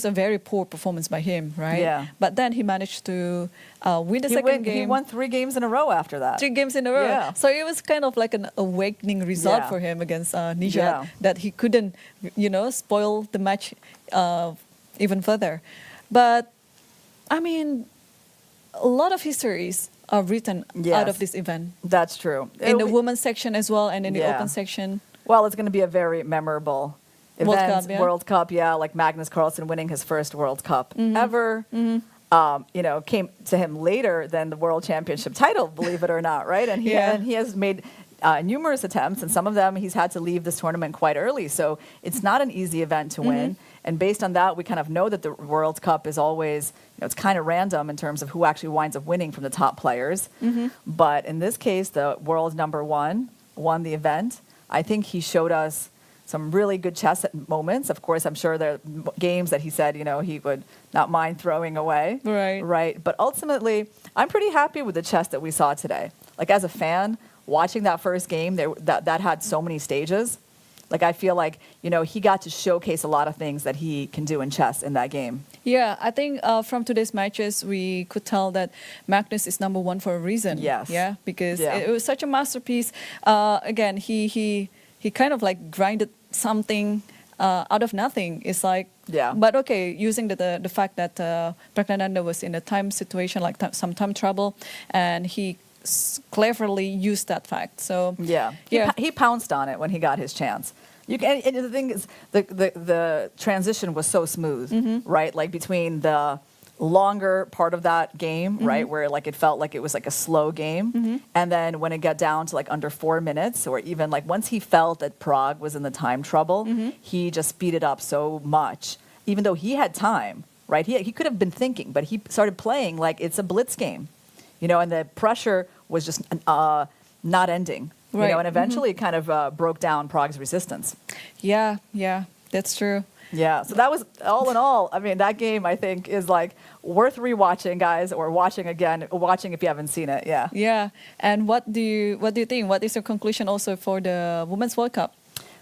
a very poor performance by him, right? Yeah. But then he managed to win the second game. He won 3 games in a row after that. 3 games in a row. Yeah. So it was kind of like an awakening result Yeah. for him against Nijat, Yeah. that he couldn't, spoil the match even further. But, I mean, a lot of histories are written out of Yes. this event. That's true. In the women's section as well, and in the Yeah. open section. Well, it's going to be a very memorable World event. Cup, yeah. World Cup, like Magnus Carlsen winning his first World Cup ever. Came to him later than the World Championship title, believe it or not, right? And he has made numerous attempts, and some of them he's had to leave this tournament quite early. So it's not an easy event to win. And based on that, we kind of know that the World Cup is always, it's kind of random in terms of who actually winds up winning from the top players. But in this case, the world number one won the event. I think he showed us some really good chess moments. Of course, I'm sure there are games that he said, he would not mind throwing away. Right. But ultimately, I'm pretty happy with the chess that we saw today. Like as a fan, watching that first game, that had so many stages. Like, I feel like, he got to showcase a lot of things that he can do in chess in that game. Yeah, I think from today's matches, we could tell that Magnus is number one for a reason. Yes. Yeah, because Yeah. it was such a masterpiece. Again, he kind of like grinded something out of nothing. It's like, Yeah. But okay, using the fact that Pragnananda was in a time situation, like some time trouble, and he cleverly used that fact. So Yeah. He pounced on it when he got his chance. And the thing is, the transition was so smooth, right? Like between the longer part of that game, right, where like it felt like it was like a slow game, and then when it got down to like under 4 minutes, or even like once he felt that Prague was in the time trouble, he just speeded up so much, even though he had time, right? He could have been thinking, but he started playing like it's a blitz game, and the pressure was just not ending. Right. And eventually it kind of broke down Prague's resistance. yeah, that's true. Yeah, so that was all in all. I mean, that game I think is like worth rewatching, guys, or watching if you haven't seen it. Yeah. Yeah, and what do you think? What is your conclusion also for the Women's World Cup?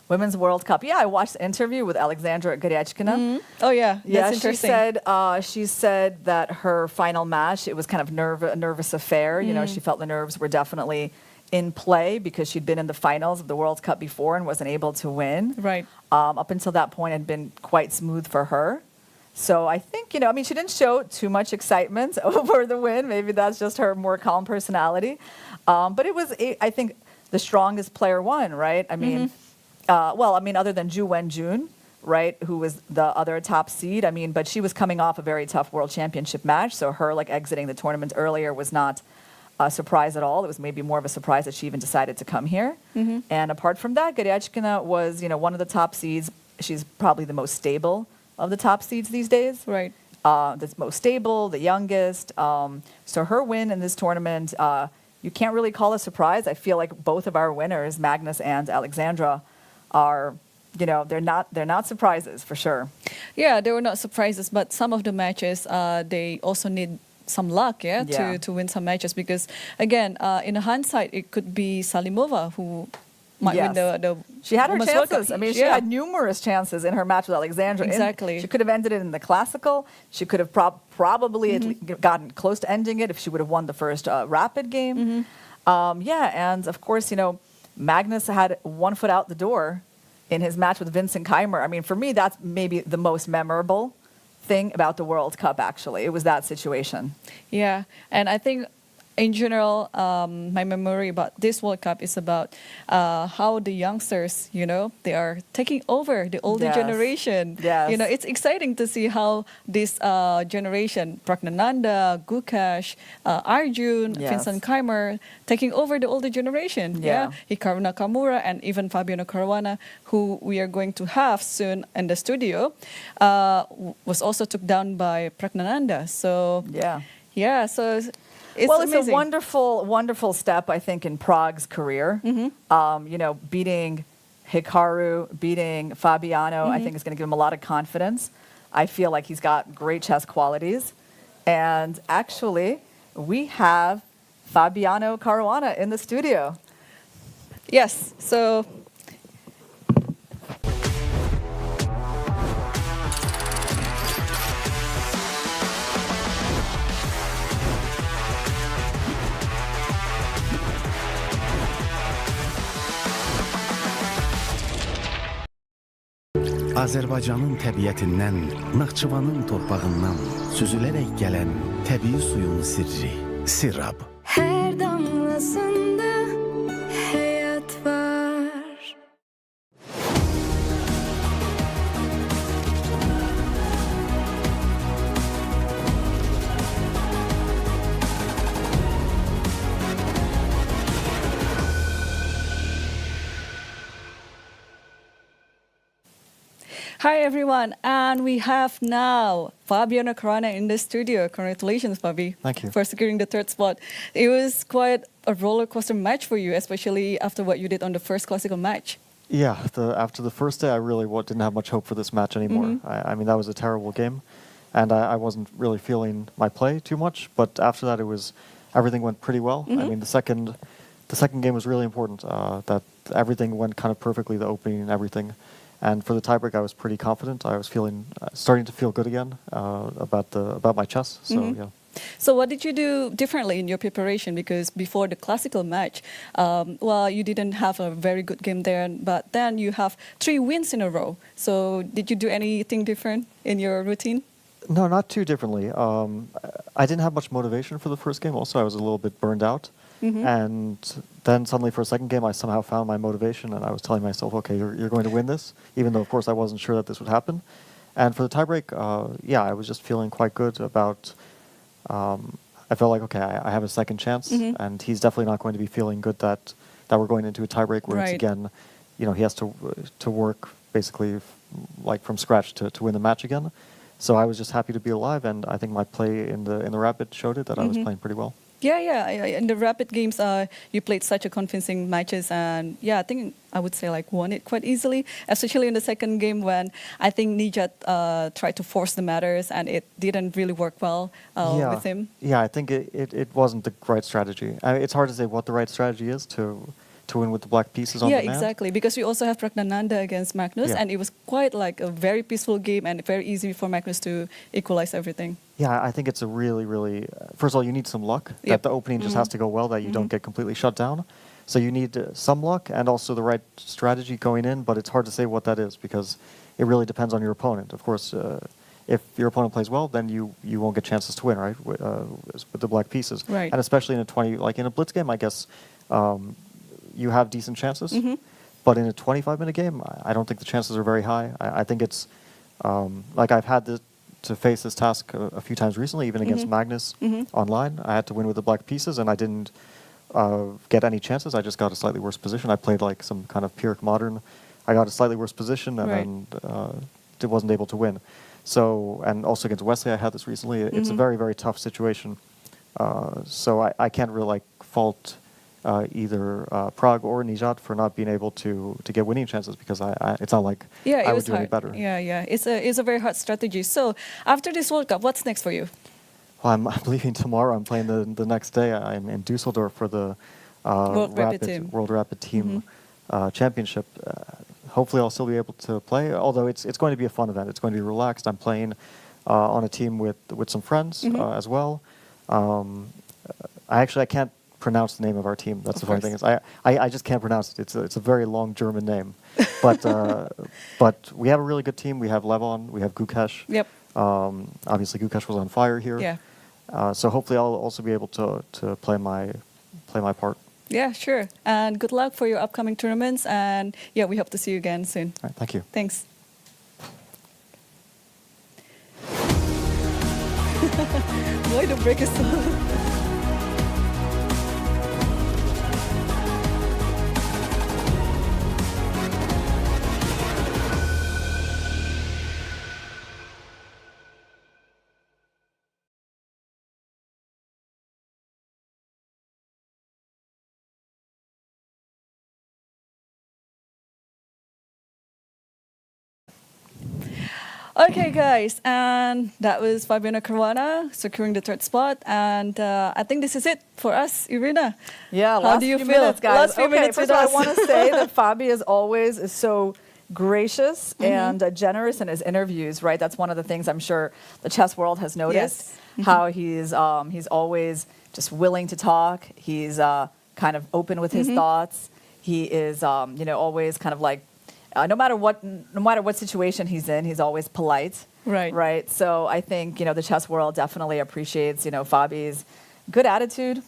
Women's World Cup. Yeah, I watched the interview with Alexandra Goryachkina. Oh yeah, Yeah, that's interesting. she said that her final match, it was kind of a nervous affair. She felt the nerves were definitely in play because she'd been in the finals of the World Cup before and wasn't able to win. Right. Up until that point, it had been quite smooth for her. So I think, she didn't show too much excitement over the win. Maybe that's just her more calm personality. But it was, I think, the strongest player won, right? I mean, other than Ju Wen-jun, right, who was the other top seed. But she was coming off a very tough World Championship match. So her, exiting the tournament earlier was not a surprise at all. It was maybe more of a surprise that she even decided to come here. And apart from that, Goryachkina was, one of the top seeds. She's probably the most stable of the top seeds these days. Right. The most stable, the youngest. So her win in this tournament, you can't really call a surprise. I feel like both of our winners, Magnus and Alexandra, are, they're not surprises for sure. Yeah, they were not surprises, but some of the matches, they also need some luck, to win some matches, because again, in hindsight, it could be Salimova who might win the She had her Women's World chances. Cup. She had numerous chances in her match with Alexandra. Exactly. She could have ended it in the classical. She could have probably gotten close to ending it if she would have won the first rapid game. And of course, Magnus had one foot out the door in his match with Vincent Keimer. For me, that's maybe the most memorable thing about the World Cup, actually. It was that situation. Yeah, and I think in general, my memory about this World Cup is about how the youngsters, they are taking over the older generation. Yes. It's exciting to see how this generation, Pragnananda, Gukash, Arjun, Vincent Keimer, taking over the older generation. Hikaru Nakamura and even Fabiano Caruana, who we are going to have soon in the studio, was also took down by Pragnananda. So so it's a wonderful, wonderful step, I think, in Prague's career. Beating Hikaru, beating Fabiano, I think is going to give him a lot of confidence. I feel like he's got great chess qualities. And actually, we have Fabiano Caruana in the studio. Yes, so... Azərbaycanın təbiətindən, Naxçıvanın torpağından süzülərək gələn təbii suyun sirri, Sirab. Her damlasında hayat var. Hi everyone, and we have now Fabiano Caruana in the studio. Congratulations, Fabi. Thank you. For securing the third spot. It was quite a roller coaster match for you, especially after what you did on the first classical match. Yeah, after the first day, I really didn't have much hope for this match anymore. I mean, that was a terrible game, and I wasn't really feeling my play too much. But after that, everything went pretty well. I mean, the second game was really important. That everything went kind of perfectly, the opening and everything. And for the tiebreak, I was pretty confident. I was feeling, starting to feel good again about my chess. So yeah. So what did you do differently in your preparation? Because before the classical match, well, you didn't have a very good game there, but then you have 3 wins in a row. So did you do anything different in your routine? No, not too differently. I didn't have much motivation for the first game. Also, I was a little bit burned out. And then suddenly for a second game, I somehow found my motivation, and I was telling myself, okay, you're going to win this, even though, of course, I wasn't sure that this would happen. And for the tiebreak, yeah, I was just feeling quite good about... I felt like, okay, I have a second chance, and he's definitely not going to be feeling good that we're going into a tiebreak where it's again, you know, he has to work basically like from scratch to win the match again. So I was just happy to be alive, and I think my play in the rapid showed it that I was playing pretty well. Yeah. In the rapid games, you played such a convincing matches, and yeah, I think I would say like won it quite easily, especially in the second game when I think Nijat tried to force the matters and it didn't really work well with him. Yeah, I think it wasn't the right strategy. It's hard to say what the right strategy is to win with the black pieces on demand. Yeah, exactly, because we also have Pragnananda against Magnus, and it was quite like a very peaceful game and very easy for Magnus to equalize everything. Yeah, I think it's a really, really... first of all, you need some luck, that the opening just has to go well, that you don't get completely shut down. So you need some luck and also the right strategy going in, but it's hard to say what that is because it really depends on your opponent. Of course, if your opponent plays well, then you won't get chances to win, right, with the black pieces. Right. And especially in a like in a blitz game, I guess, you have decent chances. But in a 25-minute game, I don't think the chances are very high. I think it's, like I've had to face this task a few times recently, even against Magnus online. I had to win with the black pieces, and I didn't get any chances. I just got a slightly worse position. I played like some kind of Pyrrhic modern. I got a slightly worse position, and then wasn't able to win. So, and also against Wesley, I had this recently. It's a very, very tough situation. So I can't really like fault either Prague or Nijat for not being able to get winning chances because it's not like I would do any better. Yeah. It's a very hard strategy. So after this World Cup, what's next for you? Well, I'm leaving tomorrow. I'm playing the next day. I'm in Dusseldorf for the World Rapid Team Championship. Hopefully, I'll still be able to play. Although it's going to be a fun event. It's going to be relaxed. I'm playing on a team with some friends as well. I can't pronounce the name of our team. That's the funny thing is I just can't pronounce it. It's a very long German name, but we have a really good team. We have Levon, we have Gukesh. Yep. Obviously, Gukesh was on fire here. Yeah. So hopefully, I'll also be able to play my part. Yeah, sure. And good luck for your upcoming tournaments. And yeah, we hope to see you again soon. All right, thank you. Thanks. Why the break is so... Okay, guys, and that was Fabiano Caruana securing the 3rd spot, and I think this is it for us, Irina. Yeah, how do you feel? Minutes, guys. Last few minutes first with of all, us. I want to say that Fabi is so gracious and generous in his interviews. Right, that's one of the things I'm sure the chess world has noticed. Yes. How he's always just willing to talk. He's kind of open with his thoughts. He is always kind of like. No matter what situation he's in, he's always polite. Right. So I think the chess world definitely appreciates Fabi's good attitude.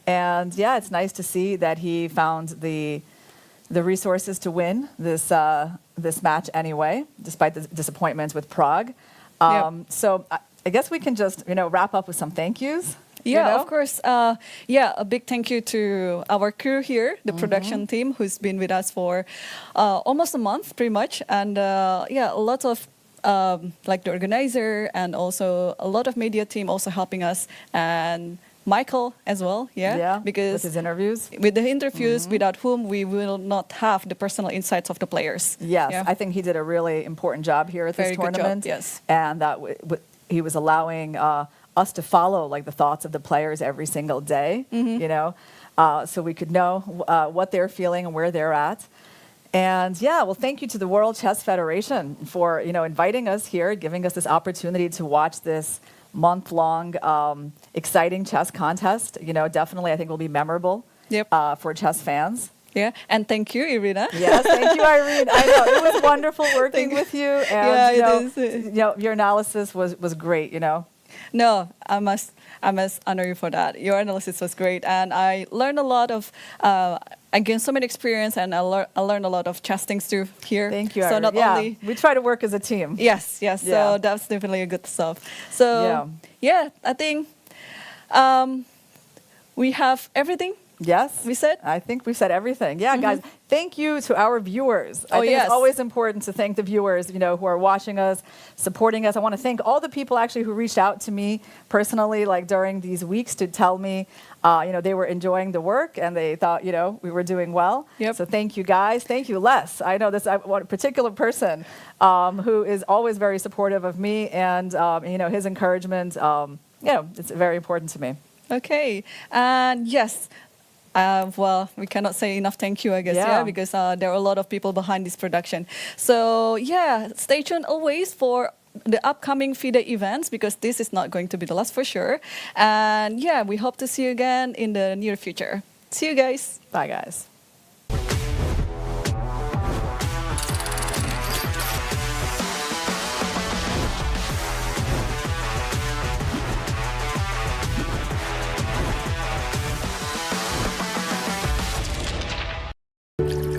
And yeah, it's nice to see that he found the resources to win this match anyway, despite the disappointments with Prague. So I guess we can just wrap up with some thank yous. Yeah, of course. A big thank you to our crew here, the production team, who's been with us for almost a month, pretty much. And a lot of like the organizer and also a lot of media team also helping us. And Michael as well, because with his interviews. With the interviews, without whom we will not have the personal insights of the players. Yes, I think he did a really important job here at this tournament. Good job, yes. And that he was allowing us to follow like the thoughts of the players every single day. so we could know what they're feeling and where they're at. And yeah, well, thank you to the World Chess Federation for inviting us here, giving us this opportunity to watch this month-long exciting chess contest. Definitely I think will be memorable for chess fans. Yeah, and thank you, Irina. Yes, thank you, Irene. I know it was wonderful working with you, and your analysis was great. No, I must honor you for that. Your analysis was great, and I learned a lot of. I gained so much experience, and I learned a lot of chess things too here. Thank you, So Irene. not only we try to work as a team. Yes. So that's definitely a good stuff. So I think we have everything. Yes. We said? I think we said everything. Yeah, guys, thank you to our viewers. I think it's always important to thank the viewers, who are watching us, supporting us. I want to thank all the people actually who reached out to me personally, like during these weeks to tell me, they were enjoying the work and they thought, we were doing well. Yep. So thank you, guys. Thank you, Les. I know this one particular person who is always very supportive of me and, his encouragement, it's very important to me. Okay. And yes. Well, we cannot say enough thank you, I guess, because there are a lot of people behind this production. So, stay tuned always for the upcoming FIDE events, because this is not going to be the last for sure. And, we hope to see you again in the near future. See you guys. Bye, guys.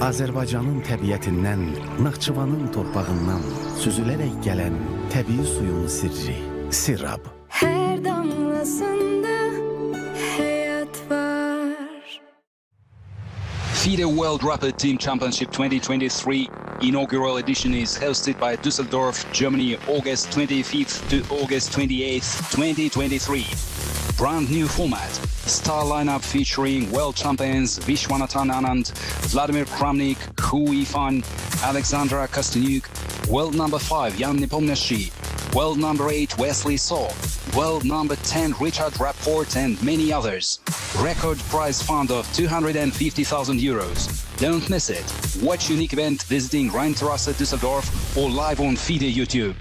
Azərbaycanın təbiətindən, Naxçıvanın torpağından süzülərək gələn təbii suyun sirri, Sirab. Her damlasında hayat var. FIDE World Rapid Team Championship 2023 inaugural edition is hosted by Düsseldorf, Germany, August 25th to August 28th, 2023. Brand new format. Star lineup featuring world champions Vishwanathan Anand, Vladimir Kramnik, Hu Yifan, Alexandra Kostyuk, world number 5 Jan Nepomniachtchi, world number 8 Wesley So, world number 10 Richard Rapport, and many others. Record prize fund of 250,000 euros. Don't miss it. Watch unique event visiting Rheinterrasse Düsseldorf or live on FIDE YouTube.